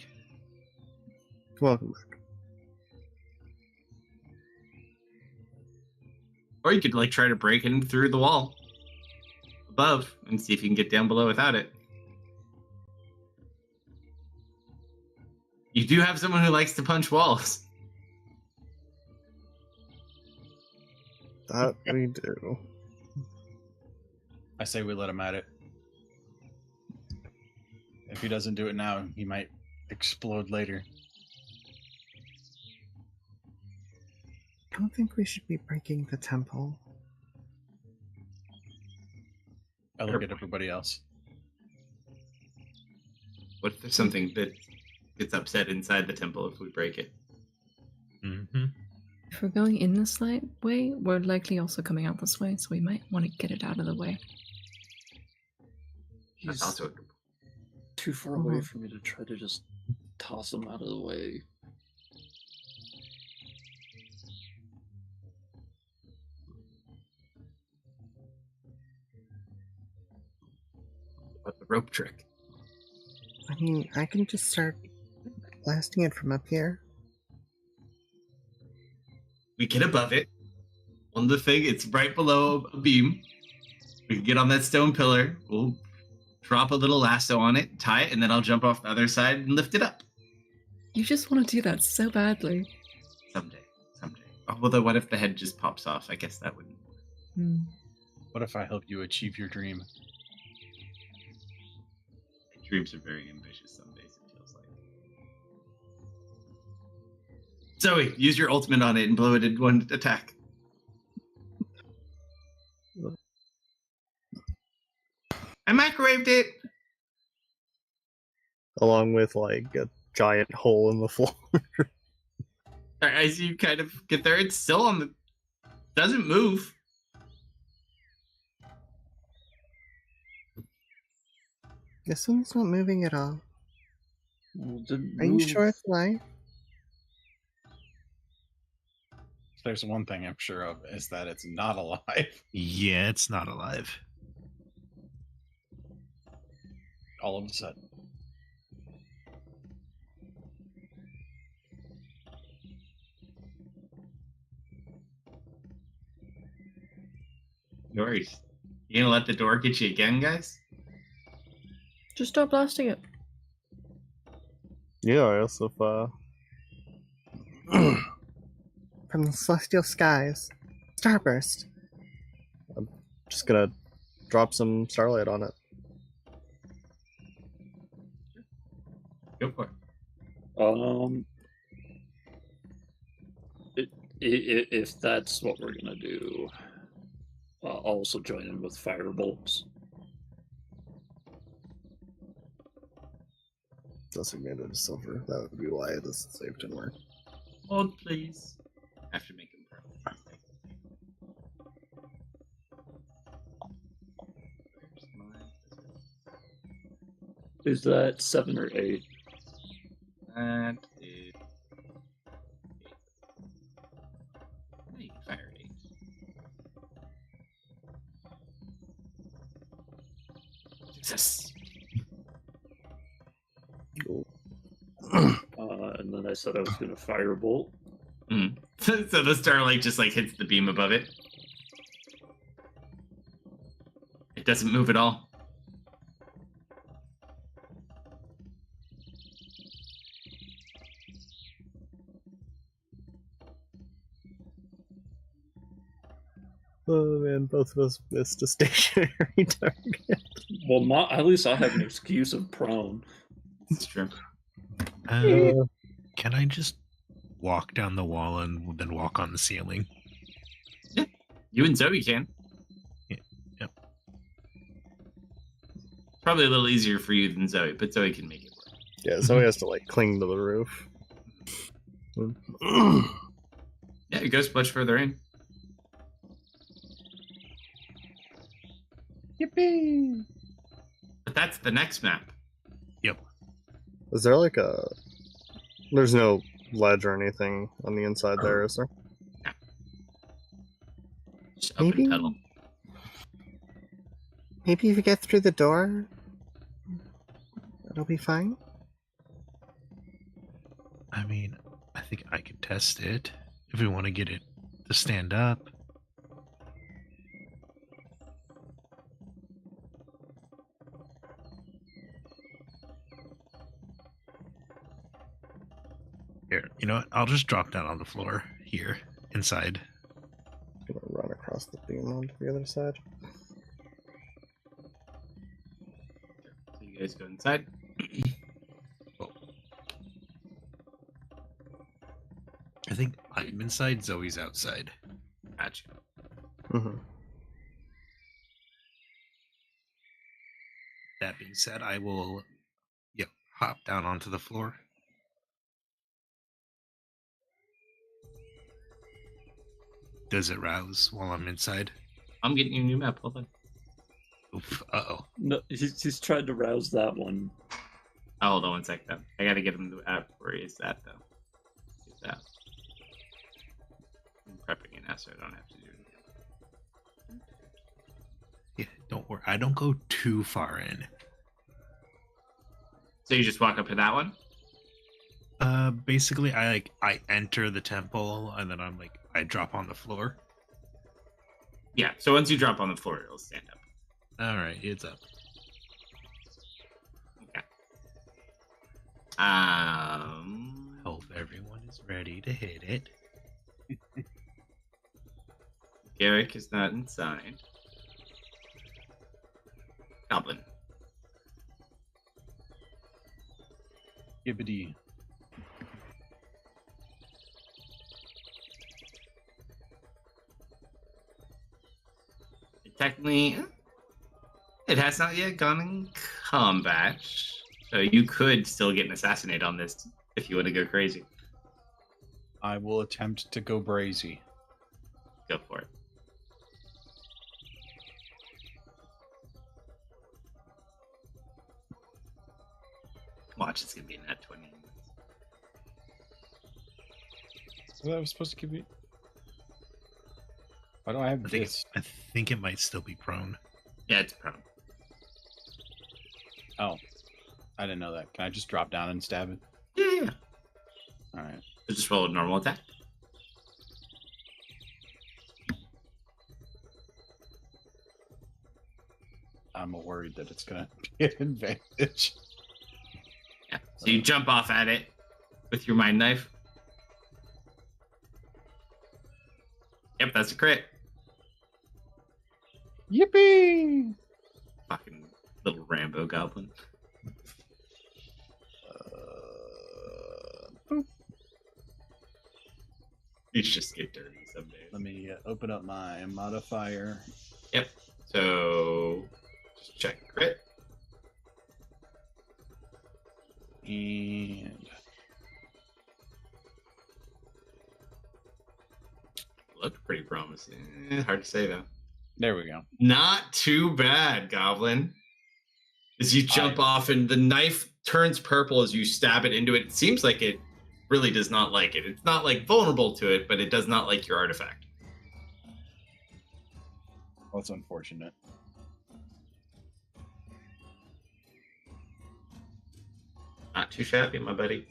Welcome back. Or you could like try to break in through the wall above and see if you can get down below without it. You do have someone who likes to punch walls. That we do. I say we let him at it. If he doesn't do it now, he might explode later. I don't think we should be breaking the temple. I look at everybody else. What if there's something that gets upset inside the temple if we break it? Mm-hmm. If we're going in this way, we're likely also coming out this way, so we might want to get it out of the way. That's He's also a good point. too far away for me to try to just toss him out of the way. But the rope trick. I mean, I can just start blasting it from up here. We get above it. On the thing, it's right below a beam. We can get on that stone pillar. We'll drop a little lasso on it, tie it, and then I'll jump off the other side and lift it up. You just want to do that so badly. Someday. Oh, well, then what if the head just pops off? I guess that wouldn't. What if I help you achieve your dream? Dreams are very ambitious some days, it feels like. Zoe, use your ultimate on it and blow it in one attack. I microwaved it! Along with like a giant hole in the floor. As you kind of get there, it's still on the... doesn't move. This one's not moving at all. Well, didn't Are you move. sure it's live? If there's one thing I'm sure of, is that it's not alive. Yeah, it's not alive. All of a sudden. No worries. You gonna let the door get you again, guys? Just stop blasting it. Yeah, I also From the celestial skies. Starburst. just gonna drop some starlight on it. Go for it. If that's what we're gonna do, I'll also join in with firebolts. Designated as silver. That would be why this saved and work. Hold, please. I have to make him purple. Is that 7 or 8? That is... Oh, you can fire 8. Success. Cool. And then I said I was going to firebolt. So the starlight just like hits the beam above it. It doesn't move at all. Oh man, both of us missed a stationary target. Well, at least I have an excuse of prone. It's true. Can I just walk down the wall and then walk on the ceiling? Yeah, you and Zoe can. Yep. Probably a little easier for you than Zoe, but Zoe can make it work. Yeah, Zoe has to like cling to the roof. Yeah, it goes much further in. Yippee! But that's the next map. Yep. Is there like a? There's no ledge or anything on the inside there, is there? Just open Maybe. pedal. Maybe if you get through the door, it'll be fine. I mean, I think I could test it if we want to get it to stand up. Here, you know what? I'll just drop down on the floor here, inside. I'm gonna run across the beam onto the other side. So you guys go inside. I think I'm inside, Zoe's outside. Gotcha. Mm-hmm. That being said, I will, hop down onto the floor. Does it rouse while I'm inside? I'm getting you a new map. Hold on. Oof, uh-oh. No, he's tried to rouse that one. Oh, hold on one sec, though. I gotta get him the app. Where is that, though? Is that? I'm prepping it now, so I don't have to do anything. Yeah, don't worry. I don't go too far in. So you just walk up to that one? Basically, I enter the temple, and then I drop on the floor. Yeah, so once you drop on the floor, it'll stand up. Alright, it's up. Okay. Hope everyone is ready to hit it. Garrick is not inside. Goblin. Gibbity. Technically, it has not yet gone in combat, so you could still get an assassinate on this if you want to go crazy. I will attempt to go brazy. Go for it. Watch, it's gonna be a net 20. Well, I was supposed to give you. Why do I have this? I think it might still be prone. Yeah, it's prone. Oh, I didn't know that. Can I just drop down and stab it? Yeah. All right. So just roll a normal attack. I'm worried that it's gonna be an advantage. Yeah. So you jump off at it with your mind knife. Yep, that's a crit. Yippee! Fucking little Rambo goblin. You just get dirty someday. Let me open up my modifier. Yep. So just check crit. And Looked pretty promising. Hard to say though. there we go. Not too bad, Goblin. As you jump off and the knife turns purple as you stab it into it. It seems like it really does not like it. It's not like vulnerable to it, but it does not like your artifact. Well, that's unfortunate. Not too shabby, my buddy.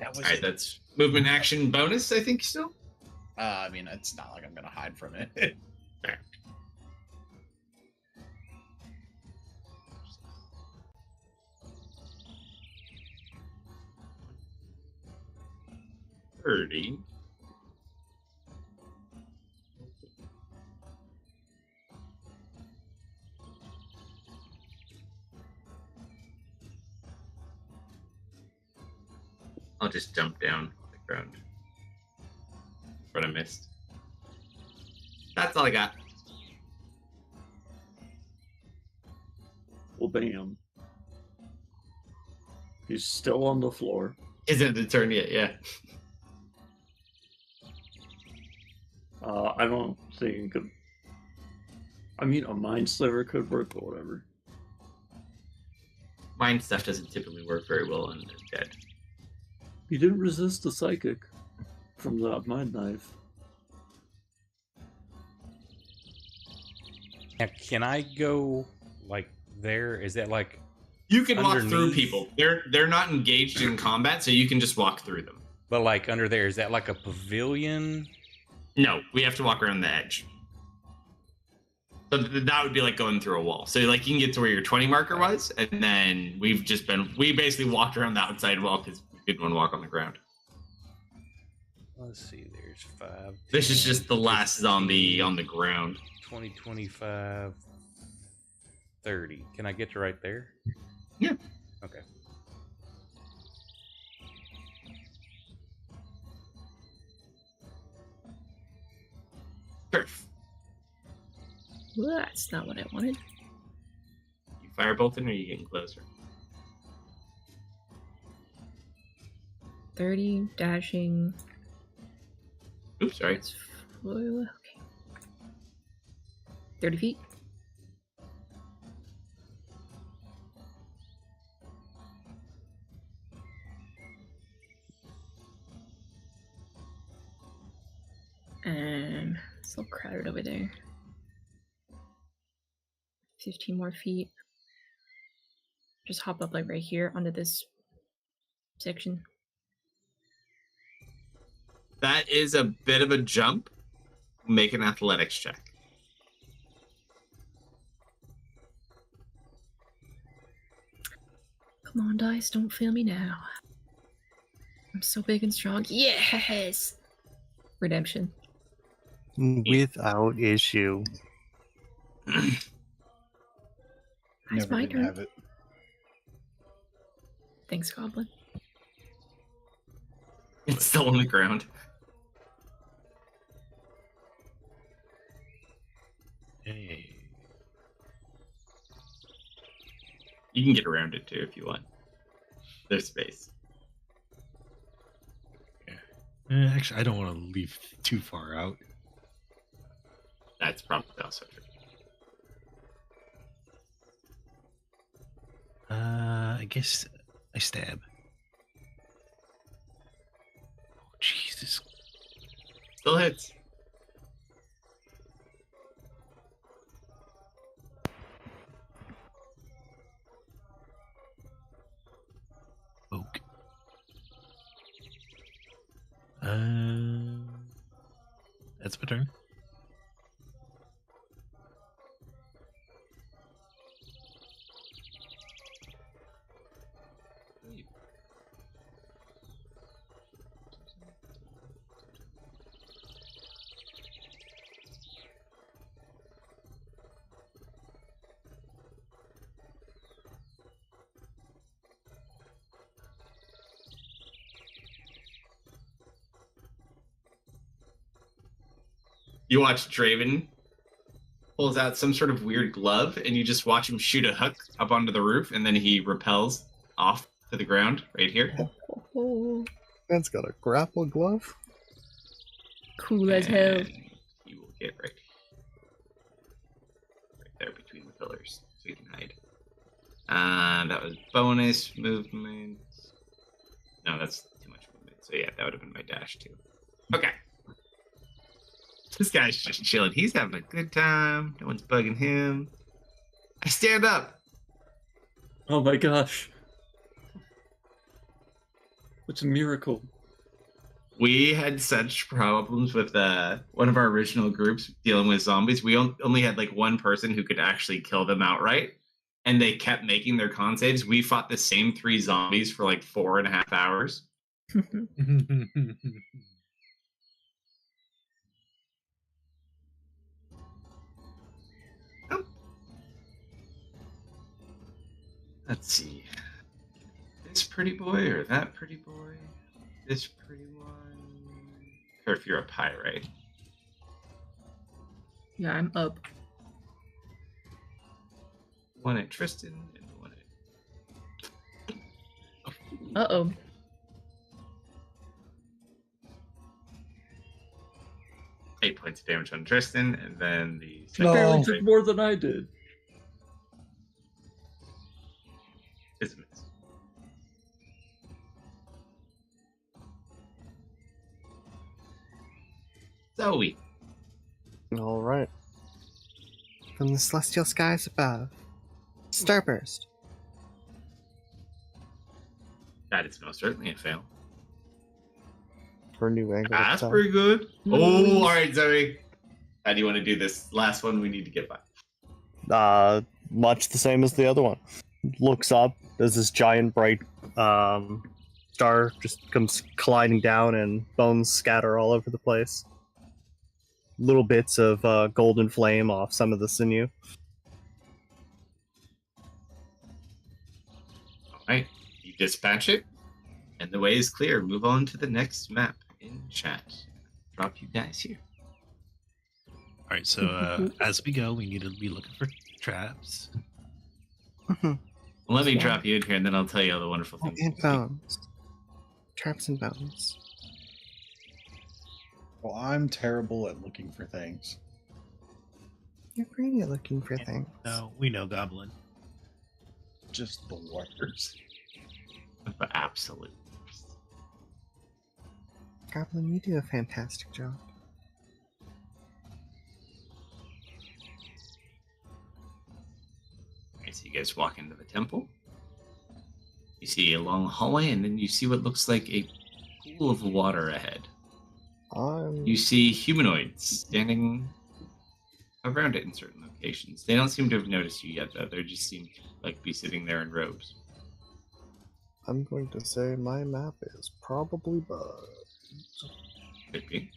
That was All right, that's movement action bonus, I think, still. I mean, it's not like I'm gonna hide from it. Fair. $30. I'll just jump down on the ground. What I missed. That's all I got. Well, bam. He's still on the floor. Isn't the turn yet? Yeah. I don't think. I mean, a mind sliver could work, but whatever. Mind stuff doesn't typically work very well on dead. He didn't resist the psychic from the mind knife. Now, can I go like there? Is that like You can walk through underneath? people. They're not engaged in combat, so you can just walk through them. But like under there, is that like a pavilion? No, we have to walk around the edge. So that would be like going through a wall. So like you can get to where your 20 marker was, and then we basically walked around the outside wall because we didn't want to walk on the ground. Let's see, there's 5. This is 10, just the last 15, zombie on the ground. 20, 25, 30. Can I get to right there? Yeah. Okay. Perf. Well, that's not what I wanted. You firebolting or are you getting closer? 30, dashing. Oops, sorry. Okay. 30 feet. And it's a little crowded over there. 15 more feet. Just hop up like right here onto this section. That is a bit of a jump. Make an athletics check. Come on, dice, don't fail me now. I'm so big and strong. Yes! Redemption. Without issue. It's Never my did turn. have it. Thanks, Goblin. It's still on the ground. Hey. You can get around it too if you want. There's space. Actually, I don't want to leave too far out. That's probably also true. I guess I stab. Oh, Jesus. Still hits. Oak. That's my turn. You watch Draven pulls out some sort of weird glove, and you just watch him shoot a hook up onto the roof, and then he repels off to the ground right here. Oh, Man's got a grapple glove. cool as hell. And you will get right there between the pillars, so you can hide. That was bonus movement. No, that's too much movement. So yeah, that would have been my dash too. Okay. This guy's just chilling. He's having a good time. No one's bugging him. I stand up. Oh my gosh. It's a miracle. We had such problems with one of our original groups dealing with zombies. We only had like one person who could actually kill them outright, and they kept making their con saves. We fought the same 3 zombies for like 4.5 hours. Oh. Let's see. This pretty boy or that pretty boy? this pretty one. Or if you're up high, right? Yeah, I'm up. One at Tristan and one at. Uh-oh. Eight points of damage on Tristan, and then the second No. Apparently one took more than I did. is a miss. Zoe. All right. From the celestial skies above, Starburst. That is most certainly a fail. For a new angle. of That's attack. pretty good. Oh, all right, Zoe. How do you want to do this? Last one we need to get by. Much the same as the other one. Looks up, there's this giant bright star just comes colliding down, and bones scatter all over the place. Little bits of golden flame off some of the sinew. All right, you dispatch it, and the way is clear. Move on to the next map in chat. Drop you guys here. All right, so as we go, we need to be looking for traps. Let me Yeah. drop you in here, and then I'll tell you all the wonderful Oh, things. and bones. Traps and bones. Well, I'm terrible at looking for things. You're great at looking for And things. No, we know Goblin. Just the worst. But absolutely. Goblin, you do a fantastic job. Okay, so you guys walk into the temple. You see a long hallway, and then you see what looks like a pool of water ahead. You see humanoids standing around it in certain locations. They don't seem to have noticed you yet, though. They just seem to like be sitting there in robes. I'm going to say my map is probably bugged. Could be.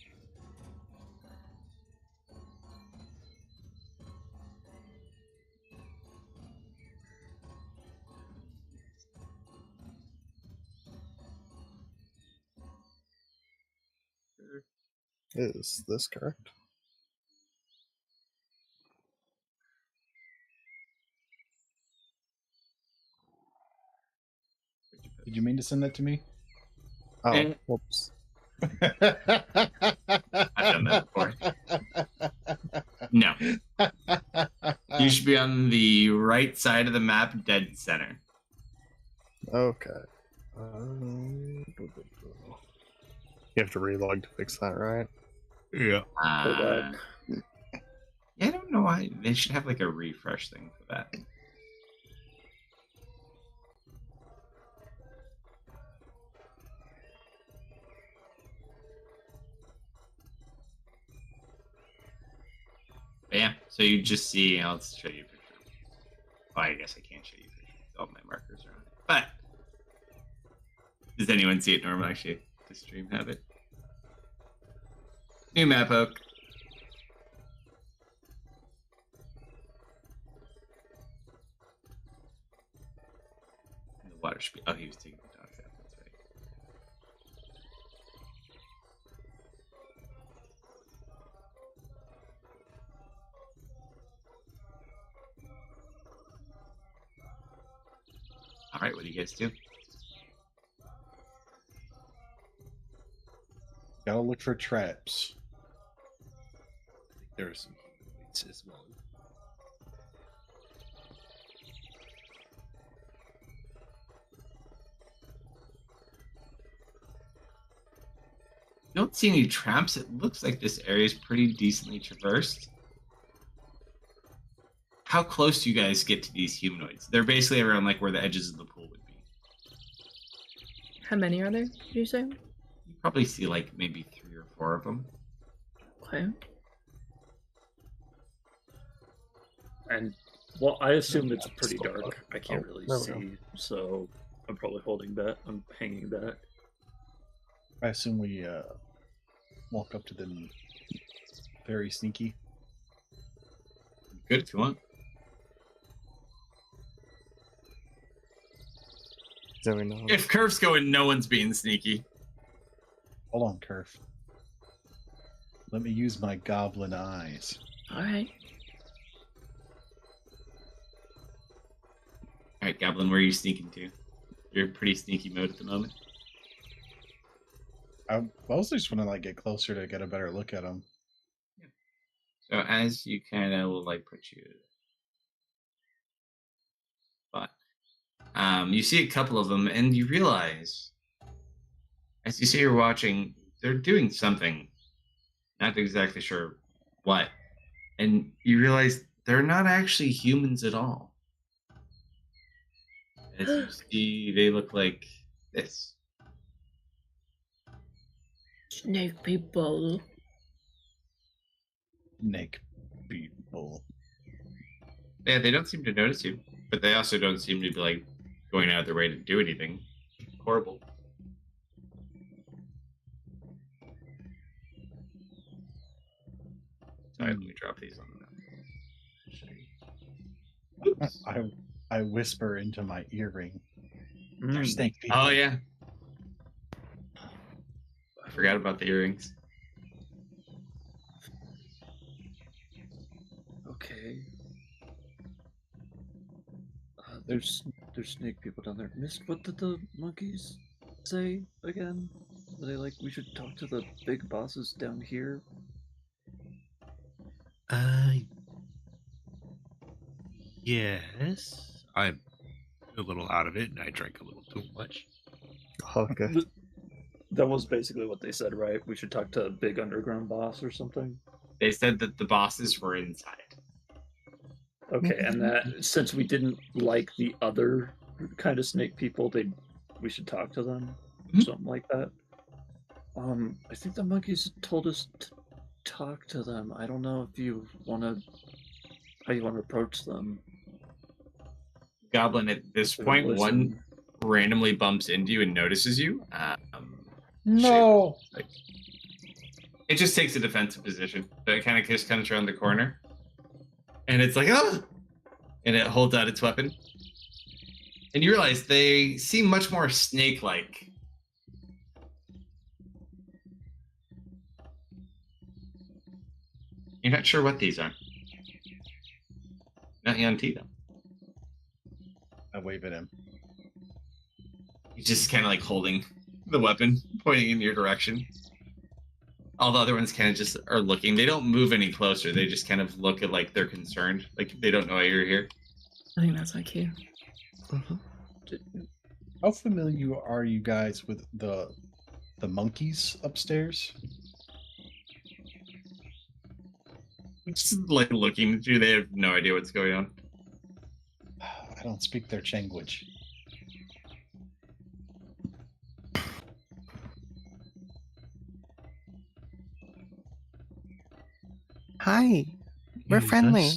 Is this correct? Did you mean to send that to me? Oh, Eh. whoops. I've done that before. No. You should be on the right side of the map, dead center. Okay. You have to relog to fix that, right? Yeah. Yeah, I don't know why. They should have like a refresh thing for that. But yeah, so you just see, I'll show you a picture. Oh, I guess I can't show you a picture. All my markers are on it. But, does anyone see it normal actually? Does stream have it? New map hook. And the water should be, oh, he was taking the dogs out, that's right. All right, what do you guys do? Gotta look for traps. There are some humanoids as well. Don't see any traps. It looks like this area is pretty decently traversed. How close do you guys get to these humanoids? They're basically around like where the edges of the pool would be. How many are there, did you say? You probably see like maybe 3 or 4 of them. Okay. And well, I assume it's pretty Still dark. up. I can't Oh, really there we go. see, so I'm probably holding back. I'm hanging back. I assume we walk up to them very sneaky. Good if you want. Zoe knows. If curves go in, no one's being sneaky. Hold on, Kerf. Let me use my goblin eyes. All right. All right, Goblin, where are you sneaking to? You're in pretty sneaky mode at the moment. I mostly just want to like get closer to get a better look at him. So as you kind of will like put you, but you see a couple of them, and you realize, as you see you're watching, they're doing something. Not exactly sure what, and you realize they're not actually humans at all. As you see, they look like this. Snake people. Snake people. Yeah, they don't seem to notice you, but they also don't seem to be like going out of their way to do anything horrible. Sorry, let me drop these on the map. Oops. I whisper into my earring. Mm. They're snake people. Oh yeah, I forgot about the earrings. Okay. There's snake people down there. Missed, what did the monkeys say again? Were they like, we should talk to the big bosses down here? Yes. I'm a little out of it, and I drank a little too much. Okay. That was basically what they said, right? We should talk to a big underground boss or something. They said that the bosses were inside. Okay, and that since we didn't like the other kind of snake people, we should talk to them, something like that. I think the monkeys told us to talk to them. I don't know if you how you want to approach them. Goblin, at this point, one randomly bumps into you and notices you. No. Like, it just takes a defensive position. So it kind of just comes around the corner. And it's like, oh! And it holds out its weapon. And you realize they seem much more snake-like. You're not sure what these are. Not Yanti, though. I wave at him. He's just kind of like holding the weapon, pointing in your direction. All the other ones kind of just are looking. They don't move any closer. They just kind of look at like they're concerned. Like they don't know why you're here. I think that's IQ. How familiar are you guys with the monkeys upstairs? Just like looking at you. They have no idea what's going on. I don't speak their language. Hi, we're friendly.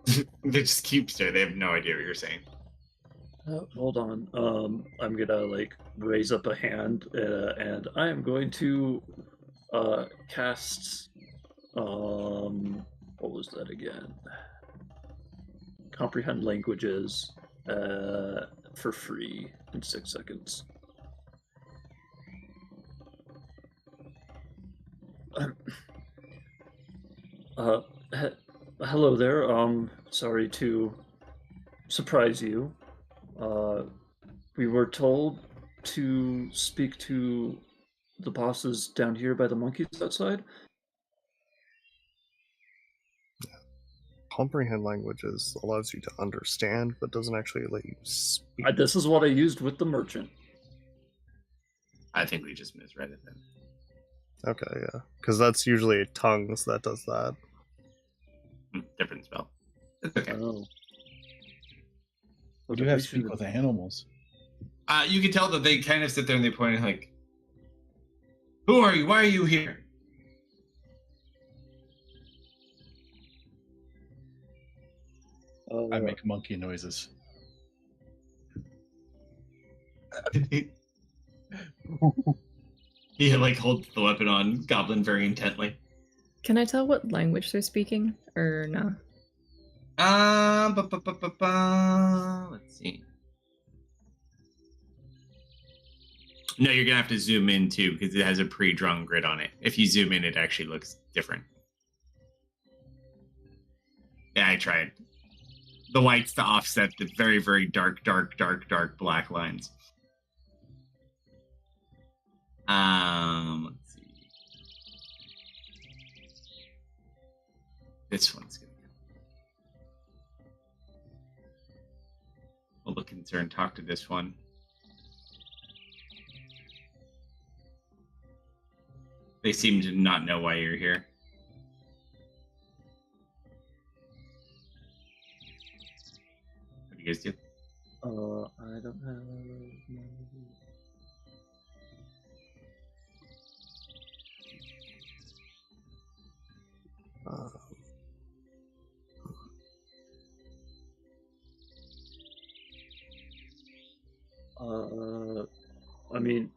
They just keep staring. They have no idea what you're saying. Hold on. I'm gonna like raise up a hand, and I am going to cast. What was that again? Comprehend languages for free in 6 seconds. Hello there. Sorry to surprise you. We were told to speak to the bosses down here by the monkeys outside. Comprehend languages allows you to understand, but doesn't actually let you speak. This is what I used with the merchant. I think we just misread it then. Okay, yeah. Because that's usually tongues that does that. Different spell. It's okay. Oh. We do have to speak with the animals. You can tell that they kind of sit there and they point like, "Who are you? Why are you here?" I make monkey noises. He like holds the weapon on Goblin very intently. Can I tell what language they're speaking, or no? Let's see. No, you're gonna have to zoom in too because it has a pre-drawn grid on it. If you zoom in, it actually looks different. Yeah, I tried. The whites to offset the very, very dark, dark, dark, dark black lines. Let's see. This one's gonna go. We'll look in there and talk to this one. They seem to not know why you're here. What do you guys do? I don't have. I mean,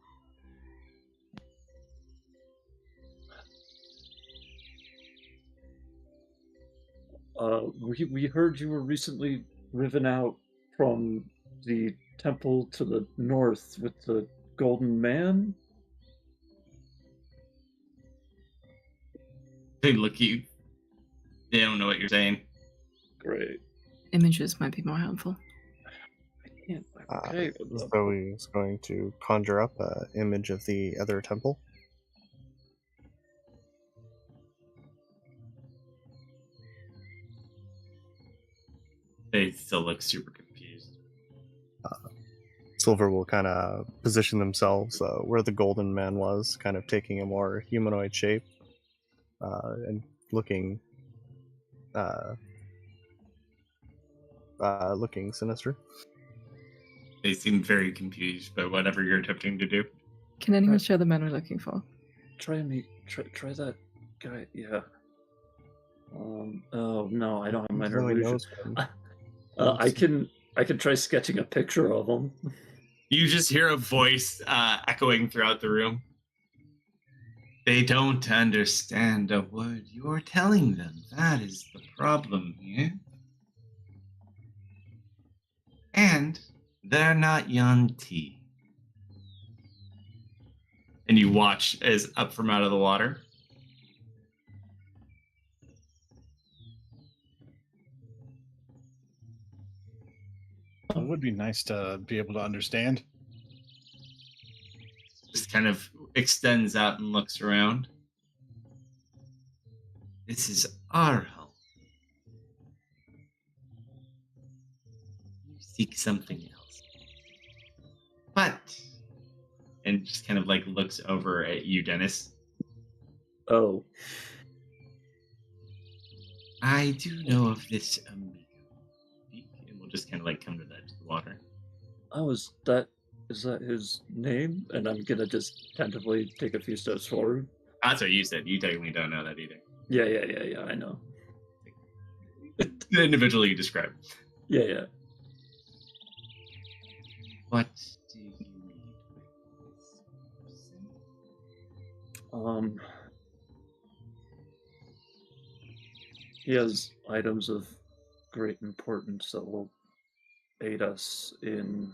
we heard you were recently driven out from the temple to the north with the golden man. They look at you. They don't know what you're saying. Great. Images might be more helpful. I can't. Okay. Zoe is going to conjure up an image of the other temple. They still look super confused. Silver will kind of position themselves where the golden man was, kind of taking a more humanoid shape and looking looking sinister. They seem very confused by whatever you're attempting to do. Can anyone show the man we're looking for? Try that guy. Yeah. Oh no, I don't have minor Zoe illusion. knows him. I can try sketching a picture of him. You just hear a voice echoing throughout the room. They don't understand a word you're telling them. That is the problem here. And they're not Yanti. And you watch as up from out of the water. It would be nice to be able to understand. Just kind of extends out and looks around. This is our home. You seek something else. But, and just kind of like looks over at you, Dennis. Oh. I do know of this amigo. And we'll just kind of like come to the edge of the water. Oh, is that his name? And I'm gonna just tentatively take a few steps forward. That's what you said. You technically don't know that either. Yeah, I know. The individual you described. Yeah. What do you need with this person? He has items of great importance that will aid us in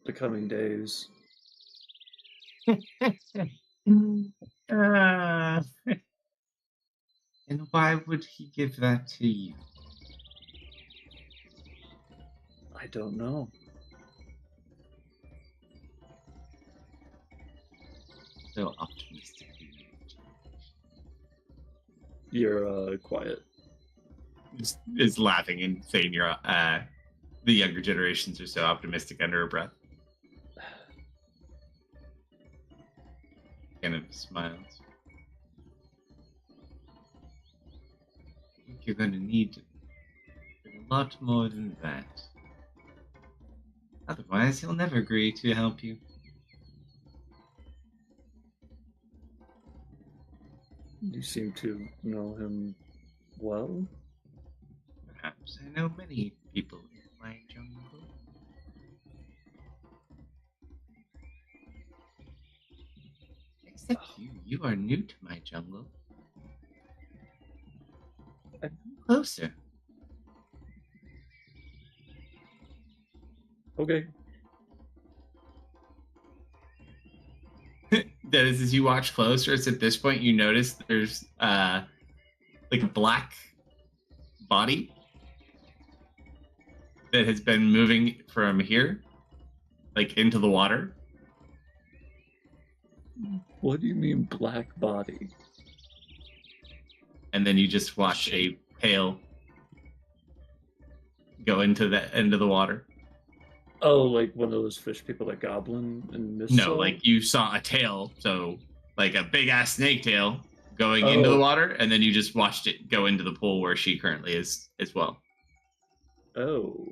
the coming days. And why would he give that to you? I don't know. So optimistic. You're quiet. Is laughing and saying you're the younger generations are so optimistic under her breath. Kind of smiles. I think you're going to need a lot more than that. Otherwise, he'll never agree to help you. You seem to know him well. Perhaps I know many people in my jungle. Except you. You are new to my jungle. Closer. Okay. Dennis, as you watch closer, it's at this point you notice there's like a black body that has been moving from here, like into the water. What do you mean black body? And then you just watch a pail go into the end of the water. Oh, like one of those fish people, like Goblin and Miss. No, like you saw a tail, so like a big ass snake tail going into the water, and then you just watched it go into the pool where she currently is as well. Oh,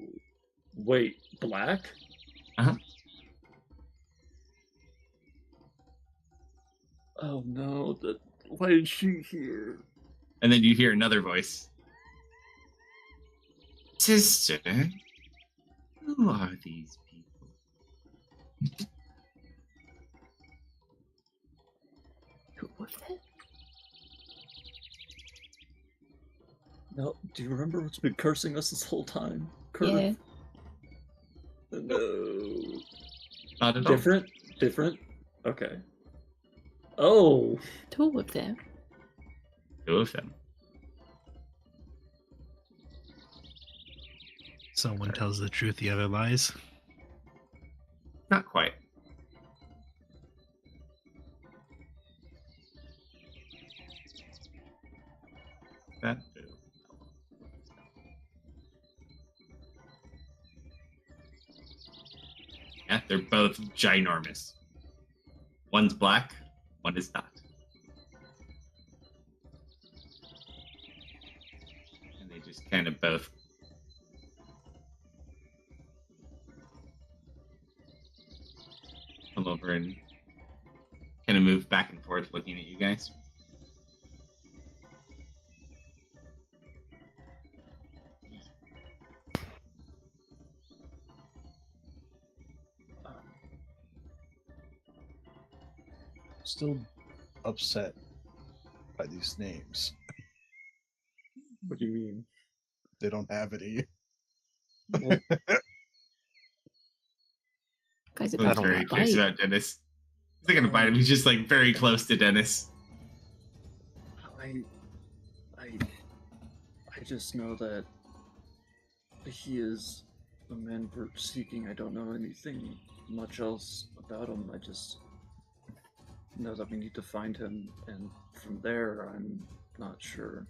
wait, black? Uh-huh. Oh no, why is she here? And then you hear another voice. Sister, who are these people? Who was it? No, do you remember what's been cursing us this whole time? Curve? Yeah. No. Not at all. Different? Okay. Oh. Two of them. Two of them. Someone tells the truth, the other lies. Not quite. That. Yeah, they're both ginormous. One's black, one is not. And they just kind of both come over and kind of move back and forth looking at you guys. Still upset by these names. What do you mean? They don't have any. Well, Guys, That's very curious about Dennis. He's not gonna bite him. He's just like very close to Dennis. I just know that he is the man we're seeking. I don't know anything much else about him. I just know that we need to find him, and from there, I'm not sure.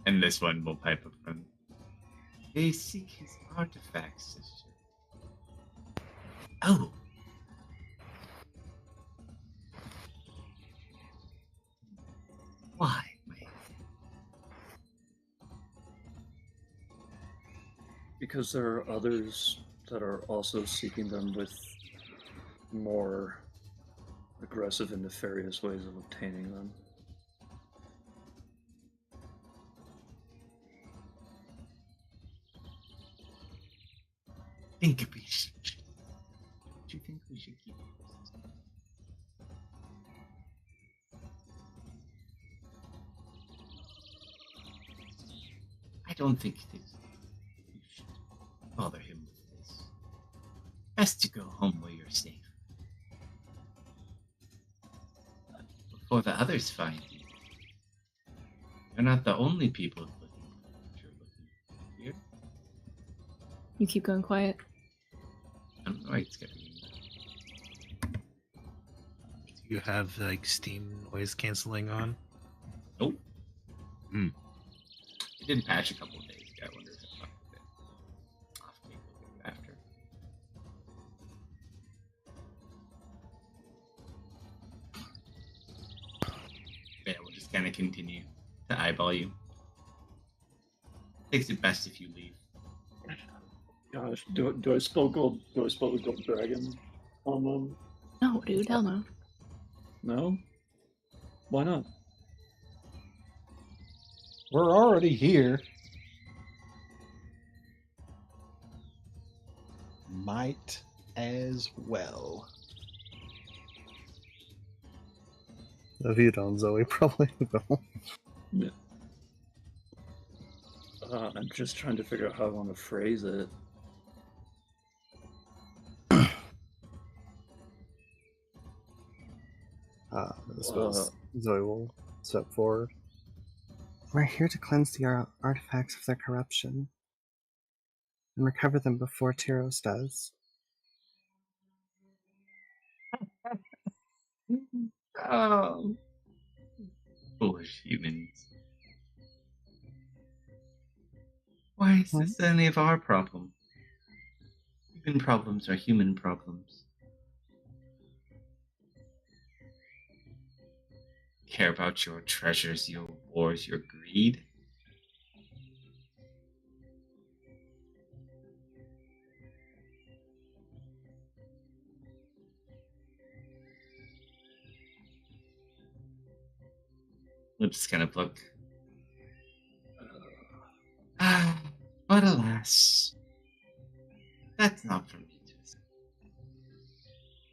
And this one will pipe up from. They seek his artifacts, sister. Oh. Why, mate? Because there are others that are also seeking them with more aggressive and nefarious ways of obtaining them. Do you think we should keep this? I don't think that you should bother him with this. Best to go home where you're safe. Before the others find you. You're not the only people looking for what you're looking here. You keep going quiet. I don't know why it's getting. Do you have like Steam noise canceling on? Nope. Hmm. It didn't patch a couple of days ago. I wonder if it fucked with it. I'll have to take a look after. Yeah, we'll just kind of continue to eyeball you. Takes it best if you leave. Gosh, do I spell gold? Do I spell the gold dragon on them? No, dude, hell no. No. Why not? We're already here. Might as well. If you don't, Zoe probably will. Yeah. I'm just trying to figure out how I want to phrase it. suppose Zoe will step forward. We're here to cleanse the artifacts of their corruption and recover them before Tyros does. Oh, foolish humans. Why is this any of our problem? Human problems are human problems. Care about your treasures, your wars, your greed? We'll just kind of look. But alas, that's not for me to decide.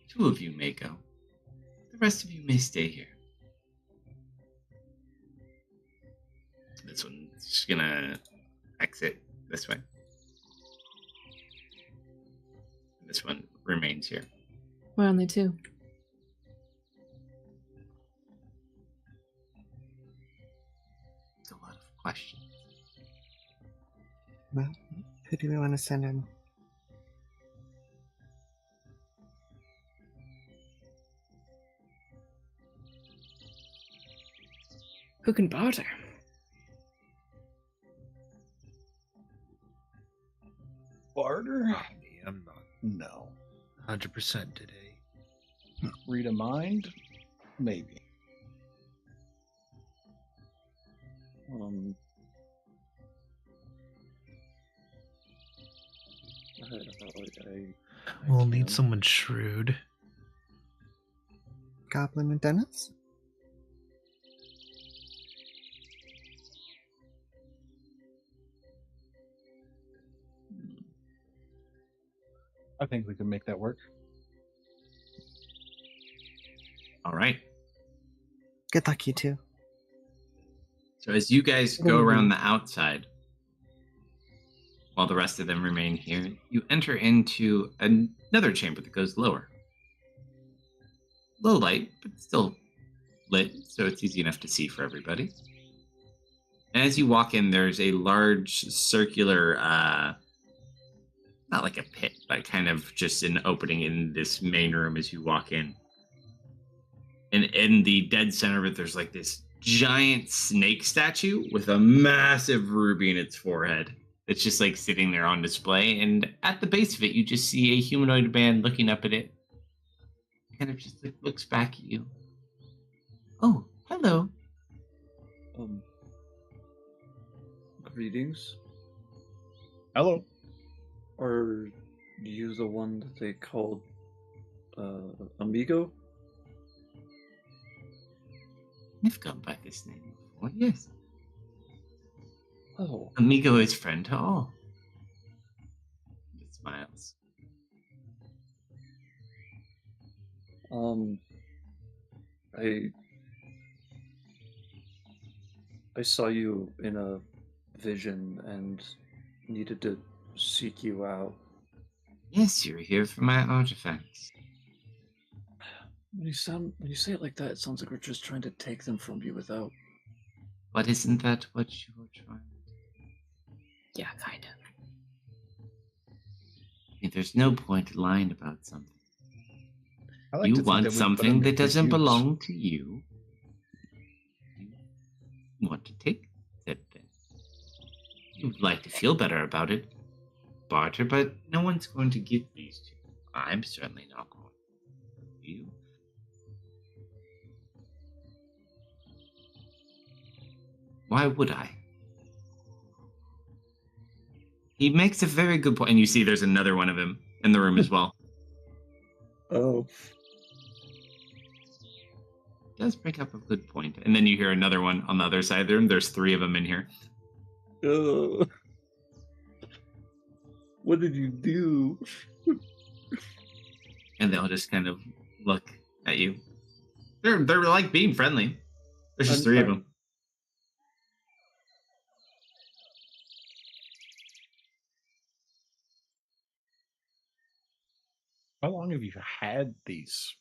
2 of you may go. The rest of you may stay here. This one's just gonna exit this way. This one remains here. Why only 2? It's a lot of questions. Well, who do we want to send in? Who can barter? Barter? I'm not No. 100% today. Read a mind? Maybe. We'll need someone shrewd. Goblin and Dennis? I think we can make that work. All right. Good luck, you two. So as you guys go around the outside, while the rest of them remain here, you enter into another chamber that goes lower. Low light, but still lit, so it's easy enough to see for everybody. And as you walk in, there's a large circular, not like a pit, but kind of just an opening in this main room as you walk in. And in the dead center of it, there's like this giant snake statue with a massive ruby in its forehead. It's just like sitting there on display. And at the base of it, you just see a humanoid man looking up at it. Kind of just like looks back at you. Oh, hello. Greetings. Hello. Are you the one that they called Amigo? I've gone by this name before, yes. Oh. Amigo is friend to all. It smiles. I saw you in a vision and needed to seek you out. Yes, you're here for my artifacts. When you say it like that, it sounds like we're just trying to take them from you without. But isn't that what you were trying to do? Yeah, kind of. There's no point lying about something. I like to You think want that we put something them that to good doesn't use. belong to you. You want to take that thing. You'd like to feel better about it. Barter, but no one's going to give these to you. I'm certainly not going to. You. Why would I? He makes a very good point. And you see there's another one of him in the room as well. Oh. Does bring up a good point. And then you hear another one on the other side of the room. There's 3 of them in here. What did you do? And they'll just kind of look at you. They're like being friendly. There's just 3 of them. How long have you had these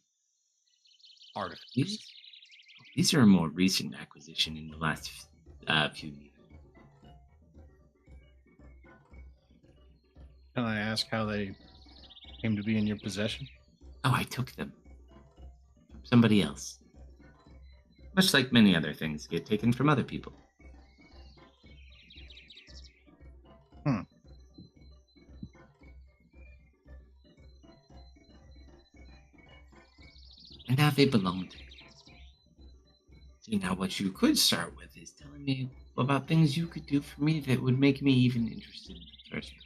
artifacts? These are a more recent acquisition in the last few years. Can I ask how they came to be in your possession? Oh, I took them from somebody else. Much like many other things get taken from other people. Hmm. And now they belong to me. See, now what you could start with is telling me about things you could do for me that would make me even interested in the first place.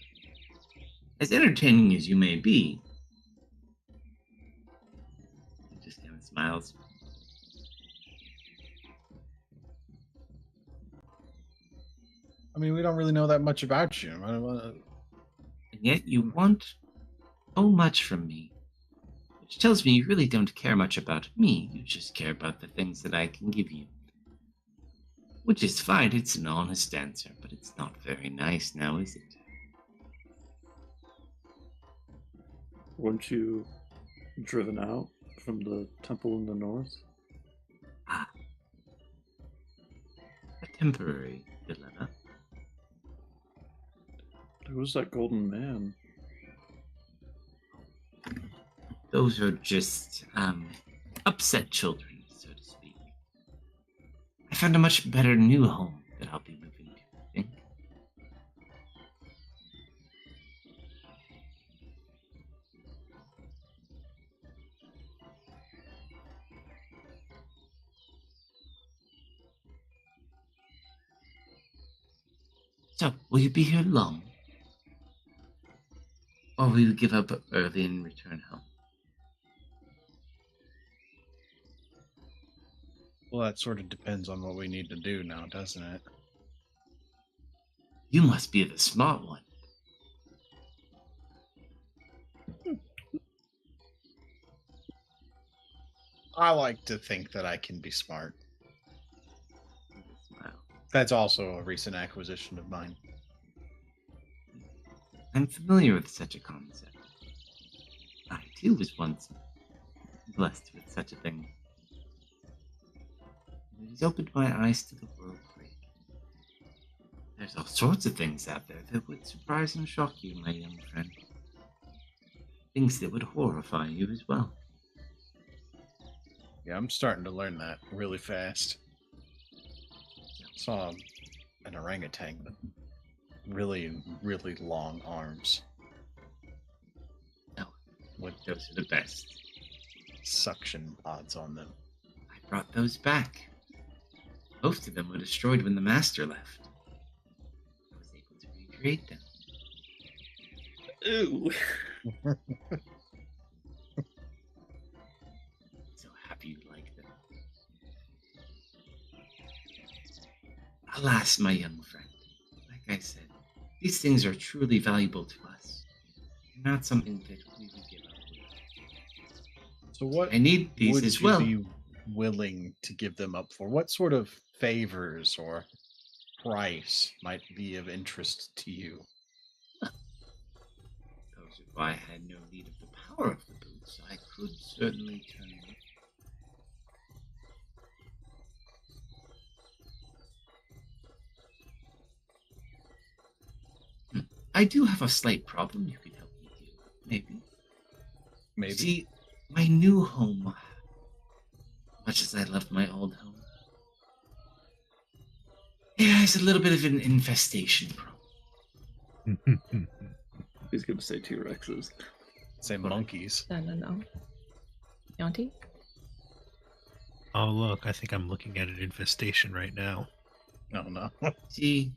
As entertaining as you may be, he just kind of smiles. I mean, we don't really know that much about you. And yet you want so much from me, which tells me you really don't care much about me. You just care about the things that I can give you. Which is fine, it's an honest answer, but it's not very nice now, is it? Weren't you driven out from the temple in the north? Ah. A temporary dilemma. There was that golden man. Those are just, upset children, so to speak. I found a much better new home that I'll be moving to, I think. So, will you be here long? Or will you give up early and return home? Well, that sort of depends on what we need to do now, doesn't it? You must be the smart one. I like to think that I can be smart. Smile. That's also a recent acquisition of mine. I'm familiar with such a concept. I, too, was once blessed with such a thing. It has opened my eyes to the world greatly. There's all sorts of things out there that would surprise and shock you, my young friend. Things that would horrify you as well. Yeah, I'm starting to learn that really fast. Saw an orangutan with really, really long arms. No, With those are the best. suction pods on them. I brought those back. Most of them were destroyed when the master left. I was able to recreate them. Ooh. So happy you like them. Alas, my young friend, like I said, these things are truly valuable to us. They're not something that we would give up. So what I need these would as you well. be willing to give them up for? What sort of favors or price might be of interest to you? Suppose if I had no need of the power of the boots, I could certainly turn them. I do have a slight problem you could help me deal with, maybe. Maybe. See, my new home, much as I love my old home, it has a little bit of an infestation problem. He's gonna say T-Rexes. Say monkeys. No. Yanti? Oh, look, I think I'm looking at an infestation right now. No. See,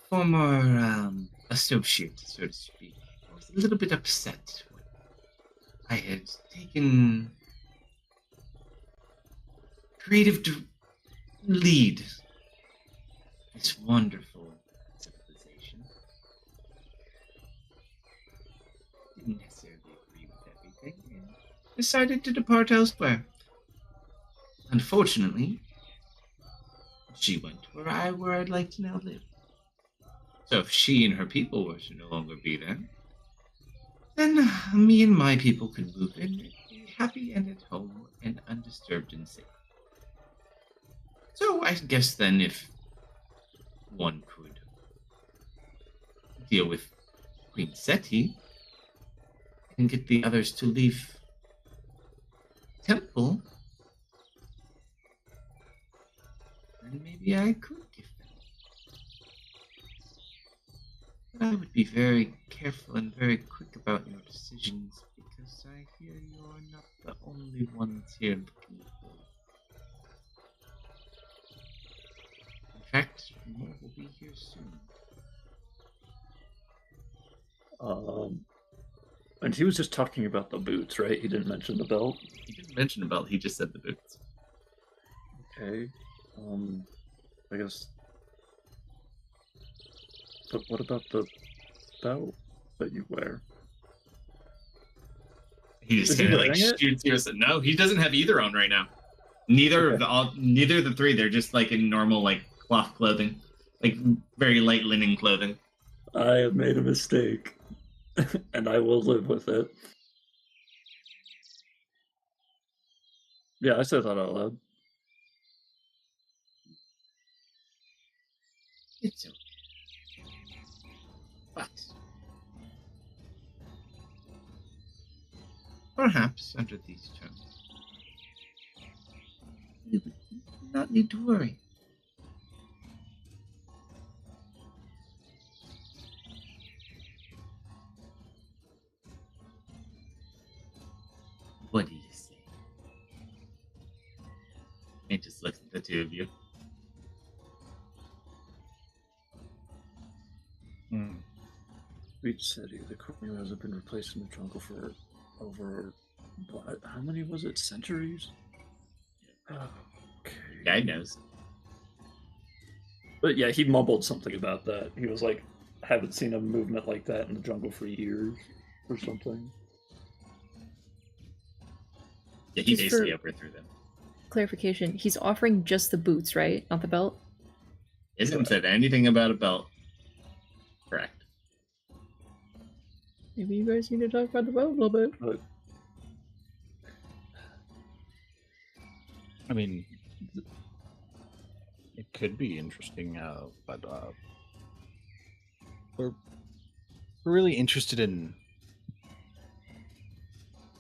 former associate, so to speak, I was a little bit upset when I had taken creative lead this wonderful civilization. Didn't necessarily agree with everything and decided to depart elsewhere. Unfortunately, she went where I'd like to now live. So if she and her people were to no longer be there, then me and my people could move in, be happy and at home and undisturbed and safe. So I guess then if one could deal with Queen Seti and get the others to leave temple, then maybe I could give them. But I would be very careful and very quick about your decisions because I hear you are not the only ones here looking for. In fact, more will be here soon. And he was just talking about the boots, right? He didn't mention the belt. He didn't mention the belt, he just said the boots. Okay. I guess. But what about the belt that you wear? He just Is he kind of like wearing it? shoots you and said, "No, he doesn't have either on right now. Neither of neither of the three. They're just like in normal like cloth clothing, like very light linen clothing." I have made a mistake, and I will live with it. Yeah, I said that out loud. It's okay. But perhaps under these terms, you would not need to worry. What do you say? He just looks at the two of you. Beach City, the Corneo has been replaced in the jungle for over, how many was it? Centuries? Okay. Guy knows. But yeah, he mumbled something about that. He was like, haven't seen a movement like that in the jungle for years, or something. Yeah, he Just basically for overthrew them. clarification, he's offering just the boots, right? Not the belt? Isn't said anything about a belt. Correct. Maybe you guys need to talk about the belt a little bit. But I mean, it could be interesting, but we're really interested in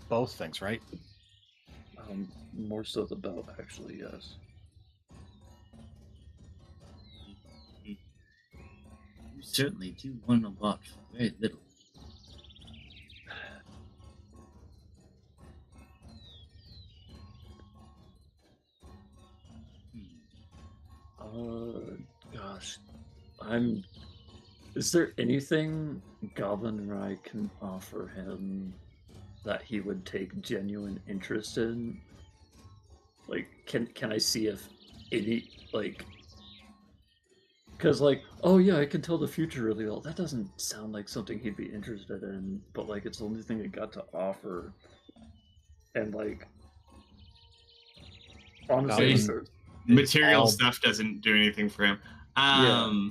both things, right? more so the belt, actually, yes. You certainly do want a lot for very little. Gosh, is there anything Goblin and I can offer him that he would take genuine interest in? Like, can I see if any, like, because, like, oh yeah, I can tell the future really well. That doesn't sound like something he'd be interested in, but, like, it's the only thing it got to offer. And, like, honestly, Material stuff doesn't do anything for him. Yeah.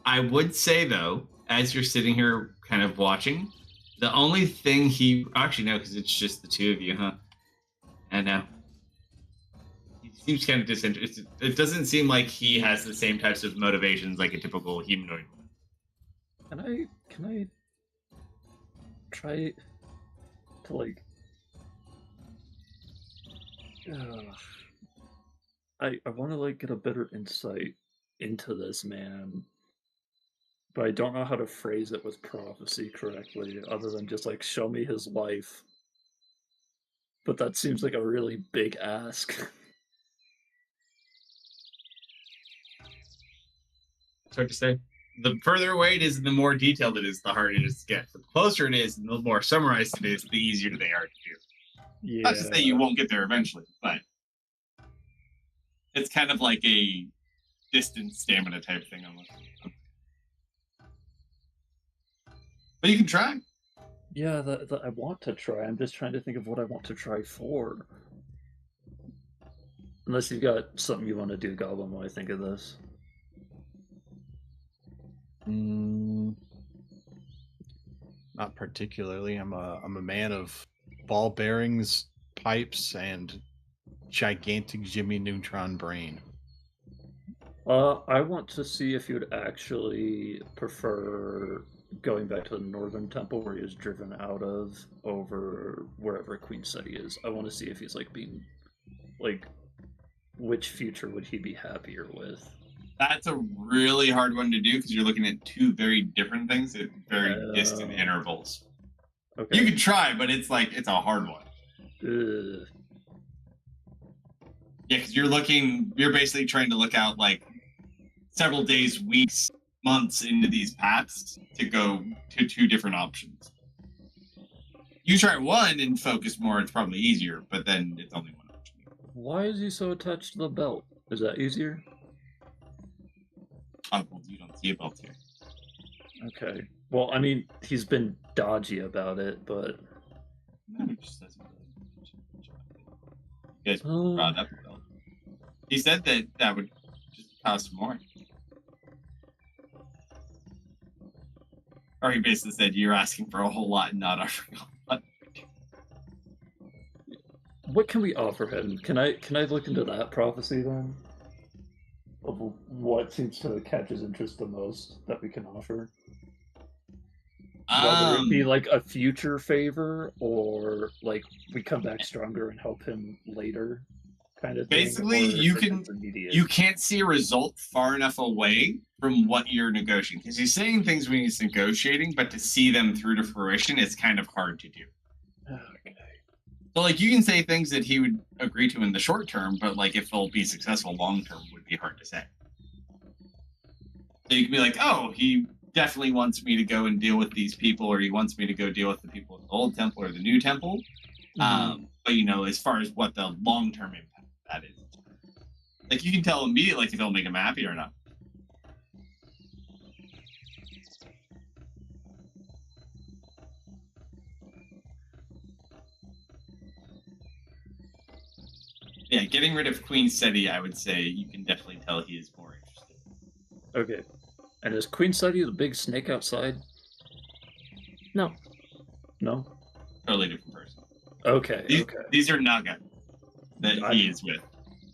I would say, though, as you're sitting here kind of watching, the only thing actually, no, because it's just the two of you, huh? I know. He seems kind of disinterested. It doesn't seem like he has the same types of motivations like a typical humanoid. Can I try to, like, I want to, like, get a better insight into this man, but I don't know how to phrase it with prophecy correctly, other than just, like, show me his life. But that seems like a really big ask. It's hard to say. The further away it is, the more detailed it is, the harder it is to get. The closer it is, and the more summarized it is, the easier they are to do. Yeah. Not to say you won't get there eventually, but it's kind of like a distance stamina type thing almost. But you can try. Yeah, I want to try. I'm just trying to think of what I want to try for. Unless you've got something you want to do, Goblin, while I think of this. Not particularly. I'm a man of ball bearings, pipes, and gigantic Jimmy Neutron brain. I want to see if you'd actually prefer going back to the northern temple where he was driven out of over wherever Queen City is. I want to see if he's like being like which future would he be happier with? That's a really hard one to do because you're looking at two very different things at very distant intervals. Okay. You can try, but it's a hard one. Ugh. Yeah, because you're basically trying to look out like several days, weeks, months into these paths to go to two different options. You try one and focus more, it's probably easier, but then it's only one option. Why is he so attached to the belt? Is that easier? Oh, well, you don't see a belt here. Okay. Well, I mean, he's been dodgy about it, but No, he just doesn't really. You guys brought up the belt. He said that would just cost more. Or he basically said you're asking for a whole lot and not offering a lot. what can we offer him? Can I look into that prophecy then? Of what seems to catch his interest the most that we can offer? Whether it be like a future favor or like we come back stronger and help him later kind of thing. Basically, you can't see a result far enough away from what you're negotiating. Because he's saying things when he's negotiating, but to see them through to fruition is kind of hard to do. Okay. So like you can say things that he would agree to in the short term, but like if they'll be successful long term would be hard to say. So you can be like, oh, he definitely wants me to go and deal with these people, or he wants me to go deal with the people in the old temple or the new temple. Mm-hmm. But as far as what the long term impact that is, like you can tell immediately if it'll make him happy or not. Yeah, getting rid of Queen Seti, I would say you can definitely tell he is more interested. Okay. And is Queen Seti the big snake outside? No. No? Totally different person. Okay. These are Naga that he is with.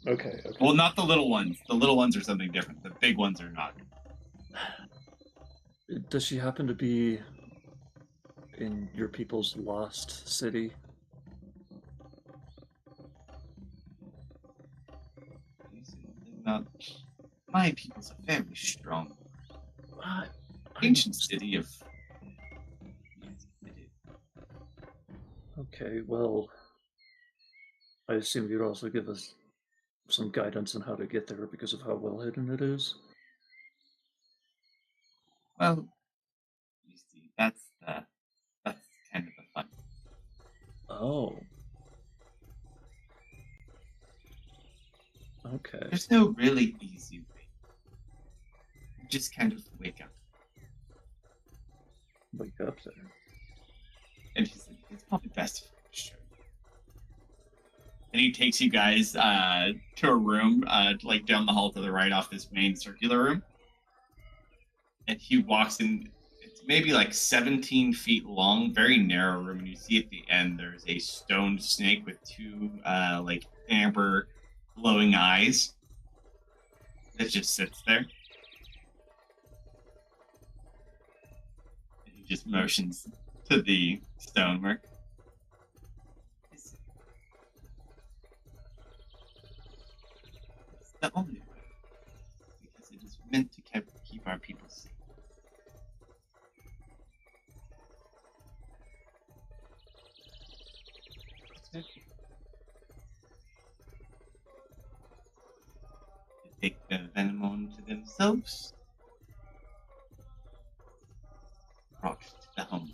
Okay. Well, not the little ones. The little ones are something different. The big ones are Naga. Does she happen to be in your people's lost city? Not my people's a very strong, ancient city of. Okay, well, I assume you'd also give us some guidance on how to get there because of how well hidden it is. Well, you see, that's kind of the fun. Oh. Okay. There's no really easy way. You just kind of wake up. Wake up there. And he's like, it's probably best if I show you. And he takes you guys to a room, like down the hall to the right off this main circular room. And he walks in, it's maybe like 17 feet long, very narrow room. And you see at the end, there's a stone snake with two, like amber glowing eyes that just sits there. And he just motions to the stonework. It's the only way, because it is meant to keep our people safe. They take the venom onto themselves. Brought to the home.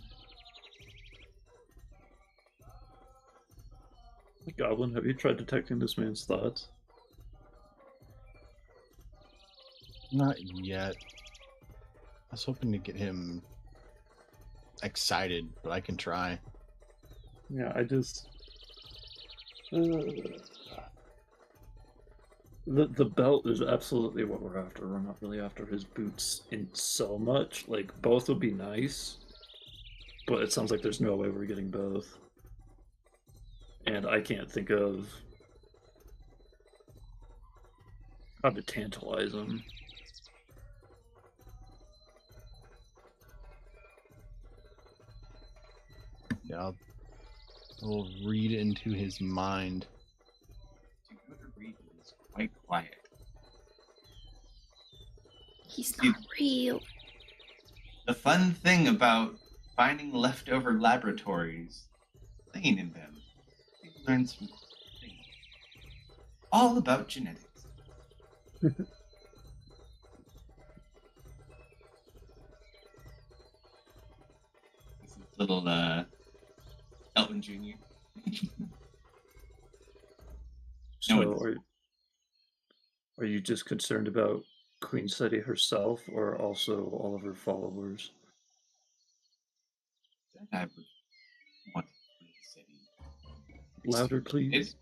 Goblin, have you tried detecting this man's thoughts? Not yet. I was hoping to get him excited, but I can try. Yeah, I just... The belt is absolutely what we're after. We're not really after his boots in so much. Like, both would be nice. But it sounds like there's no way we're getting both. And I can't think of how to tantalize them. Yeah, we'll read into his mind. To go to read is quite quiet. He's not real. The fun thing about finding leftover laboratories, playing in them, you learn some things. All about genetics. This is little Elton Jr. So are you just concerned about Queen Seti herself, or also all of her followers? I would want Queen City Louder, please. exterminated.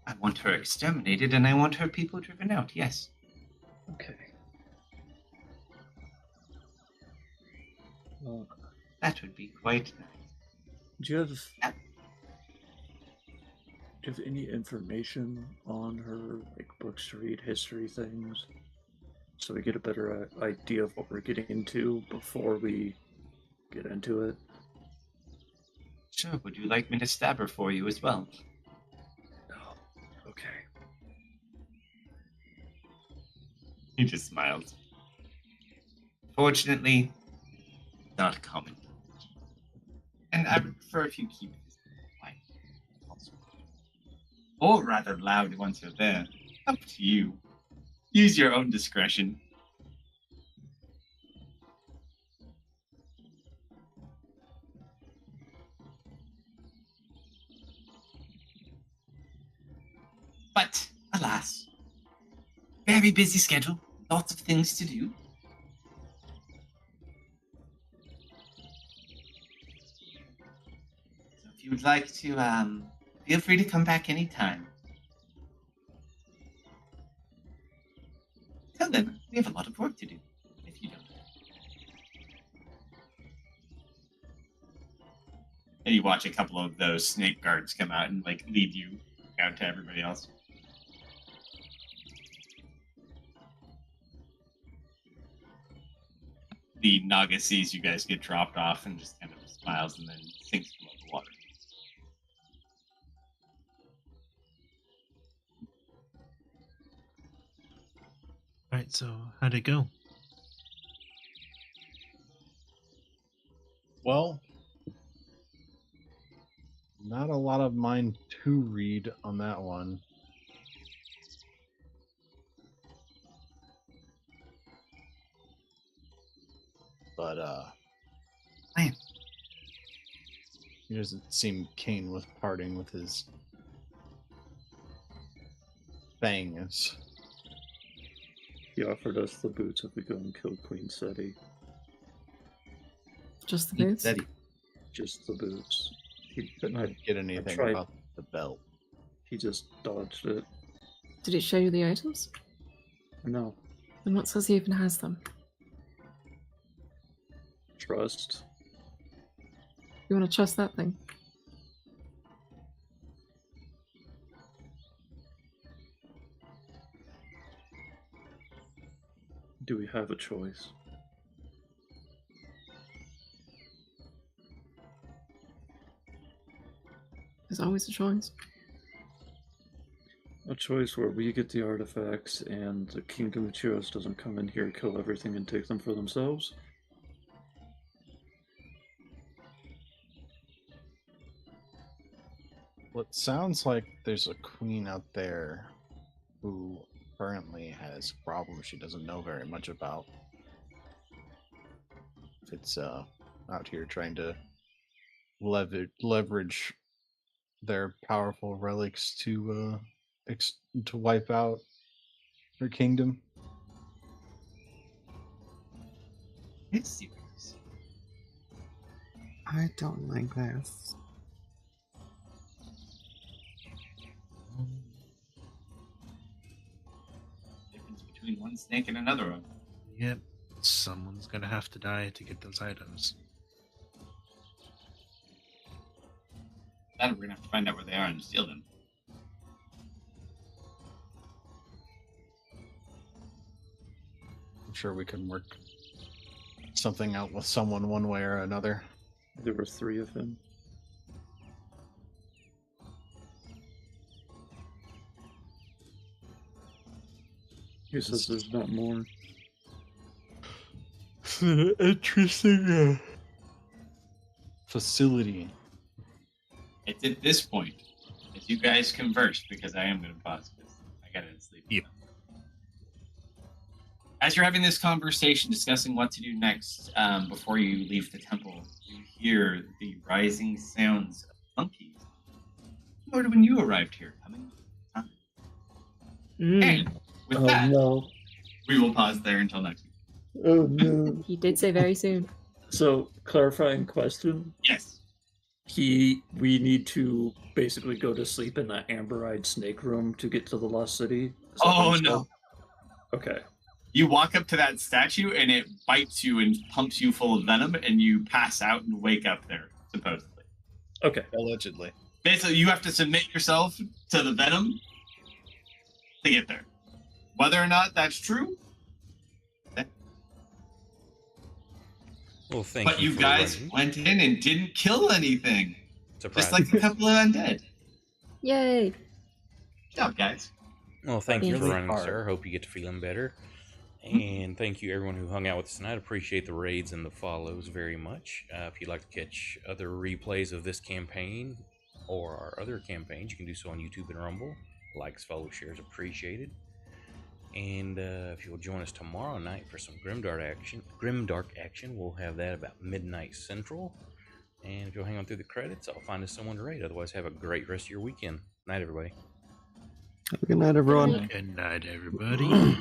I want her exterminated, and I want her people driven out. Yes. Okay. Well, That would be quite nice. do you have any information on her, like books to read, history things, so we get a better idea of what we're getting into before we get into it? Sure. Would you like me to stab her for you as well? No. Okay. He just smiles. Fortunately, not common. And I would prefer if you keep this quiet. Also. Or rather loud once you're there. Up to you. Use your own discretion. But, alas, very busy schedule. Lots of things to do. So if you would like to, feel free to come back anytime. Tell them we have a lot of work to do, if you don't. And you watch a couple of those snake guards come out and, like, lead you out to everybody else. The Naga sees you guys get dropped off and just kind of smiles and then sinks below the water. Alright, so how'd it go? Well, not a lot of mine to read on that one. But Man. He doesn't seem keen with parting with his fangs. He offered us the boots if we go and kill Queen Seti. Just the boots? Said he Just the boots. He couldn't get anything tried. about the belt. He just dodged it. Did it show you the items? No. And what says he even has them? Trust. You want to trust that thing? Do we have a choice? There's always a choice. A choice where we get the artifacts and the Kingdom of Chiros doesn't come in here, kill everything, and take them for themselves? Well, it sounds like there's a queen out there who currently has problems she doesn't know very much about. It's out here trying to leverage their powerful relics to wipe out her kingdom. It's serious. I don't like this. Difference between one snake and another one. Yep, someone's gonna have to die to get those items. That we're gonna have to find out where they are and steal them. I'm sure we can work something out with someone one way or another. There were 3 of them. He says there's not more. Interesting facility. It's at this point, as you guys converse, because I am going to pause because I got to sleep. Yeah. As you're having this conversation, discussing what to do next, before you leave the temple, you hear the rising sounds of monkeys. Similar to when you arrived here, coming. And with that, no. we will pause there until next week. Oh no. He did say very soon. So, clarifying question. Yes. We need to basically go to sleep in that amber-eyed snake room to get to the lost city. Is that what Oh you said? no. Okay. You walk up to that statue and it bites you and pumps you full of venom, and you pass out and wake up there, supposedly. Okay. Allegedly. Basically, you have to submit yourself to the venom to get there. Whether or not that's true, Well, thank but you for guys running. went in and didn't kill anything. Surprise. Just like a couple of undead. Yay! Good job, guys. Well, thank you for Really running, hard. sir. Hope you get to feeling better. And thank you, everyone who hung out with us tonight. Appreciate the raids and the follows very much. If you'd like to catch other replays of this campaign or our other campaigns, you can do so on YouTube and Rumble. Likes, follows, shares appreciated. And if you'll join us tomorrow night for some grimdark action, we'll have that about midnight Central. And if you'll hang on through the credits, I'll find us someone to raid. Otherwise, have a great rest of your weekend. Night, everybody. Good night, everyone. Good night, everybody.